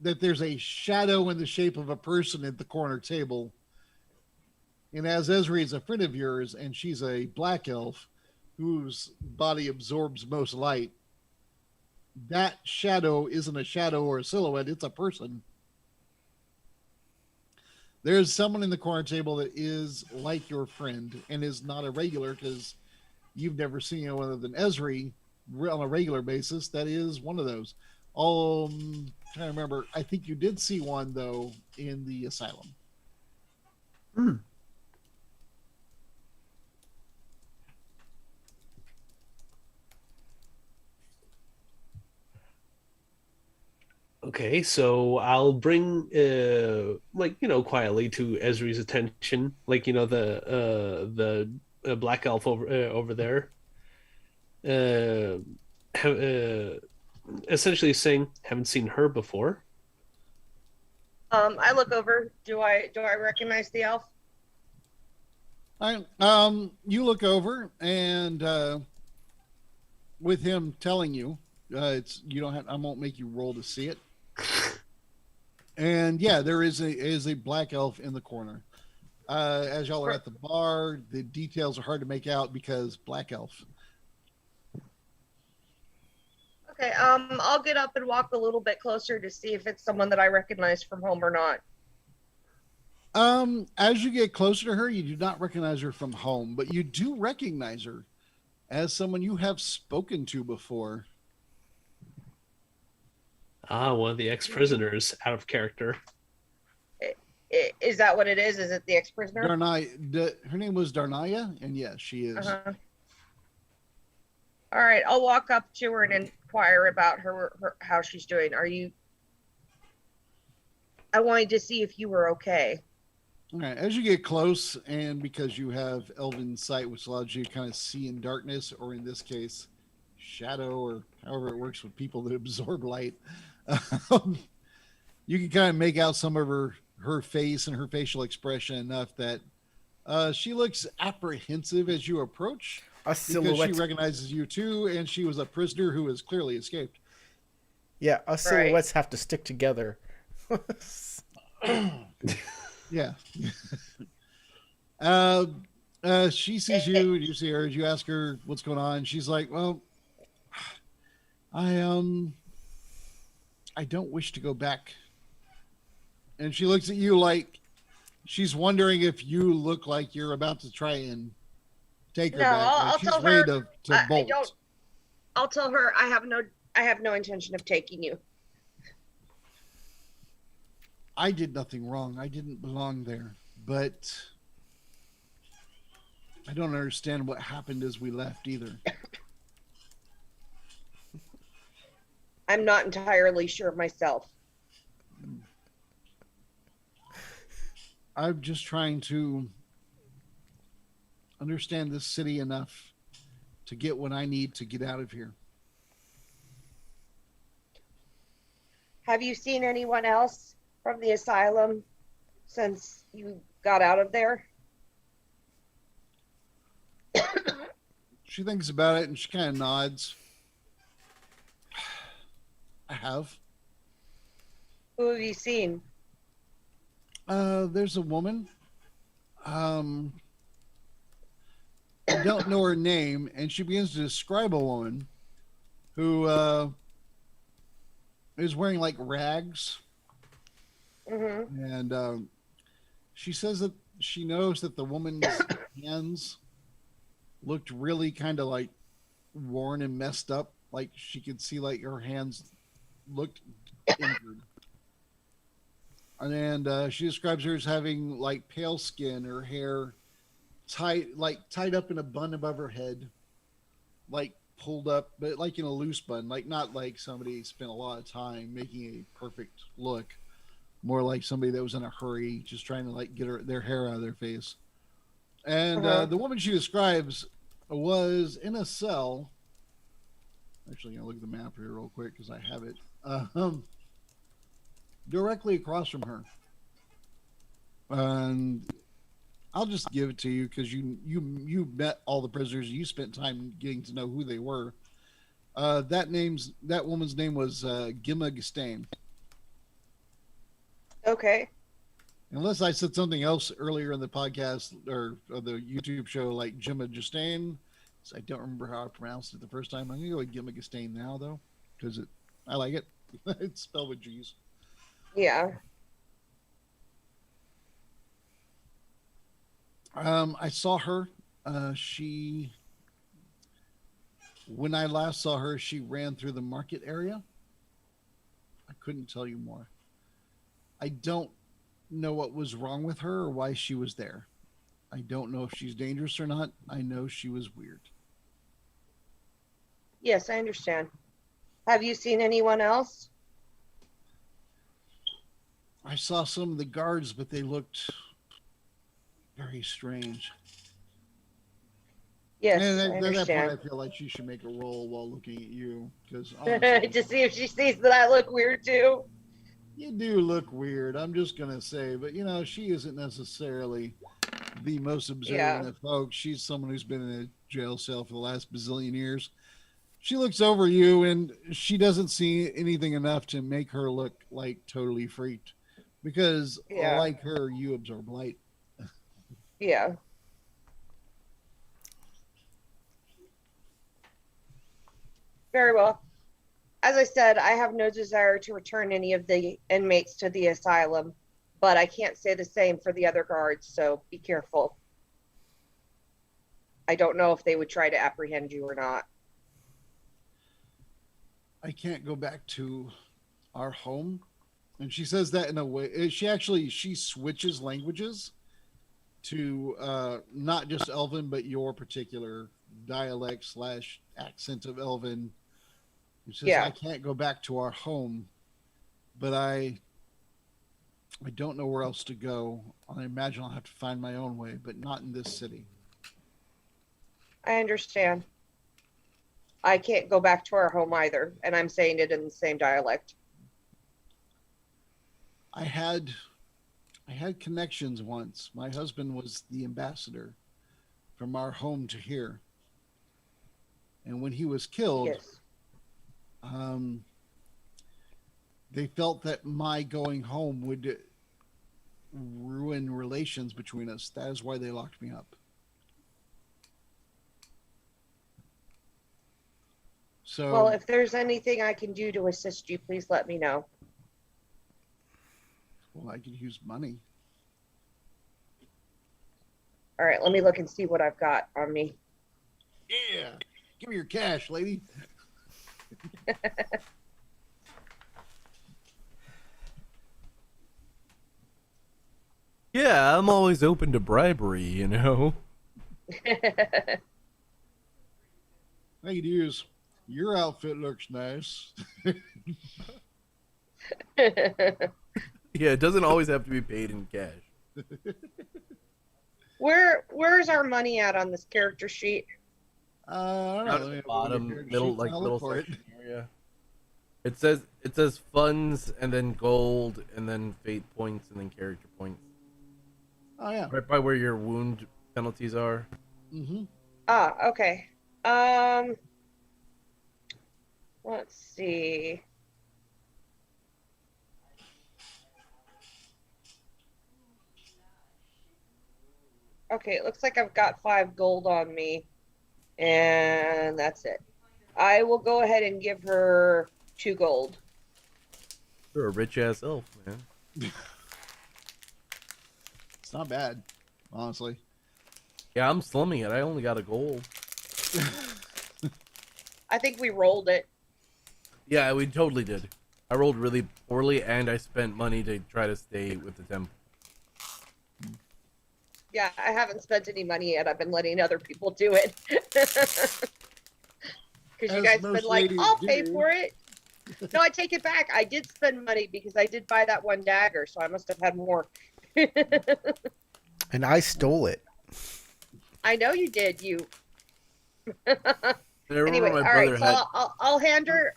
that there's a shadow in the shape of a person at the corner table. And as Esri is a friend of yours, and she's a black elf whose body absorbs most light, that shadow isn't a shadow or a silhouette, it's a person. There's someone in the corner table that is like your friend and is not a regular because you've never seen anyone other than Esri on a regular basis. That is one of those. Trying to remember. I think you did see one, though, in the asylum. Okay, so I'll bring quietly to Esri's attention, the black elf over there, uh, essentially saying, "Haven't seen her before." I look over. Do I recognize the elf? All right. You look over, and with him telling you, it's you don't have. I won't make you roll to see it. And yeah, there is a black elf in the corner. As y'all are at the bar, the details are hard to make out because black elf. Okay. I'll get up and walk a little bit closer to see if it's someone that I recognize from home or not. As you get closer to her, you do not recognize her from home, but you do recognize her as someone you have spoken to before. Ah, one of the ex-prisoners out of character. Is that what it is? Is it the ex-prisoner? Her name was Darnaya, and yes, she is. Uh-huh. All right, I'll walk up to her and inquire about her how she's doing. I wanted to see if you were okay. All right, as you get close, and because you have elven sight, which allows you to kind of see in darkness, or in this case, shadow, or however it works with people that absorb light, you can kind of make out some of her face and her facial expression enough that she looks apprehensive as you approach. A silhouette. Because she recognizes you too, and she was a prisoner who has clearly escaped. Yeah, us silhouettes have to stick together. Yeah. She sees you, you see her, you ask her what's going on. She's like, well, I don't wish to go back. And she looks at you like she's wondering if you look like you're about to try and take her back. I'll she's tell ready her. to bolt. I'll tell her I have no intention of taking you. I did nothing wrong. I didn't belong there. But I don't understand what happened as we left either. I'm not entirely sure myself. I'm just trying to understand this city enough to get what I need to get out of here. Have you seen anyone else from the asylum since you got out of there? She thinks about it and she kind of nods. I have. Who have you seen? There's a woman. I don't know her name, and she begins to describe a woman who is wearing like rags. Mm-hmm. And she says that she knows that the woman's hands looked really kind of like worn and messed up. Like she could see like her hands looked injured. And she describes her as having like pale skin, her hair tied up in a bun above her head, like pulled up, but like in a loose bun, like not like somebody spent a lot of time making a perfect look, more like somebody that was in a hurry, just trying to like get their hair out of their face. And the woman she describes was in a cell. Actually, I'm gonna look at the map here real quick because I have it. Directly across from her, and I'll just give it to you because you met all the prisoners. You spent time getting to know who they were. That woman's name was Gimma Gestain. Okay. Unless I said something else earlier in the podcast or the YouTube show, like Gimma Gestain, so I don't remember how I pronounced it the first time. I'm gonna go with Gimma Gestain now though, because I like it. It's spelled with G's. Yeah. I saw her. When I last saw her, she ran through the market area. I couldn't tell you more. I don't know what was wrong with her or why she was there. I don't know if she's dangerous or not. I know she was weird. Yes, I understand. Have you seen anyone else? I saw some of the guards, but they looked very strange. Yes, And I at that point, understand. I feel like she should make a roll while looking at you, because honestly, To see if she sees that I look weird too. you do look weird. I'm just gonna say, but you know, she isn't necessarily the most observant Yeah. of folks. She's someone who's been in a jail cell for the last bazillion years. She looks over you, and she doesn't see anything enough to make her look like totally freaked, because Yeah. like her, you absorb light. Yeah. Very well. As I said, I have no desire to return any of the inmates to the asylum, but I can't say the same for the other guards, so be careful. I don't know if they would try to apprehend you or not. I can't go back to our home. And she says that in a way. She switches languages to not just Elven, but your particular dialect slash accent of Elven. She says, Yeah. I can't go back to our home, but I don't know where else to go. I imagine I'll have to find my own way, but not in this city. I understand. I can't go back to our home either, and I'm saying it in the same dialect. I had connections once. My husband was the ambassador from our home to here. And when he was killed, Yes. They felt that my going home would ruin relations between us. That is why they locked me up. So, Well, if there's anything I can do to assist you, please let me know. well, I could use money. All right, let me look and see what I've got on me. Yeah, give me your cash, lady. Yeah, I'm always open to bribery, you know. I could use your outfit. Looks nice. Yeah, it doesn't always have to be paid in cash. Where's our money at on this character sheet? I don't know. Down Let at me the have a bottom, look at your middle, sheet. like I'll middle look for it. section area. It says funds and then gold and then fate points and then character points. Oh yeah. Right by where your wound penalties are. Mm-hmm. Ah, okay. Let's see. Okay, it looks like I've got 5 gold on me, and that's it. I will go ahead and give her 2 gold. You're a rich ass elf, man. It's not bad, honestly. Yeah, I'm slumming it. I only got a gold. I think we rolled it. Yeah, we totally did. I rolled really poorly, and I spent money to try to stay with the temple. Yeah, I haven't spent any money yet. I've been letting other people do it. Because you As guys have most been like, ladies I'll pay do. for it. No, I take it back. I did spend money because I did buy that one dagger, so I must have had more. And I stole it. I know you did, you. And I remember Anyway, my all brother right. So had.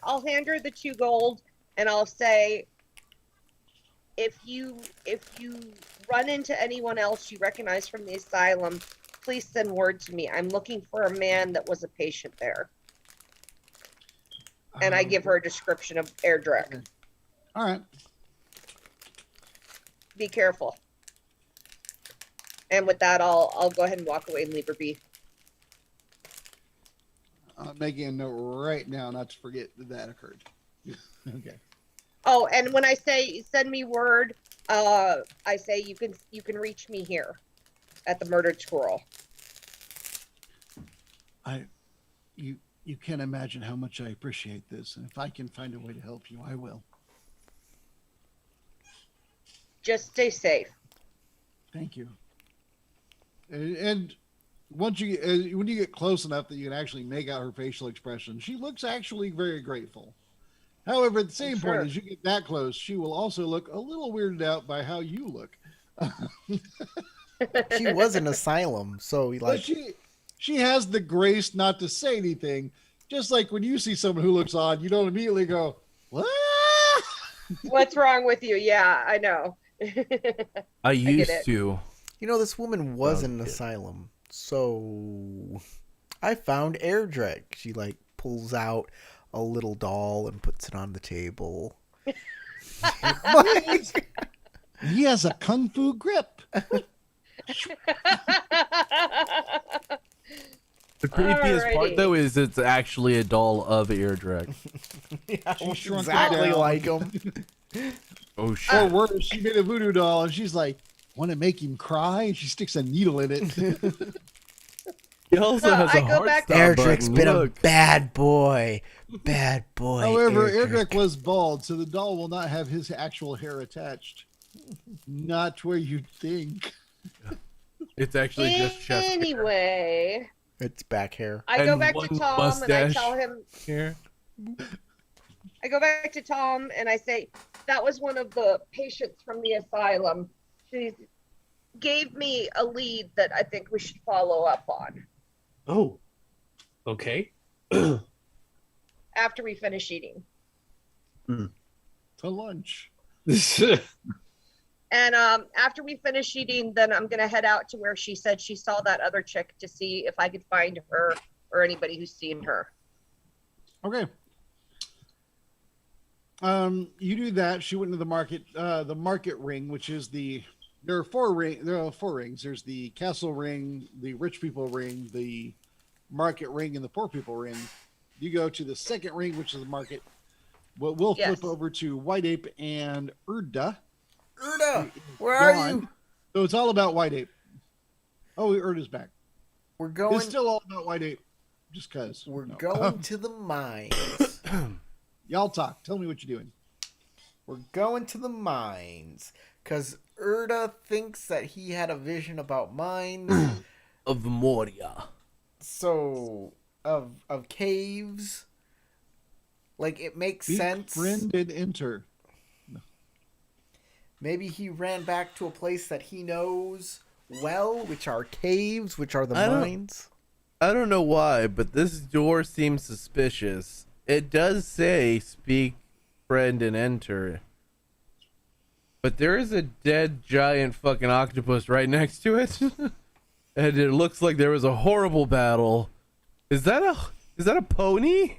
I'll hand her the 2 gold, and I'll say, if you run into anyone else you recognize from the asylum, please send word to me. I'm looking for a man that was a patient there. And I give her a description of Airdrek. All right. Be careful. And with that, I'll go ahead and walk away and leave her be. I'm making a note right now not to forget that occurred. Okay. Oh, and when I say send me word, I say you can reach me here at the Murdered Squirrel. You can't imagine how much I appreciate this, and if I can find a way to help you, I will. Just stay safe. Thank you. And once when you get close enough that you can actually make out her facial expression, she looks actually very grateful. However, at the same Sure. point, as you get that close, she will also look a little weirded out by how you look. She was an asylum, so But like she has the grace not to say anything. Just like when you see someone who looks odd, you don't immediately go, "What?" What's wrong with you? Yeah, I know. I get used it. to. this woman was Oh, in an shit. asylum. So I found Airdrek. She like pulls out a little doll and puts it on the table. He has a kung fu grip. The creepiest part, Alrighty. though, is it's actually a doll of Airdrek. Yeah, She shrunk it exactly down. like him. Oh, Or shit. worse, she made a voodoo doll and she's like, "Want to make him cry?" And she sticks a needle in it. He also has I a go heart back to- stop Airdrek's button. been Look. a bad boy. Bad boy. However, Airdrek. Airdrek was bald, so the doll will not have his actual hair attached. Not where you'd think. It's actually just chest hair Anyway, It's back hair. I go And back to one Tom and I mustache. tell him, here. I go back to Tom and I say, that was one of the patients from the asylum. She gave me a lead that I think we should follow up on Oh, okay. after we finish eating. To lunch. And after we finish eating, then I'm going to head out to where she said she saw that other chick to see if I could find her or anybody who's seen her. Okay. You do that. She went into the market ring, which is there are four rings. There's the castle ring, the rich people ring, the market ring, and the poor people ring. You go to the second ring, which is the market. Well, we'll Yes. flip over to White Ape and Urda. Urda, where are Gone. you? So it's all about White Ape. Oh, Urda's back. We're going. It's still all about White Ape, just cause. We're No. going to the mines. Y'all talk. Tell me what you're doing. We're going to the mines because Urda thinks that he had a vision about mines. Of Moria. So of caves. Like it makes Speak, sense. friend, and enter. Maybe he ran back to a place that he knows well, which are caves, which are the I don't- mines. I don't know why, but this door seems suspicious. It does say speak, friend, and enter. But there is a dead giant fucking octopus right next to it. And it looks like there was a horrible battle. Is that a pony?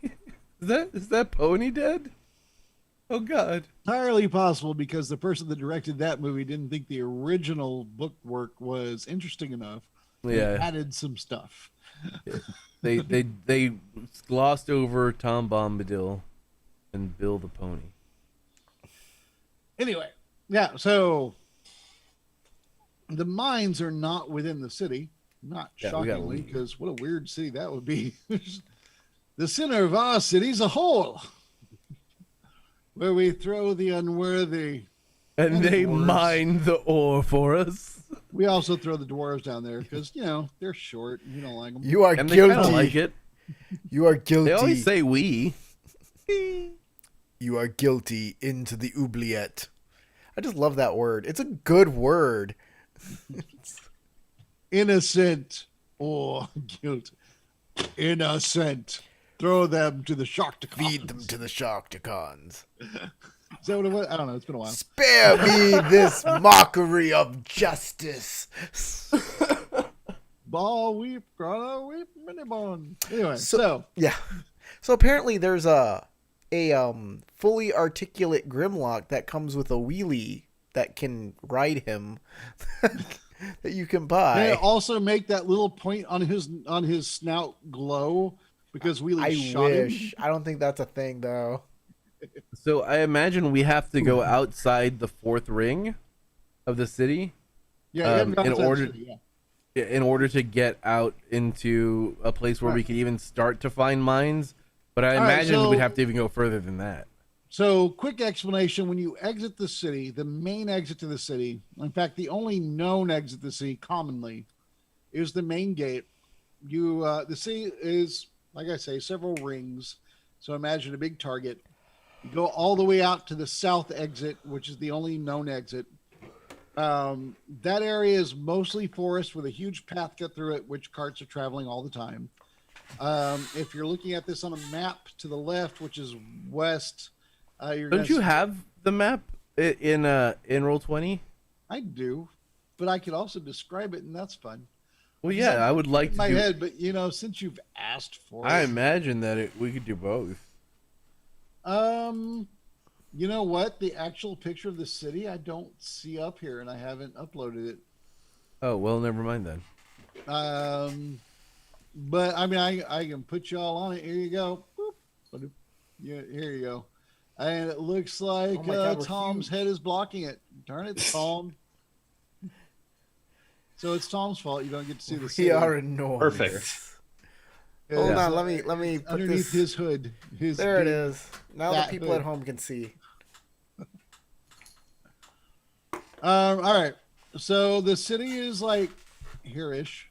Is that pony dead? Oh god. Entirely possible because the person that directed that movie didn't think the original book work was interesting enough. They Yeah. added some stuff. They glossed over Tom Bombadil and Bill the pony. Anyway, yeah, so the mines are not within the city. Not Yeah, we gotta shockingly, leave. because what a weird city that would be. The center of our city's a hole where we throw the unworthy. And they Dwarves. mine the ore for us. We also throw the dwarves down there because, they're short. And you don't like them. You are And they kind guilty. of like it. You are guilty. They always say we. You are guilty into the oubliette. I just love that word. It's a good word. Innocent or guilt. Innocent. Throw them to the Sharktacons. Feed them to the Sharktacons. Is that what it was? I don't know. It's been a while. Spare me this mockery of justice. Ball weep, grana weep, minibon. Anyway, so Yeah. So apparently there's a fully articulate Grimlock that comes with a wheelie that can ride him that you can buy. they also make that little point on his snout glow because Wheelie I shot wish. him. I don't think that's a thing though. So I imagine we have to go outside the fourth ring of the city Yeah, you haven't gone in to that order- city, yeah. in order to get out into a place where we Right. could even start to find mines. But I All right, imagine so- we'd have to even go further than that. So, quick explanation: when you exit the city, the main exit to the city, in fact, the only known exit to the city commonly, is the main gate. The city is, like I say, several rings. So imagine a big target. Go all the way out to the south exit, which is the only known exit. That area is mostly forest with a huge path cut through it, which carts are traveling all the time. If you're looking at this on a map to the left, which is west, Don't you have the map in Roll20? I do, but I could also describe it, and that's fun. Well, yeah, I would like in to my do. head, but since you've asked for I it, imagine that we could do both. you know what? The actual picture of the city I don't see up here, and I haven't uploaded it. Oh well, never mind then. But I mean, I can put y'all on it. Here you go. Boop. Yeah, here you go. And it looks like Oh my God, we're Tom's huge. head is blocking it. Darn it, Tom. So it's Tom's fault you don't get to see the We city. are enormous. Perfect. Hold Yeah. on, let me put Underneath this. his hood. There it is. Now the that people hood. at home can see. All right. So the city is like here-ish.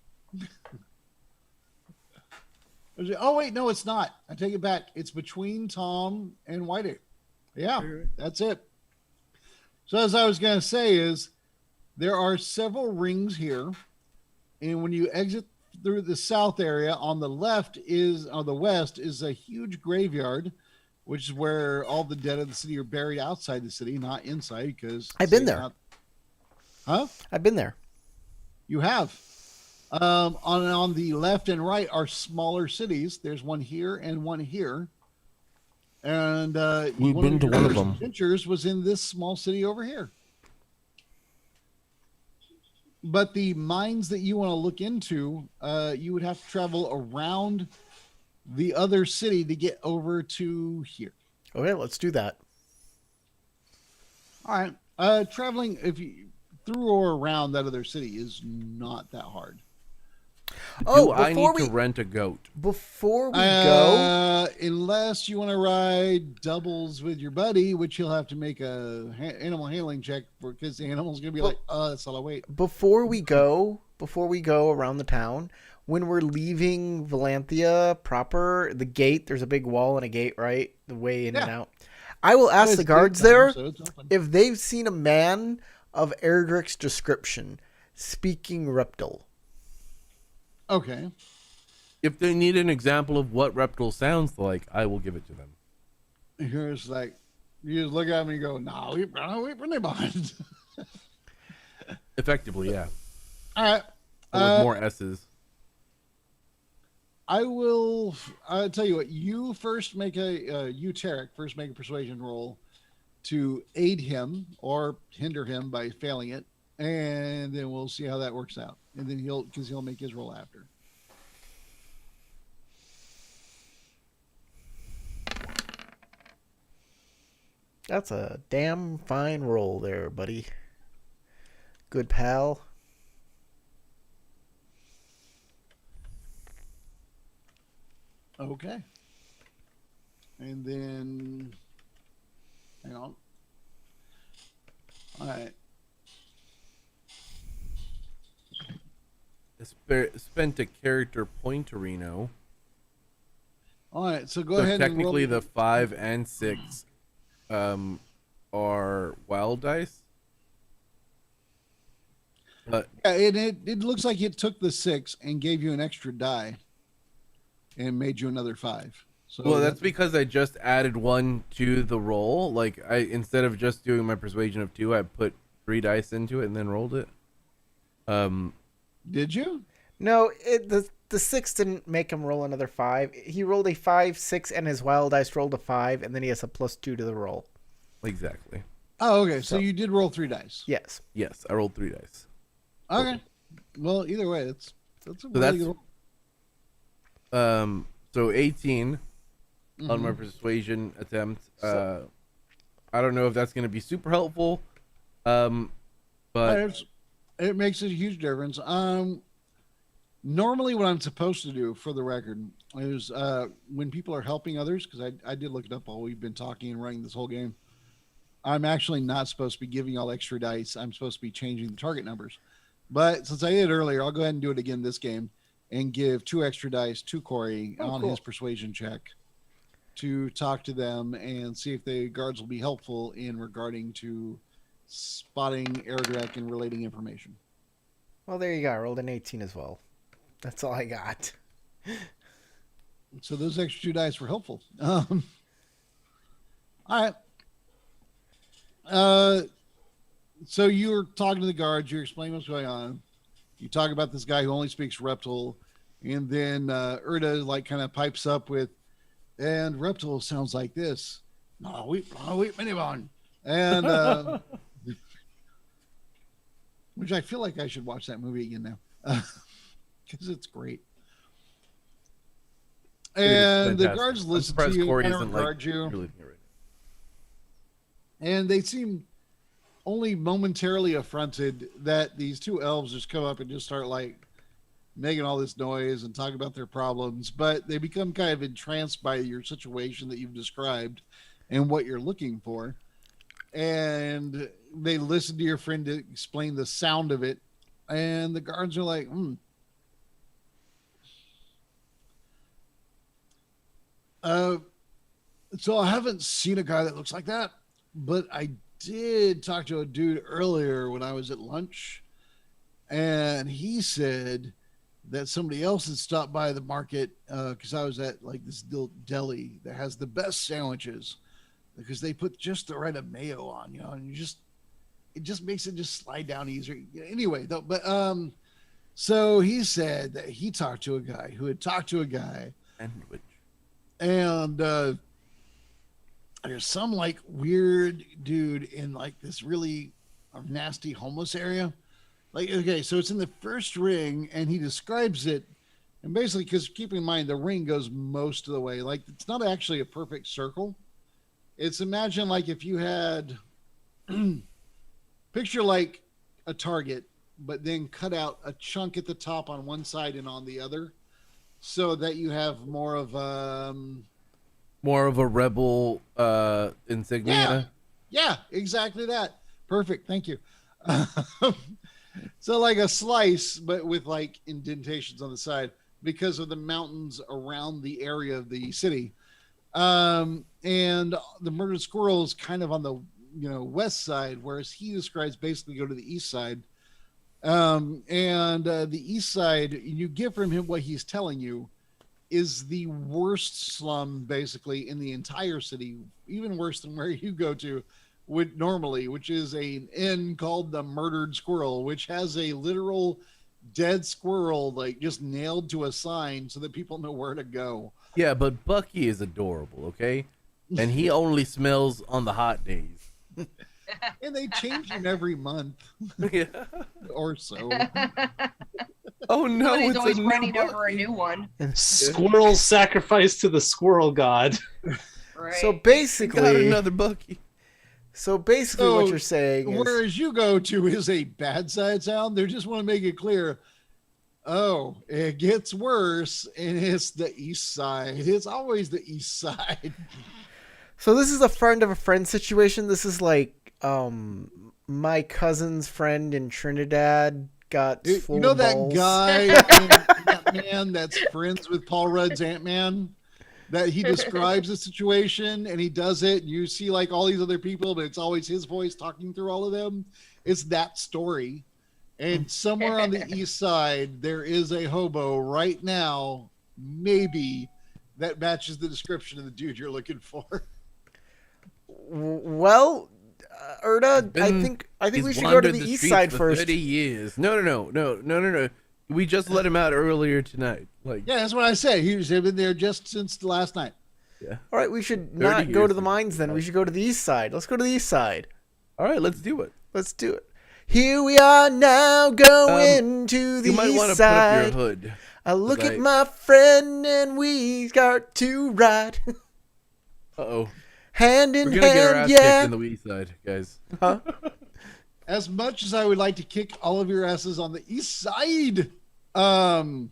Oh wait, no, it's not. I take it back. It's between Tom and Whiteape. Yeah, that's it. So as I was gonna say is there are several rings here, and when you exit through the south area, on the west is a huge graveyard, which is where all the dead of the city are buried outside the city, not inside. Because I've been there. Huh? I've been there. You have. On the left and right are smaller cities. There's one here and one here. And We've been to one of your them. adventures was in this small city over here. But the mines that you want to look into, you would have to travel around the other city to get over to here. Okay, let's do that. All right. Traveling through or around that other city is not that hard. Oh, Do I before need we to rent a goat? before we go, Unless you want to ride doubles with your buddy, which you'll have to make a animal handling check for, because the animal's gonna be like, that's all I wait. before we go around the town, when we're leaving Vallanthia proper, the gate, there's a big wall and a gate, right? The way in and Yeah. out. I will ask It's the guards daytime, there so it's open. if they've seen a man of Erdrick's description speaking reptile. Okay. If they need an example of what reptile sounds like, I will give it to them. Here's like, you just look at him and you go, no, we behind. Effectively, yeah. All right. Or with more S's. I'll tell you what, you Tarek, first make a persuasion roll to aid him or hinder him by failing it. And then we'll see how that works out. And then he'll make his roll after. That's a damn fine roll there, buddy. Good pal. Okay. And then, hang on. All right. Spent a character pointerino. All right. So go So ahead technically and roll. the 5 and 6 are wild dice. But Yeah, it looks like it took the 6 and gave you an extra die and made you another 5. So well, that's because I just added 1 to the roll. Like instead of just doing my persuasion of 2, I put 3 dice into it and then rolled it. Did you? No, the 6 didn't make him roll another 5. He rolled a 5, 6, and his wild dice rolled a 5, and then he has a +2 to the roll. Exactly. Oh, okay. So you did roll 3 dice. Yes. Yes, I rolled 3 dice. Okay. Well, either way, that's a really that's- good roll. So 18 on my Mhm. persuasion attempt. I don't know if that's going to be super helpful. But It makes a huge difference. Normally, what I'm supposed to do, for the record, is when people are helping others, because I did look it up while we've been talking and running this whole game. I'm actually not supposed to be giving all extra dice. I'm supposed to be changing the target numbers. But since I did it earlier, I'll go ahead and do it again this game and give 2 extra dice to Corey on cool. his persuasion check. to talk to them and see if the guards will be helpful in regarding to spotting Airdrek and relating information. Well, there you go. I rolled an 18 as well. That's all I got. So those extra 2 dice were helpful. All right. So you're talking to the guards. You're explaining what's going on. You talk about this guy who only speaks Reptile, and then Erda like kind of pipes up with, and Reptile sounds like this. No, wait, minimum. And which I feel like I should watch that movie again now because it's great. And the guards listen to you, kind of regard you, and they seem only momentarily affronted that these 2 elves just come up and just start like making all this noise and talking about their problems, but they become kind of entranced by your situation that you've described and what you're looking for. And they listen to your friend to explain the sound of it. And the guards are like, so I haven't seen a guy that looks like that, but I did talk to a dude earlier when I was at lunch, and he said that somebody else had stopped by the market because I was at like this deli that has the best sandwiches because they put just the right of mayo on, you know, and it just makes it just slide down easier. Anyway, though, but so he said that he talked to a guy who had talked to a guy, and there's some like weird dude in like this really nasty homeless area. Like, okay, so it's in the first ring, and he describes it, and basically, because keep in mind the ring goes most of the way, like it's not actually a perfect circle. It's, imagine like if you had picture like a target, but then cut out a chunk at the top on one side and on the other, so that you have more of a rebel insignia. Yeah, exactly that. Perfect. Thank you. So like a slice, but with like indentations on the side because of the mountains around the area of the city. And the Murdered Squirrel is kind of on the west side, whereas he describes basically go to the east side. The east side, you get from him what he's telling you is the worst slum basically in the entire city, even worse than where you go to would normally, which is an inn called the Murdered Squirrel, which has a literal dead squirrel like just nailed to a sign so that people know where to go. Yeah, but Bucky is adorable, okay? And he only smells on the hot days. And they change him every month. Yeah. Or so. Oh no, Somebody's it's always a new running Bucky. over a new one. Squirrel sacrifice to the squirrel god. Right. So Got basically, another Bucky. what you're saying is, whereas you go to is a bad side sound, they just want to make it clear. Oh, it gets worse, and it's the east side. It's always the east side. so this is a friend of a friend situation. This is like my cousin's friend in Trinidad got full You know of that balls. guy in Ant-Man that's friends with Paul Rudd's Ant-Man? That he describes the situation and he does it. And you see like all these other people, but it's always his voice talking through all of them. It's that story. And somewhere on the east side, there is a hobo right now, maybe, that matches the description of the dude you're looking for. Well, Erda, I think we should go to the east side first. 30 years. No. We just let him out earlier tonight. Like, Yeah, that's what I said. He's been there just since last night. yeah. All right, we should not go years to the ago. mines then. We should go to the east side. Let's go to the east side. All right, let's do it. Let's do it. Here we are now going to the You might want east to put up side. your hood. I look Right. at my friend and we start to ride. Uh-oh. Hand in We're gonna get our hand, ass kicked yeah. in the east side, guys. Huh? As much as I would like to kick all of your asses on the east side, and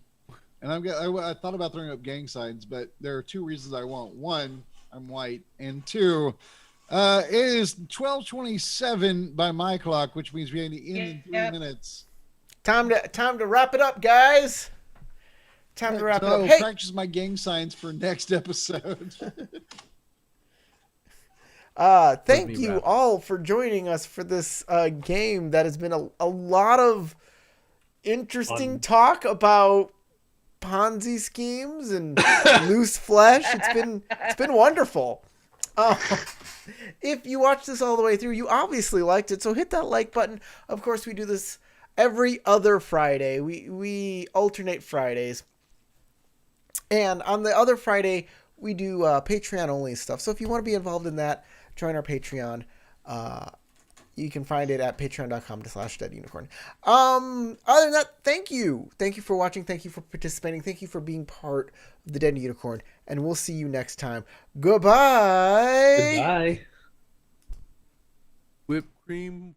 I thought about throwing up gang signs, but there are 2 reasons I won't. 1, I'm white, and 2, it is 12:27 by my clock, which means we have to end in 3 minutes. Time to wrap it up, guys. time to wrap so it I up. will Hey, practice my gang signs for next episode. thank me you wrap. all for joining us for this game that has been a lot of interesting Fun. talk about Ponzi schemes and loose flesh. It's been wonderful. If you watched this all the way through, you obviously liked it, so hit that like button. Of course, we do this every other Friday. We alternate Fridays. And on the other Friday, we do Patreon only stuff. So if you want to be involved in that, join our Patreon. You can find it at patreon.com/deadunicorn. Other than that, thank you. Thank you for watching. Thank you for participating. Thank you for being part of the Dead Unicorn. And we'll see you next time. Goodbye. Goodbye. Whipped cream.